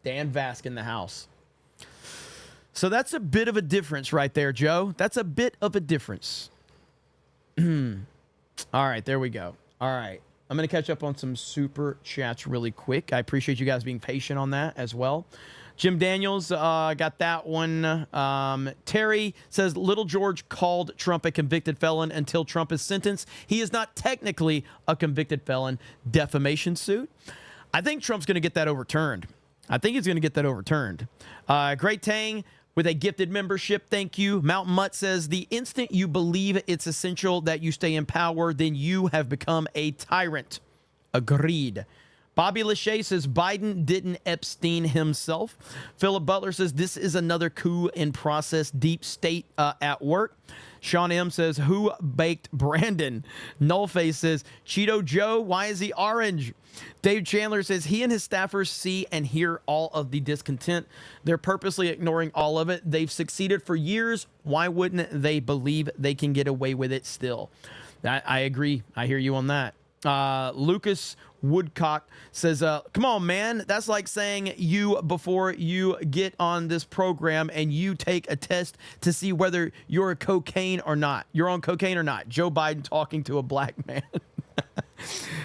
Dan Vask in the house. So that's a bit of a difference right there, Joe. That's a bit of a difference. All right, there we go. All right. I'm going to catch up on some super chats really quick. I appreciate you guys being patient on that as well. Jim Daniels got that one. Terry says, Little George called Trump a convicted felon until Trump is sentenced. He is not technically a convicted felon. Defamation suit. I think Trump's going to get that overturned. I think he's going to get that overturned. Great Tang with a gifted membership. Thank you. Mountain Mutt says, the instant you believe it's essential that you stay in power, then you have become a tyrant. Agreed. Bobby Lachey says, Biden didn't Epstein himself. Philip Butler says, this is another coup in process. Deep state at work. Sean M says, who baked Brandon? Nullface says, Cheeto Joe, why is he orange? Dave Chandler says, he and his staffers see and hear all of the discontent. They're purposely ignoring all of it. They've succeeded for years. Why wouldn't they believe they can get away with it still? I agree. I hear you on that. Lucas Woodcock says, come on, man. That's like saying you before you get on this program and you take a test to see whether you're a cocaine or not. You're on cocaine or not. Joe Biden talking to a black man.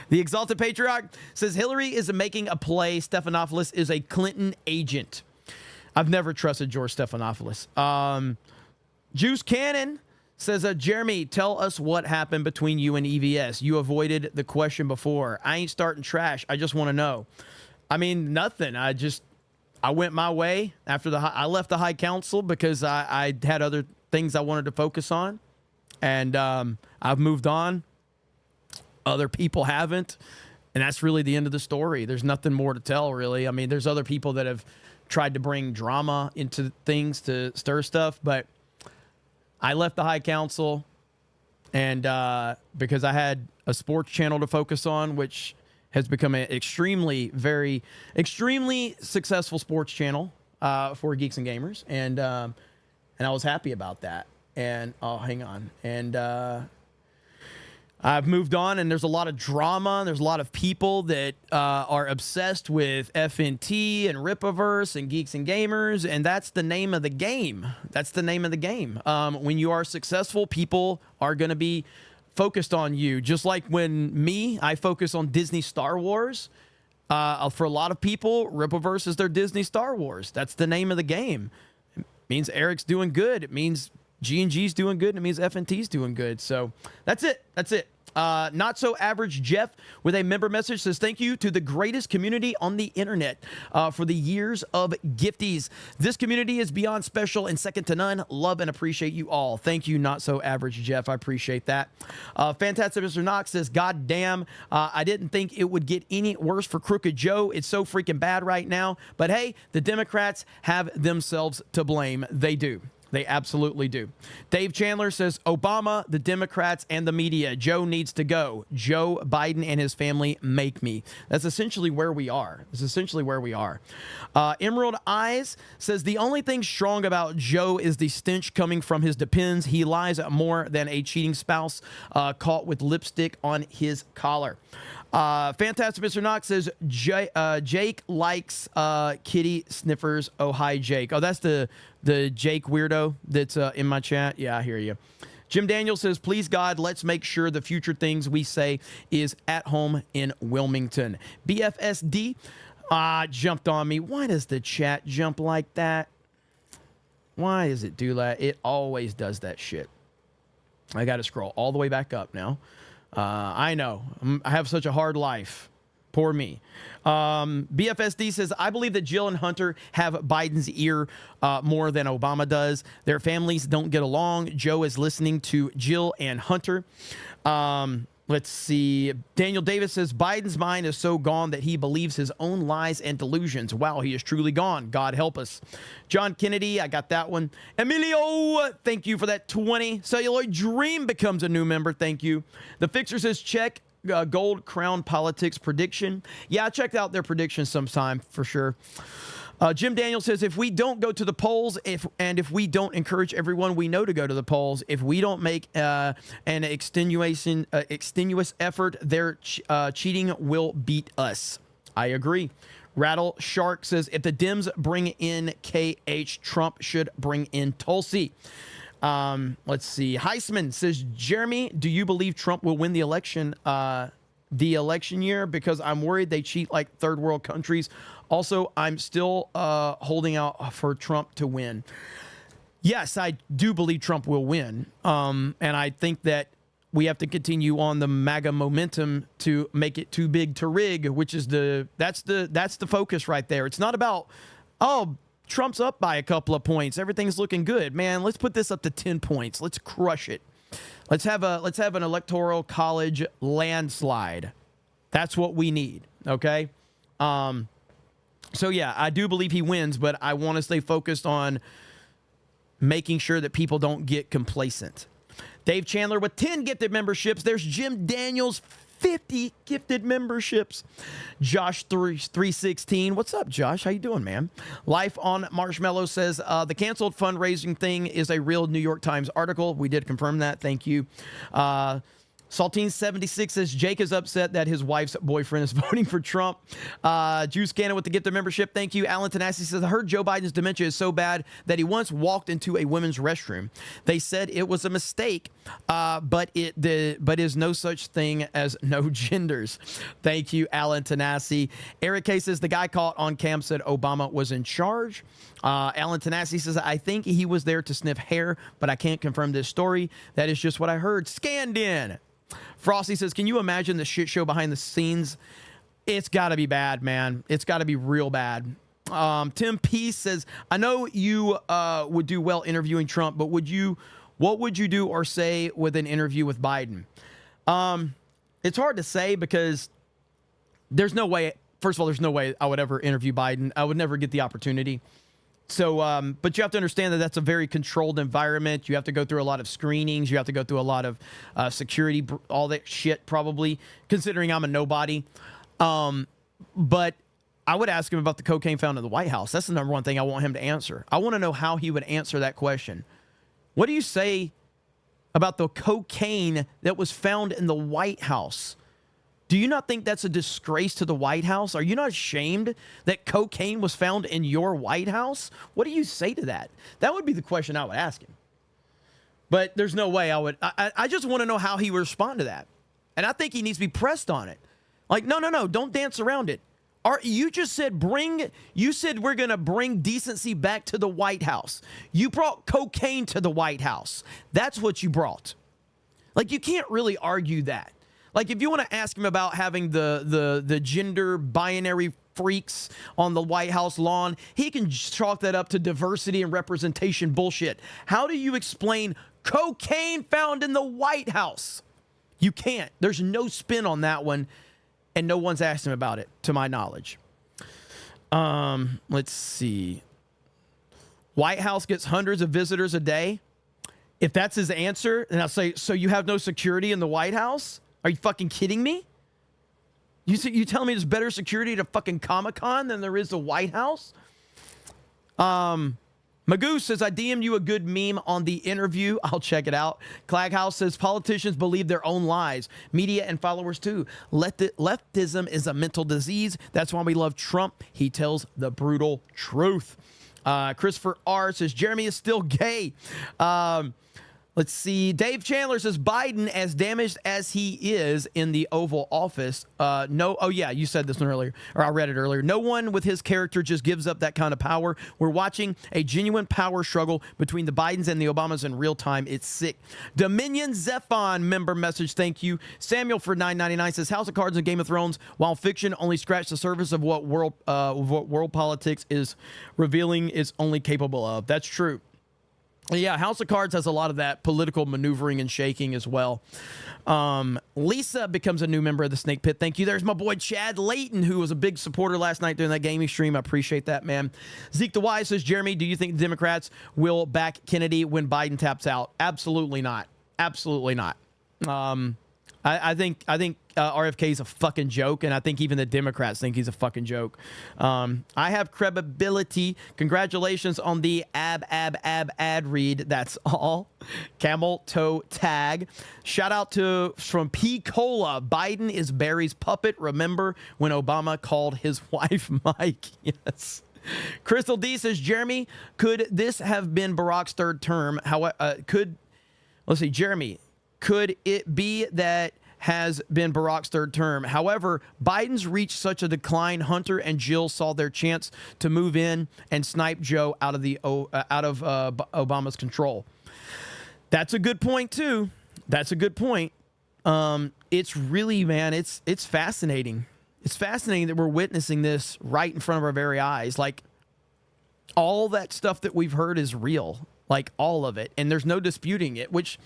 The Exalted Patriarch says Hillary is making a play. Stephanopoulos is a Clinton agent. I've never trusted George Stephanopoulos. Juice Cannon says, Jeremy, tell us what happened between you and EVS. You avoided the question before. I ain't starting trash. I just want to know. I mean, nothing. I went my way after I left the High Council because I had other things I wanted to focus on. And I've moved on. Other people haven't. And that's really the end of the story. There's nothing more to tell, really. I mean, there's other people that have tried to bring drama into things to stir stuff, but I left the High Council and because I had a sports channel to focus on, which has become an extremely successful sports channel for geeks and gamers. And I was happy about that. And hang on. And I've moved on, and there's a lot of drama. There's a lot of people that are obsessed with FNT and Ripaverse and Geeks and Gamers, and that's the name of the game. That's the name of the game. When you are successful, people are going to be focused on you. Just like when I focus on Disney Star Wars. For a lot of people, Ripaverse is their Disney Star Wars. That's the name of the game. It means Eric's doing good. It means G&G's doing good, and it means FNT's doing good. So that's it. That's it. Not So Average Jeff with a member message says, thank you to the greatest community on the internet for the years of gifties. This community is beyond special and second to none. Love and appreciate you all. Thank you, Not So Average Jeff. I appreciate that. Fantastic Mr. Knox says, God damn, I didn't think it would get any worse for Crooked Joe. It's so freaking bad right now. But hey, the Democrats have themselves to blame. They do. They absolutely do. Dave Chandler says, Obama, the Democrats, and the media. Joe needs to go. Joe Biden and his family make me. That's essentially where we are. That's essentially where we are. Emerald Eyes says, the only thing strong about Joe is the stench coming from his depends. He lies more than a cheating spouse caught with lipstick on his collar. Fantastic Mr. Knox says, Jake likes kitty sniffers. Oh, hi, Jake. Oh, that's the Jake weirdo that's in my chat. Yeah, I hear you. Jim Daniel says, please, God, let's make sure the future things we say is at home in Wilmington. BFSD jumped on me. Why does the chat jump like that? Why does it do that? It always does that shit. I got to scroll all the way back up now. I know. I have such a hard life. Poor me. BFSD says, I believe that Jill and Hunter have Biden's ear more than Obama does. Their families don't get along. Joe is listening to Jill and Hunter. Let's see. Daniel Davis says, Biden's mind is so gone that he believes his own lies and delusions. Wow, he is truly gone. God help us. John Kennedy, I got that one. Emilio, thank you for that 20. Celluloid Dream becomes a new member. Thank you. The Fixer says, check Gold Crown Politics prediction. Yeah, I checked out their predictions sometime for sure. Jim Daniel says, if we don't go to the polls, if we don't encourage everyone we know to go to the polls, if we don't make an extenuous effort, their cheating will beat us. I agree. Rattle Shark says, if the Dems bring in KH, Trump should bring in Tulsi. Let's see. Heisman says, Jeremy, do you believe Trump will win the election year? Because I'm worried they cheat like third world countries. Also, I'm still holding out for Trump to win. Yes, I do believe Trump will win. And I think that we have to continue on the MAGA momentum to make it too big to rig, which is that's the focus right there. It's not about, oh, Trump's up by a couple of points. Everything's looking good. Man, let's put this up to 10 points. Let's crush it. Let's have an electoral college landslide. That's what we need. Okay. So yeah, I do believe he wins, but I want to stay focused on making sure that people don't get complacent. Dave Chandler with 10 gifted memberships. There's Jim Daniels, 50 gifted memberships. Josh 316. What's up, Josh? How you doing, man? Life on Marshmallow says, the canceled fundraising thing is a real New York Times article. We did confirm that. Thank you. Saltine76 says Jake is upset that his wife's boyfriend is voting for Trump. Juice Cannon with the gift of membership. Thank you. Alan Tanassi says, I heard Joe Biden's dementia is so bad that he once walked into a women's restroom. They said it was a mistake, but is no such thing as no genders. Thank you, Alan Tanassi. Eric K says the guy caught on cam said Obama was in charge. Alan Tanassi says, I think he was there to sniff hair, but I can't confirm this story. That is just what I heard. Scanned in. Frosty says, can you imagine the shit show behind the scenes? It's got to be bad, man. It's got to be real bad. Tim Peace says, I know you would do well interviewing Trump, but what would you do or say with an interview with Biden? It's hard to say because there's no way, first of all, there's no way I would ever interview Biden. I would never get the opportunity. So, but you have to understand that that's a very controlled environment. You have to go through a lot of screenings. You have to go through a lot of security, all that shit, probably, considering I'm a nobody. But I would ask him about the cocaine found in the White House. That's the number one thing I want him to answer. I want to know how he would answer that question. What do you say about the cocaine that was found in the White House? Do you not think that's a disgrace to the White House? Are you not ashamed that cocaine was found in your White House? What do you say to that? That would be the question I would ask him. But there's no way I would. I just want to know how he would respond to that. And I think he needs to be pressed on it. Like, no, don't dance around it. You just said we're going to bring decency back to the White House. You brought cocaine to the White House. That's what you brought. Like, you can't really argue that. Like, if you want to ask him about having the gender binary freaks on the White House lawn, he can chalk that up to diversity and representation bullshit. How do you explain cocaine found in the White House? You can't. There's no spin on that one, and no one's asked him about it, to my knowledge. Let's see. White House gets hundreds of visitors a day. If that's his answer, then I'll say, so you have no security in the White House? Are you fucking kidding me? You telling me there's better security at a fucking Comic-Con than there is the White House? Magoo says, I DM'd you a good meme on the interview. I'll check it out. Claghouse says, politicians believe their own lies. Media and followers too. Leftism is a mental disease. That's why we love Trump. He tells the brutal truth. Christopher R. says, Jeremy is still gay. Let's see. Dave Chandler says, Biden, as damaged as he is in the Oval Office, oh yeah, you said this one earlier, or I read it earlier. No one with his character just gives up that kind of power. We're watching a genuine power struggle between the Bidens and the Obamas in real time. It's sick. Dominion Zephon member message, thank you. Samuel for $9.99 says, House of Cards and Game of Thrones, while fiction only scratched the surface of what world politics is revealing is only capable of. That's true. Yeah, House of Cards has a lot of that political maneuvering and shaking as well. Lisa becomes a new member of the Snake Pit. Thank you. There's my boy Chad Layton, who was a big supporter last night during that gaming stream. I appreciate that, man. Zeke the Wise says, Jeremy, do you think the Democrats will back Kennedy when Biden taps out? Absolutely not. Absolutely not. I think RFK is a fucking joke, and I think even the Democrats think he's a fucking joke. I have credibility. Congratulations on the ad read. That's all. Camel toe tag. Shout out from P. Cola. Biden is Barry's puppet. Remember when Obama called his wife Mike? Yes. Crystal D says, Jeremy, could this have been Barack's third term? Jeremy, could it be that has been Barack's third term? However, Biden's reached such a decline. Hunter and Jill saw their chance to move in and snipe Joe out of Obama's control. That's a good point too. That's a good point. It's really, man, it's fascinating. It's fascinating that we're witnessing this right in front of our very eyes. Like, all that stuff that we've heard is real, like all of it, and there's no disputing it, which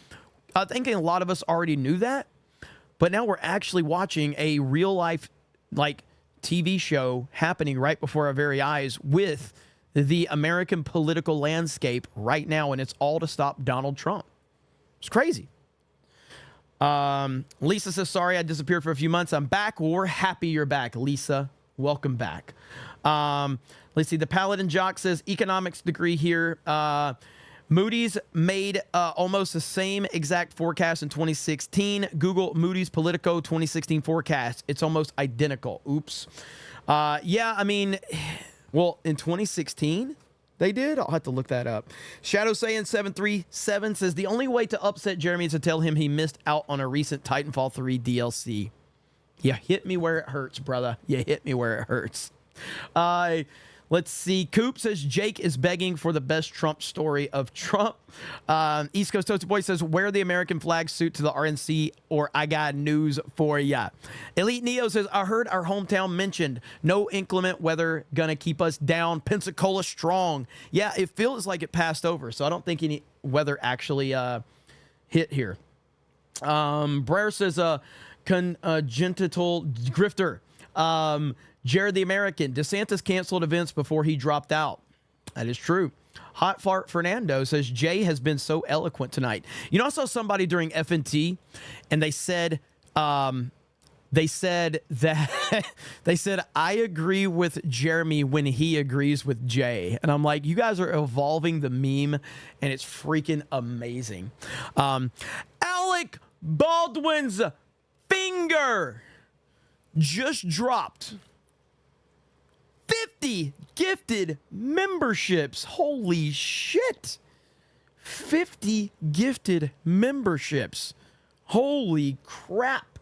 I think a lot of us already knew that, but now we're actually watching a real life, like, TV show happening right before our very eyes with the American political landscape right now, and it's all to stop Donald Trump. It's crazy. Lisa says, sorry, I disappeared for a few months. I'm back. Well, we're happy you're back, Lisa. Welcome back. Let's see. The Paladin Jock says, economics degree here. Moody's made almost the same exact forecast in 2016. Google Moody's Politico 2016 forecast. It's almost identical. Oops. Yeah, I mean, well, in 2016, they did. I'll have to look that up. Shadow Saiyan 737 says the only way to upset Jeremy is to tell him he missed out on a recent Titanfall 3 DLC. You hit me where it hurts, brother. You hit me where it hurts. Let's see. Coop says Jake is begging for the best Trump story of Trump. East Coast Toasted Boy says wear the American flag suit to the RNC or I got news for ya. Elite Neo says I heard our hometown mentioned. No inclement weather gonna keep us down. Pensacola strong. Yeah, it feels like it passed over, so I don't think any weather actually hit here. Brer says congenital grifter. Jared the American. DeSantis canceled events before he dropped out. That is true. Hot Fart Fernando says Jay has been so eloquent tonight. You know, I saw somebody during FNT, and they said that they said I agree with Jeremy when he agrees with Jay, and I'm like, you guys are evolving the meme, and it's freaking amazing. Alec Baldwin's finger just dropped 50 gifted memberships. Holy shit. 50 gifted memberships. Holy crap.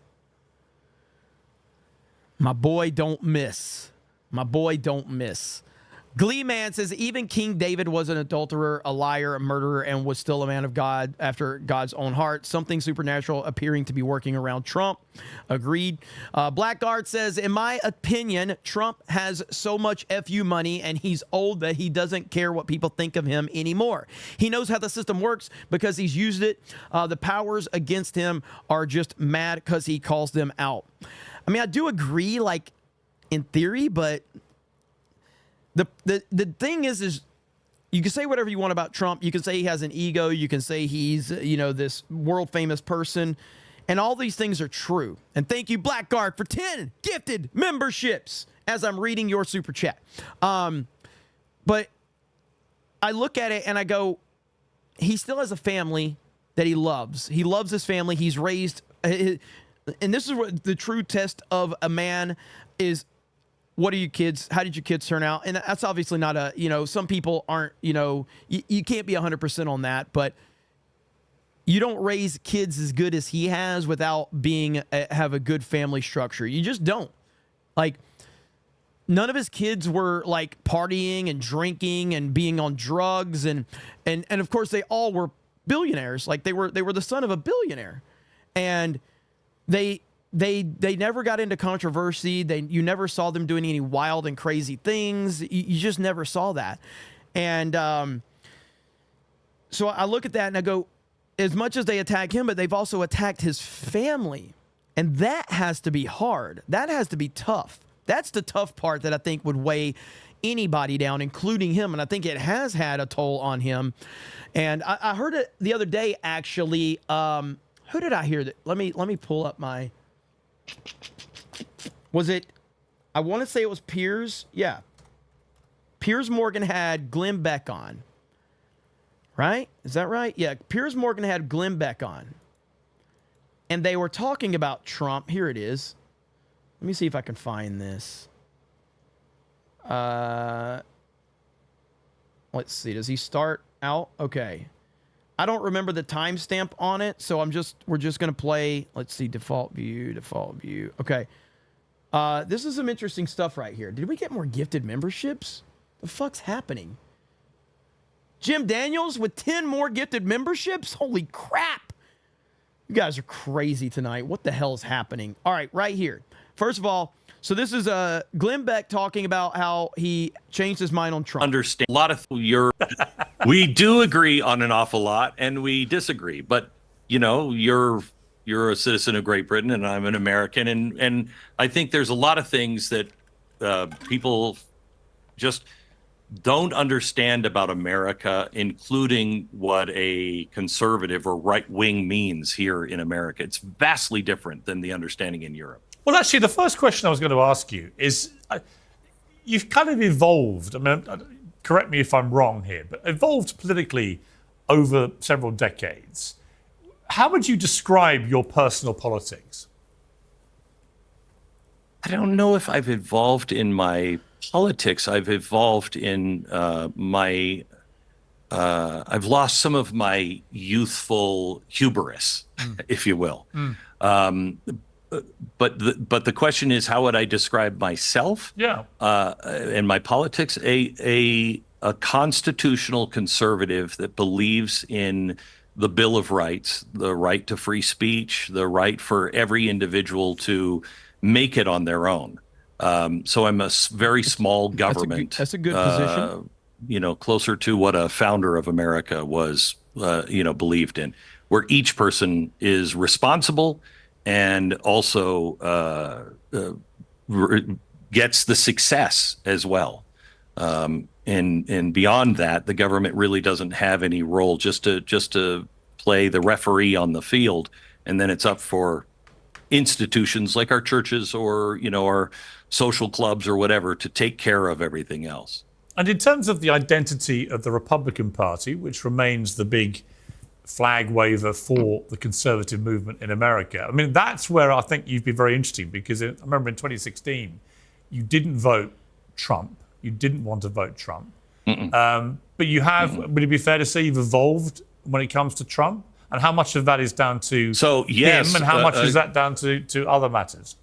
My boy don't miss. My boy don't miss. Glee Man says even King David was an adulterer, a liar, a murderer, and was still a man of God after God's own heart. Something supernatural appearing to be working around Trump. Agreed. Blackguard says, in my opinion, Trump has so much FU money and he's old that he doesn't care what people think of him anymore. He knows how the system works because he's used it. The powers against him are just mad because he calls them out. I mean, I do agree, like, in theory, but the thing is you can say whatever you want about Trump. You can say he has an ego. You can say he's, this world famous person. And all these things are true. And thank you, Blackguard, for 10 gifted memberships as I'm reading your super chat. But I look at it and I go, he still has a family that he loves. He loves his family. He's raised, and this is what the true test of a man is. What are you kids? How did your kids turn out? And that's obviously not a, some people aren't, you can't be 100% on that, but you don't raise kids as good as he has without have a good family structure. You just don't. Like, none of his kids were like partying and drinking and being on drugs. And of course they all were billionaires. Like they were the son of a billionaire, and they never got into controversy. You never saw them doing any wild and crazy things. You just never saw that. And so I look at that and I go, as much as they attack him, but they've also attacked his family. And that has to be hard. That has to be tough. That's the tough part that I think would weigh anybody down, including him. And I think it has had a toll on him. And I heard it the other day, actually. Who did I hear that? Let me pull up my... Was it, I want to say it was Piers. Yeah. Piers Morgan had Glenn Beck on. Right? Is that right? Yeah. Piers Morgan had Glenn Beck on. And they were talking about Trump. Here it is. Let me see if I can find this. Let's see. Does he start out? Okay. I don't remember the timestamp on it, so we're just going to play. Let's see, default view. Okay. This is some interesting stuff right here. Did we get more gifted memberships? The fuck's happening? Jim Daniels with 10 more gifted memberships? Holy crap. You guys are crazy tonight. What the hell is happening? All right, right here. First of all, so this is Glenn Beck talking about how he changed his mind on Trump. Understand a lot of we do agree on an awful lot, and we disagree. But you're a citizen of Great Britain, and I'm an American, and I think there's a lot of things that people just don't understand about America, including what a conservative or right wing means here in America. It's vastly different than the understanding in Europe. Well, actually, the first question I was going to ask you is, you've kind of evolved. I mean, correct me if I'm wrong here, but evolved politically over several decades. How would you describe your personal politics? I don't know if I've evolved in my politics. I've evolved in I've lost some of my youthful hubris, if you will. But the question is, how would I describe myself? Yeah. And my politics? A constitutional conservative that believes in the Bill of Rights, the right to free speech, the right for every individual to make it on their own. So I'm a very small government. That's a good position. Closer to what a founder of America was, believed in, where each person is responsible and also gets the success as well. And beyond that, the government really doesn't have any role, just to play the referee on the field, and then it's up for institutions like our churches or our social clubs or whatever to take care of everything else. And in terms of the identity of the Republican Party, which remains the big flag waver for the conservative movement in America, I mean, that's where I think you've been very interesting, because I remember in 2016, you didn't vote Trump. You didn't want to vote Trump. But you have, would it be fair to say you've evolved when it comes to Trump? And how much of that is down to him, and how much is that down to other matters?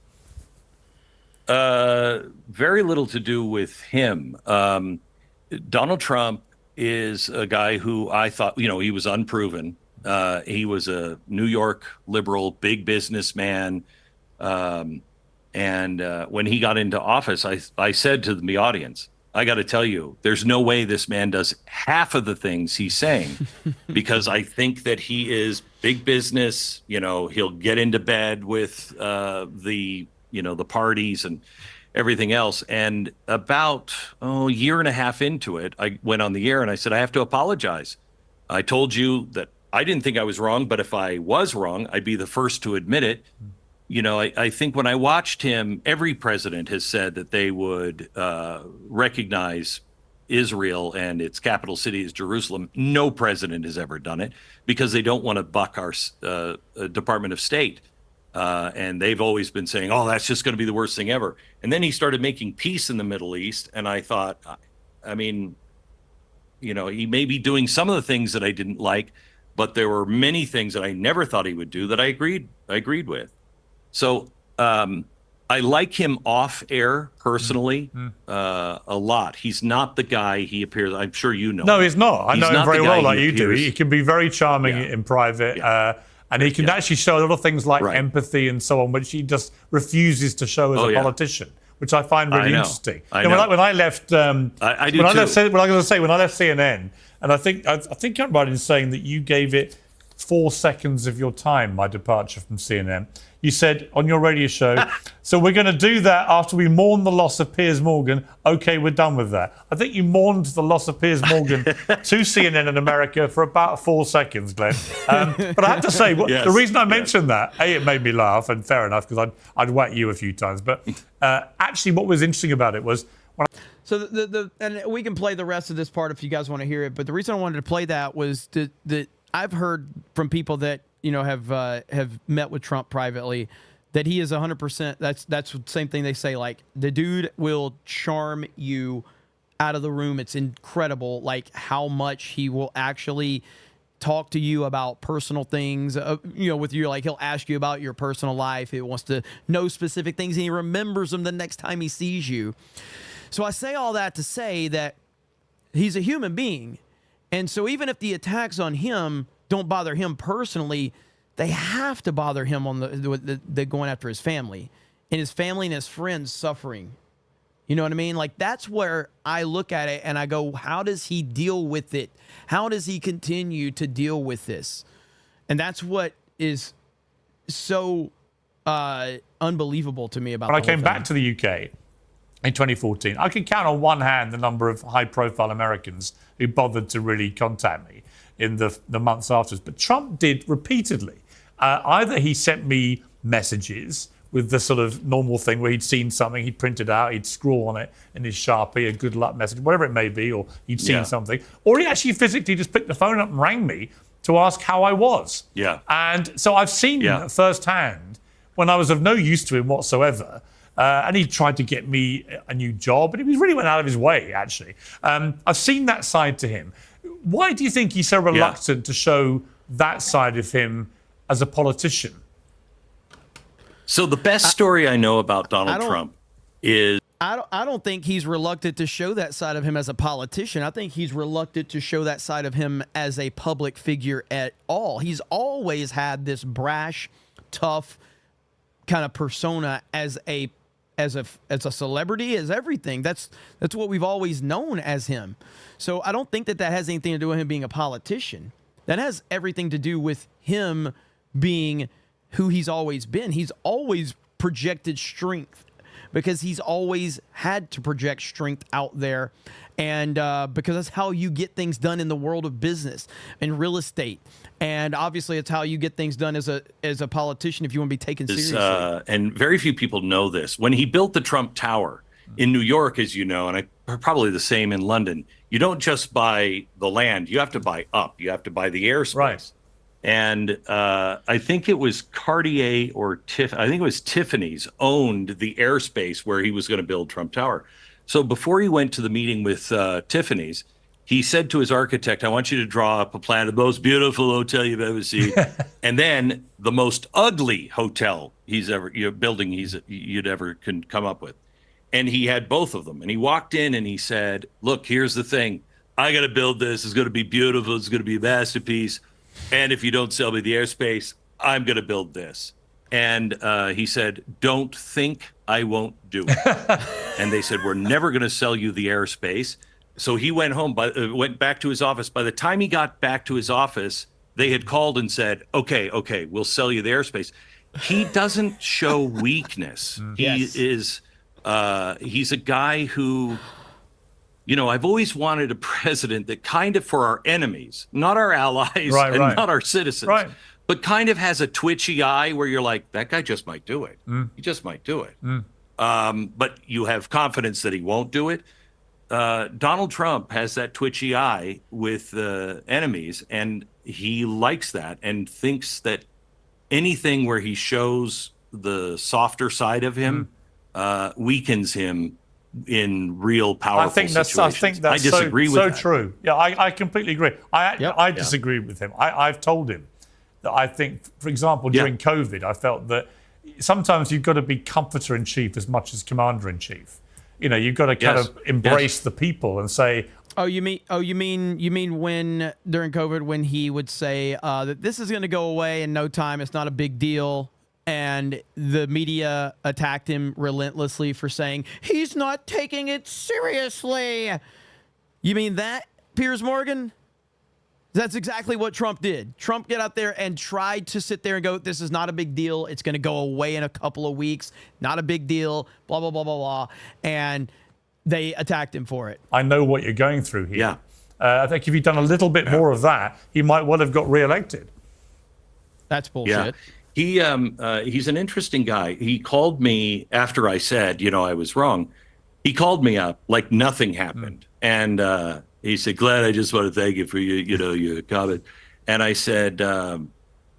Very little to do with him. Donald Trump is a guy who I thought, he was unproven. He was a New York liberal, big businessman. And when he got into office, I said to the audience, I got to tell you, there's no way this man does half of the things he's saying, because I think that he is big business. He'll get into bed with the parties and everything else. And about a year and a half into it, I went on the air and I said, I have to apologize. I told you that I didn't think I was wrong, but if I was wrong, I'd be the first to admit it. I think when I watched him, every president has said that they would recognize Israel and its capital city is Jerusalem. No president has ever done it because they don't want to buck our Department of State. And they've always been saying, oh, that's just going to be the worst thing ever. And then he started making peace in the Middle East. And I thought, he may be doing some of the things that I didn't like, but there were many things that I never thought he would do that I agreed with. So I like him off air personally a lot. He's not the guy he appears. I'm sure you know. No, he's not. I know him very well, like you do. He can be very charming in private, and he can actually show a lot of things like empathy and so on, which he just refuses to show as a politician, which I find really interesting. When I left, I do too. When I left CNN, and I think I'm right in saying that you gave it 4 seconds of your time, my departure from CNN. You said on your radio show, so we're going to do that after we mourn the loss of Piers Morgan. Okay, we're done with that. I think you mourned the loss of Piers Morgan to CNN in America for about 4 seconds, Glenn. But I have to say, the reason I mentioned that, it made me laugh, and fair enough, because I'd whack you a few times. But actually, what was interesting about it was... and we can play the rest of this part if you guys want to hear it, but the reason I wanted to play that was that I've heard from people that have met with Trump privately that he is 100%. That's the same thing they say. Like, the dude will charm you out of the room. It's incredible, like how much he will actually talk to you about personal things. With you, like he'll ask you about your personal life. He wants to know specific things, and he remembers them the next time he sees you. So I say all that to say that he's a human being. And so even if the attacks on him don't bother him personally, they have to bother him on the going after his family and his friends suffering. You know what I mean? Like, that's where I look at it and I go, how does he deal with it? How does he continue to deal with this? And that's what is so unbelievable to me about When I came back to the UK in 2014, I can count on one hand the number of high-profile Americans who bothered to really contact me in the months afterwards. But Trump did repeatedly. Either he sent me messages with the sort of normal thing where he'd seen something, he'd print it out, he'd scrawl on it in his Sharpie, a good luck message, whatever it may be, or he'd seen something. Or he actually physically just picked the phone up and rang me to ask how I was. Yeah. And so I've seen firsthand when I was of no use to him whatsoever. And he tried to get me a new job, and he really went out of his way, actually. I've seen that side to him. Why do you think he's so reluctant to show that side of him as a politician? So the best story I know about Donald Trump is... I don't think he's reluctant to show that side of him as a politician. I think he's reluctant to show that side of him as a public figure at all. He's always had this brash, tough kind of persona as a celebrity, as everything. That's what we've always known as him. So I don't think that has anything to do with him being a politician. That has everything to do with him being who he's always been. He's always projected strength because he's always had to project strength out there. And because that's how you get things done in the world of business and real estate. And obviously it's how you get things done as a politician if you want to be taken seriously. And very few people know this. When he built the Trump Tower in New York, as you know, and probably the same in London, you don't just buy the land, you have to buy up. You have to buy the airspace. Right. And I think it was Cartier or I think it was Tiffany's owned the airspace where he was going to build Trump Tower. So before he went to the meeting with Tiffany's, he said to his architect, I want you to draw up a plan of the most beautiful hotel you've ever seen, and then the most ugly hotel building you'd ever can come up with. And he had both of them. And he walked in and he said, look, here's the thing. I got to build this. It's going to be beautiful. It's going to be a masterpiece. And if you don't sell me the airspace, I'm going to build this. And he said, don't think I won't do it. And they said, we're never going to sell you the airspace. So he went home, went back to his office. By the time he got back to his office, they had called and said, okay, we'll sell you the airspace. He doesn't show weakness. Yes. He's a guy who, I've always wanted a president that kind of, for our enemies, not our allies not our citizens, but kind of has a twitchy eye where you're like, that guy just might do it. He just might do it. But you have confidence that he won't do it. Donald Trump has that twitchy eye with enemies, and he likes that and thinks that anything where he shows the softer side of him weakens him in real powerful situations. I think that's disagree with that. True. Yeah, I completely agree. I disagree with him. I've told him that I think, for example, during COVID, I felt that sometimes you've got to be comforter-in-chief as much as commander-in-chief. You've got to kind of embrace the people and say, you mean when during COVID when he would say that this is going to go away in no time, it's not a big deal, and the media attacked him relentlessly for saying he's not taking it seriously. You mean that, Piers Morgan? That's exactly what Trump did. Trump got out there and tried to sit there and go, this is not a big deal. It's going to go away in a couple of weeks. Not a big deal, blah, blah, blah, blah, blah. And they attacked him for it. I know what you're going through here. Yeah. I think if he'd done a little bit more of that, he might well have got reelected. That's bullshit. Yeah. He's an interesting guy. He called me after I said, I was wrong. He called me up like nothing happened. And he said, Glenn, I just want to thank you for your comment. And I said, well,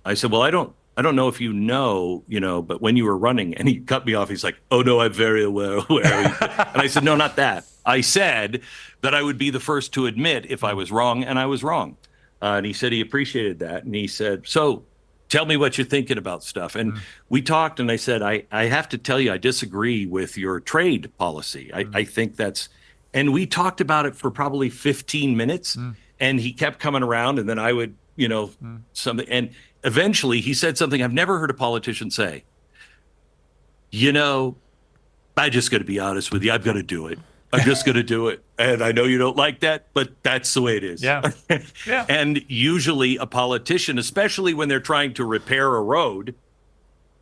I don't know if you know, but when you were running, and he cut me off, he's like, oh no, I'm very aware. And I said, no, not that. I said that I would be the first to admit if I was wrong, and I was wrong. And he said he appreciated that. And he said, so tell me what you're thinking about stuff. And we talked, and I said, I have to tell you, I disagree with your trade policy. I think that's, and we talked about it for probably 15 minutes, and he kept coming around, and then I would, something. And eventually he said something I've never heard a politician say. I just got to be honest with you. I'm going to do it. I'm just going to do it. And I know you don't like that, but that's the way it is. Yeah. Yeah. And usually a politician, especially when they're trying to repair a road,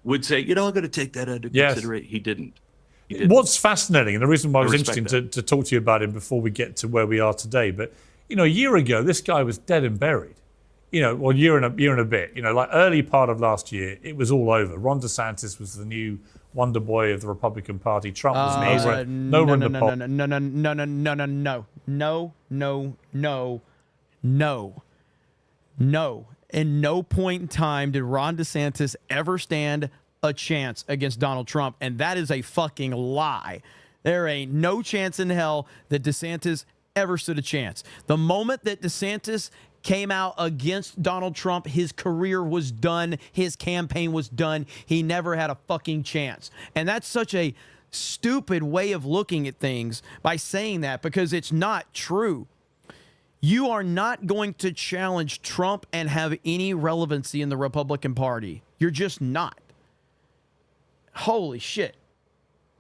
would say, I'm going to take that under consideration. He didn't. What's fascinating, and the reason why it was interesting to talk to you about him before we get to where we are today, but a year ago, this guy was dead and buried. Year and a bit. Like early part of last year, it was all over. Ron DeSantis was the new wonder boy of the Republican Party. Trump was nowhere in the poll. No. In no point in time did Ron DeSantis ever stand a chance against Donald Trump, and that is a fucking lie. There ain't no chance in hell that DeSantis ever stood a chance. The moment that DeSantis came out against Donald Trump, his career was done. His campaign was done. He never had a fucking chance. And that's such a stupid way of looking at things by saying that, because it's not true. You are not going to challenge Trump and have any relevancy in the Republican Party. You're just not. Holy shit.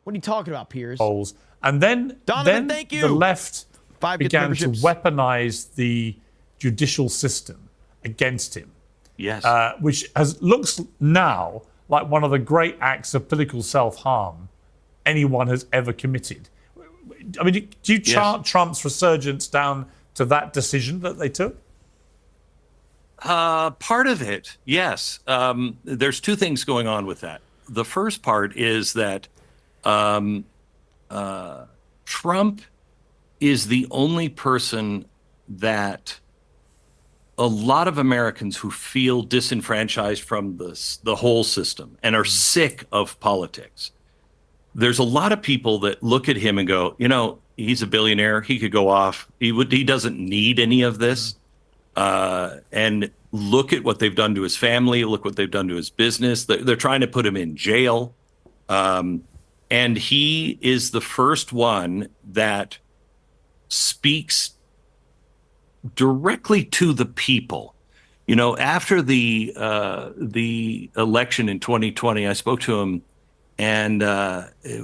What are you talking about, Piers? Polls. And then, Donovan, thank you. The left began to weaponize the judicial system against him. Yes. Which looks now like one of the great acts of political self-harm anyone has ever committed. I mean, do you chart Trump's resurgence down to that decision that they took? Part of it, yes. There's two things going on with that. The first part is that Trump is the only person that a lot of Americans who feel disenfranchised from the whole system and are sick of politics. There's a lot of people that look at him and go, you know, he's a billionaire. He could go off. He doesn't need any of this. And look at what they've done to his family. Look what they've done to his business. They're trying to put him in jail. And he is the first one that speaks directly to the people. You know, after the election in 2020, I spoke to him, and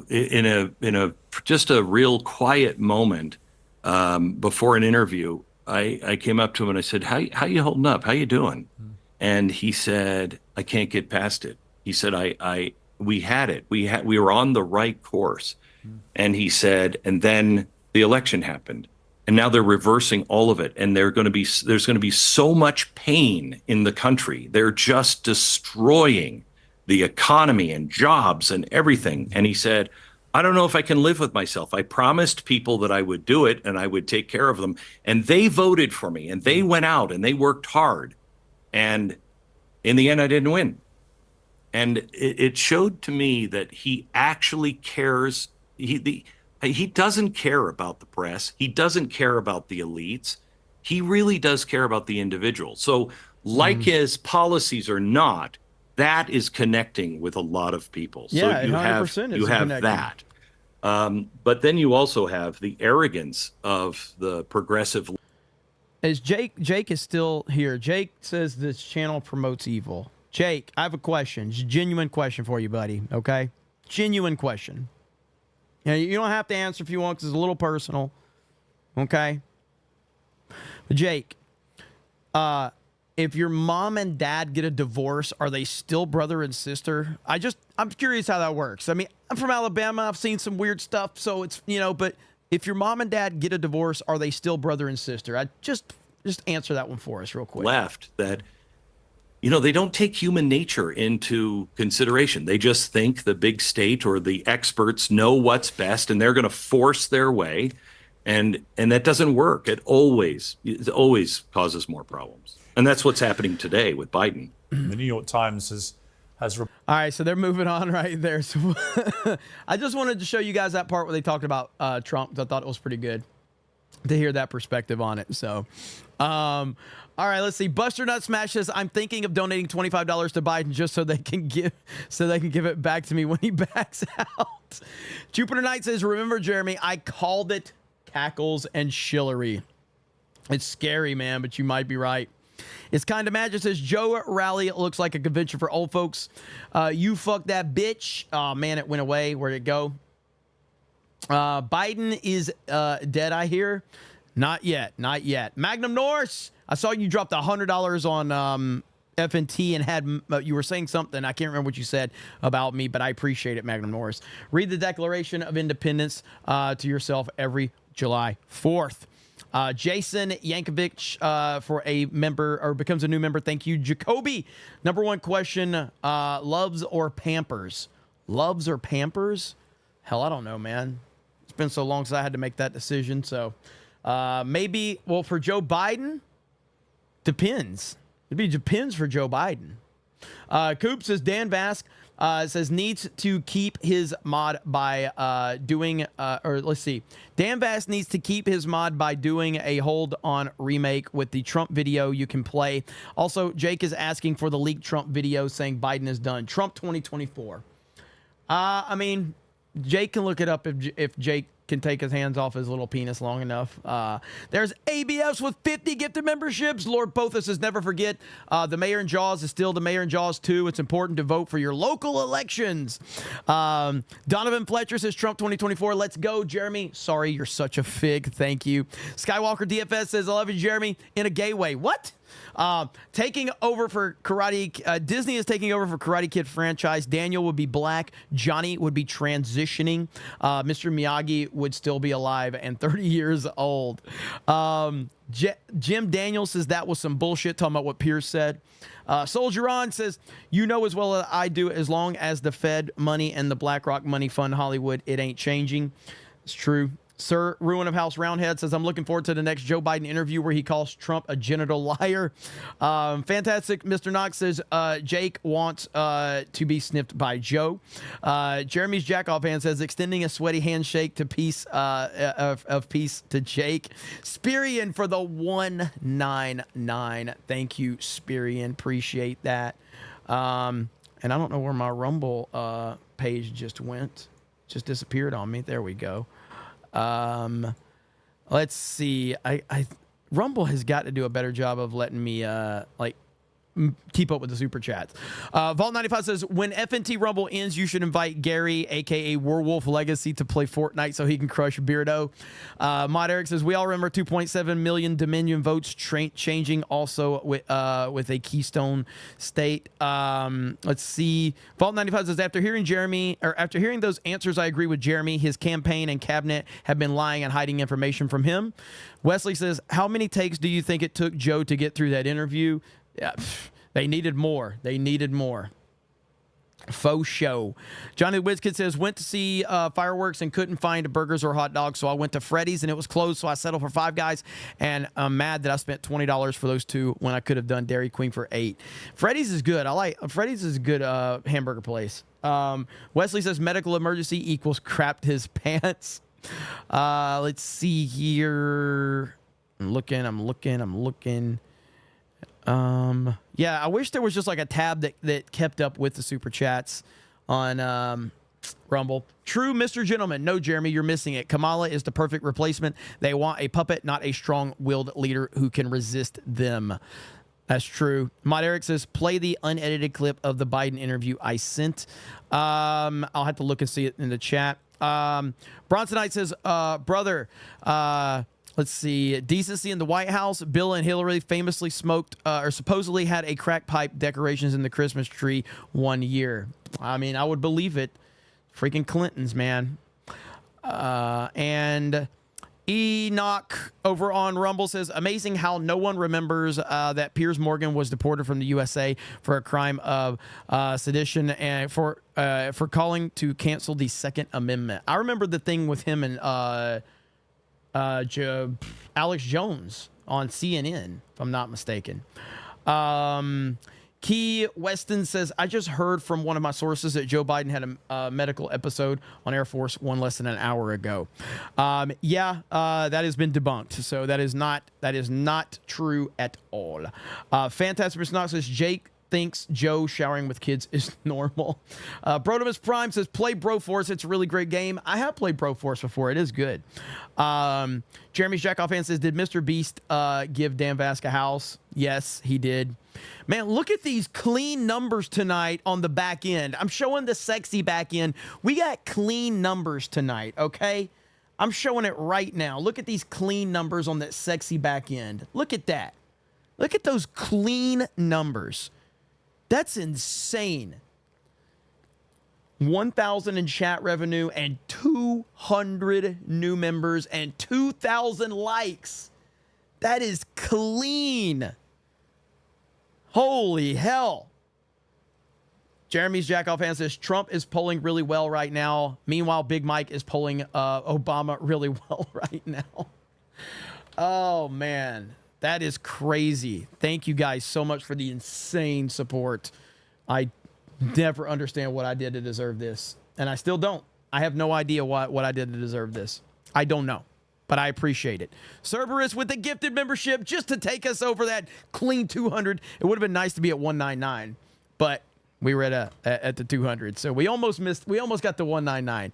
in a just a real quiet moment before an interview, I came up to him and I said, "How you holding up? How you doing?" And he said, "I can't get past it." He said, "We had it. We were on the right course." And he said, and then the election happened. And now they're reversing all of it. And there's going to be so much pain in the country. They're just destroying the economy and jobs and everything. And he said, I don't know if I can live with myself. I promised people that I would do it and I would take care of them. And they voted for me and they went out and they worked hard. And in the end, I didn't win. And it showed to me that he actually cares. He doesn't care about the press. He doesn't care about the elites. He really does care about the individual. So like his policies or not, that is connecting with a lot of people. Yeah, so you have that. But then you also have the arrogance of the progressive. Is Jake is still here. Jake says this channel promotes evil. Jake, I have a question. It's a genuine question for you, buddy. Okay? Genuine question. You don't have to answer if you want because it's a little personal. Okay? But Jake, if your mom and dad get a divorce, are they still brother and sister? I'm curious how that works. I mean, I'm from Alabama. I've seen some weird stuff. So it's, but if your mom and dad get a divorce, are they still brother and sister? I just answer that one for us real quick. Left that, they don't take human nature into consideration. They just think the big state or the experts know what's best and they're going to force their way. And that doesn't work. It always causes more problems. And that's what's happening today with Biden. The New York Times has. All right, so they're moving on right there. So I just wanted to show you guys that part where they talked about Trump. I thought it was pretty good to hear that perspective on it. So, all right, let's see. Buster Nut Smash says, I'm thinking of donating $25 to Biden just so they can give it back to me when he backs out. Jupiter Knight says, remember, Jeremy, I called it cackles and shillery. It's scary, man, but you might be right. It's Kind of Magic says, Joe Rally, it looks like a convention for old folks. You fuck that bitch. Oh, man, it went away. Where'd it go? Biden is dead, I hear. Not yet. Magnum Norse, I saw you dropped $100 on FNT and had you were saying something. I can't remember what you said about me, but I appreciate it, Magnum Norris. Read the Declaration of Independence to yourself every July 4th. Jason Yankovic for a member or becomes a new member. Thank you, Jacoby. Number one question: loves or pampers? Loves or Pampers? Hell, I don't know, man. It's been so long since I had to make that decision. So maybe, well, for Joe Biden, depends. It depends for Joe Biden. Coop says Dan Vask says needs to keep his mod by doing, or let's see. Dan Vask needs to keep his mod by doing a hold on remake with the Trump video you can play. Also, Jake is asking for the leaked Trump video saying Biden is done. Trump 2024. I mean, Jake can look it up if Jake can take his hands off his little penis long enough. There's ABS with 50 gifted memberships. Lord Pothos says, never forget, the mayor in Jaws is still the mayor in Jaws 2. It's important to vote for your local elections. Donovan Fletcher says, Trump 2024. Let's go, Jeremy. Sorry, you're such a fig. Thank you. Skywalker DFS says, I love you, Jeremy, in a gay way. What? Taking over for Karate, Disney is taking over for Karate Kid franchise. Daniel would be black. Johnny would be transitioning. Mr. Miyagi would still be alive and 30 years old. Jim Daniels says that was some bullshit, talking about what Pierce said. Soldier On says, you know as well as I do, as long as the Fed money and the BlackRock money fund Hollywood, it ain't changing. It's true. Sir Ruin of House Roundhead says, I'm looking forward to the next Joe Biden interview where he calls Trump a genital liar. Fantastic Mr. Knox says, Jake wants to be sniffed by Joe. Jeremy's Jackoff hand says, extending a sweaty handshake to peace of peace to Jake. Spirian for the 199. Thank you, Spirian. Appreciate that. And I don't know where my Rumble page just went. Just disappeared on me. There we go. Let's see. Rumble has got to do a better job of letting me keep up with the super chats. Vault 95 says, when FNT Rumble ends, you should invite Gary, aka Werewolf Legacy, to play Fortnite so he can crush Beardo. Mod Eric says, we all remember 2.7 million Dominion votes changing also with a Keystone State. Let's see. Vault 95 says, after hearing those answers, I agree with Jeremy. His campaign and cabinet have been lying and hiding information from him. Wesley says, how many takes do you think it took Joe to get through that interview? Yeah, they needed more. They needed more. Faux show. Johnny Wizkid says, went to see fireworks and couldn't find burgers or hot dogs, so I went to Freddy's and it was closed, so I settled for Five Guys, and I'm mad that I spent $20 for those two when I could have done Dairy Queen for $8. Freddy's is good. Freddy's is a good hamburger place. Wesley says, medical emergency equals crapped his pants. Let's see here. I'm looking. Yeah, I wish there was just like a tab that kept up with the super chats on Rumble. True, Mr. Gentleman. No, Jeremy, you're missing it. Kamala is the perfect replacement. They want a puppet, not a strong-willed leader who can resist them. That's true. Mod Eric says, play the unedited clip of the Biden interview I sent. I'll have to look and see it in the chat. Bronsonite says, brother, let's see. Decency in the White House. Bill and Hillary famously smoked or supposedly had a crack pipe decorations in the Christmas tree one year. I mean, I would believe it. Freaking Clintons, man. And Enoch over on Rumble says, amazing how no one remembers that Piers Morgan was deported from the USA for a crime of sedition and for calling to cancel the Second Amendment. I remember the thing with him and Alex Jones on CNN, if I'm not mistaken. Key Weston says, I just heard from one of my sources that Joe Biden had a medical episode on Air Force One less than an hour ago. That has been debunked. So that is not true at all. Fantastic Mr. Knox says, Jake thinks Joe showering with kids is normal. Brodomus Prime says, play Broforce. It's a really great game. I have played Broforce before. It is good. Jeremy's Jackoff fan says, did Mr. Beast give Dan Vask a house? Yes, he did. Man, look at these clean numbers tonight on the back end. I'm showing the sexy back end. We got clean numbers tonight, okay? I'm showing it right now. Look at these clean numbers on that sexy back end. Look at that. Look at those clean numbers. That's insane. 1,000 in chat revenue and 200 new members and 2,000 likes. That is clean. Holy hell. Jeremy's Jackoff Hand says Trump is polling really well right now. Meanwhile, Big Mike is polling Obama really well right now. Oh, man. That is crazy. Thank you guys so much for the insane support. I never understand what I did to deserve this. And I still don't. I have no idea what I did to deserve this. I don't know. But I appreciate it. Cerberus with the gifted membership just to take us over that clean 200. It would have been nice to be at 199, but we were at the 200. So we almost missed. We almost got the 199.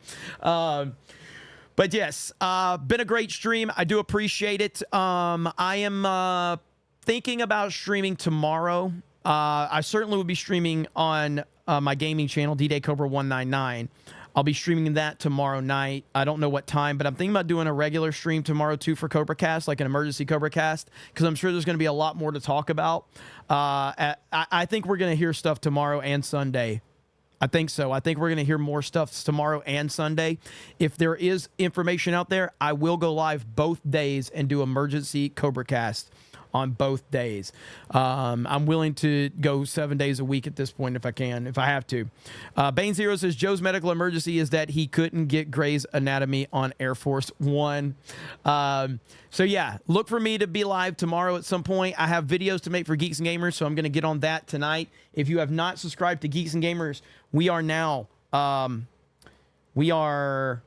But yes, been a great stream. I do appreciate it. I am thinking about streaming tomorrow. I certainly will be streaming on my gaming channel, D-Day Cobra 199. I'll be streaming that tomorrow night. I don't know what time, but I'm thinking about doing a regular stream tomorrow too for CobraCast, like an emergency CobraCast, because I'm sure there's going to be a lot more to talk about. I think we're going to hear stuff tomorrow and Sunday. I think so. I think we're going to hear more stuff tomorrow and Sunday. If there is information out there, I will go live both days and do emergency CobraCast on both days. I'm willing to go 7 days a week at this point if I can, if I have to. Bane Zero says Joe's medical emergency is that he couldn't get Grey's Anatomy on Air Force One. So yeah, look for me to be live tomorrow at some point. I have videos to make for Geeks and Gamers, so I'm going to get on that tonight. If you have not subscribed to Geeks and Gamers, we are now, we are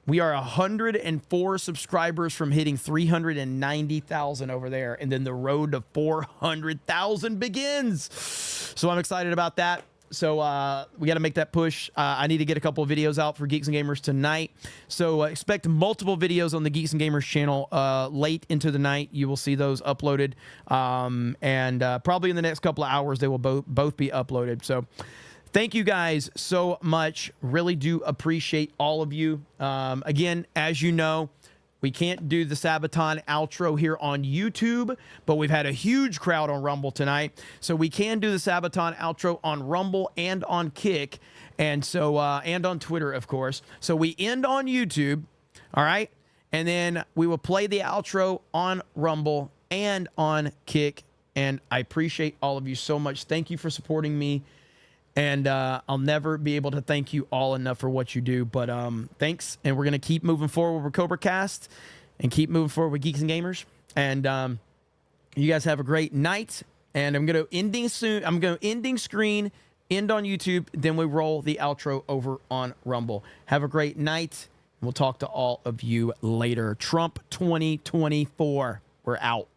104 subscribers from hitting 390,000 over there, and then the road to 400,000 begins. So I'm excited about that. So we got to make that push. I need to get a couple of videos out for Geeks and Gamers tonight. So expect multiple videos on the Geeks and Gamers channel late into the night. You will see those uploaded, and probably in the next couple of hours they will both be uploaded. So thank you guys so much. Really do appreciate all of you. Again, as you know, we can't do the Sabaton outro here on YouTube, but we've had a huge crowd on Rumble tonight. So we can do the Sabaton outro on Rumble and on Kick, and so and on Twitter, of course. So we end on YouTube, all right? And then we will play the outro on Rumble and on Kick. And I appreciate all of you so much. Thank you for supporting me. And I'll never be able to thank you all enough for what you do. But thanks. And we're going to keep moving forward with CobraCast and keep moving forward with Geeks and Gamers. And you guys have a great night. And I'm going to ending soon. I'm going to ending screen, end on YouTube. Then we roll the outro over on Rumble. Have a great night. We'll talk to all of you later. Trump 2024. We're out.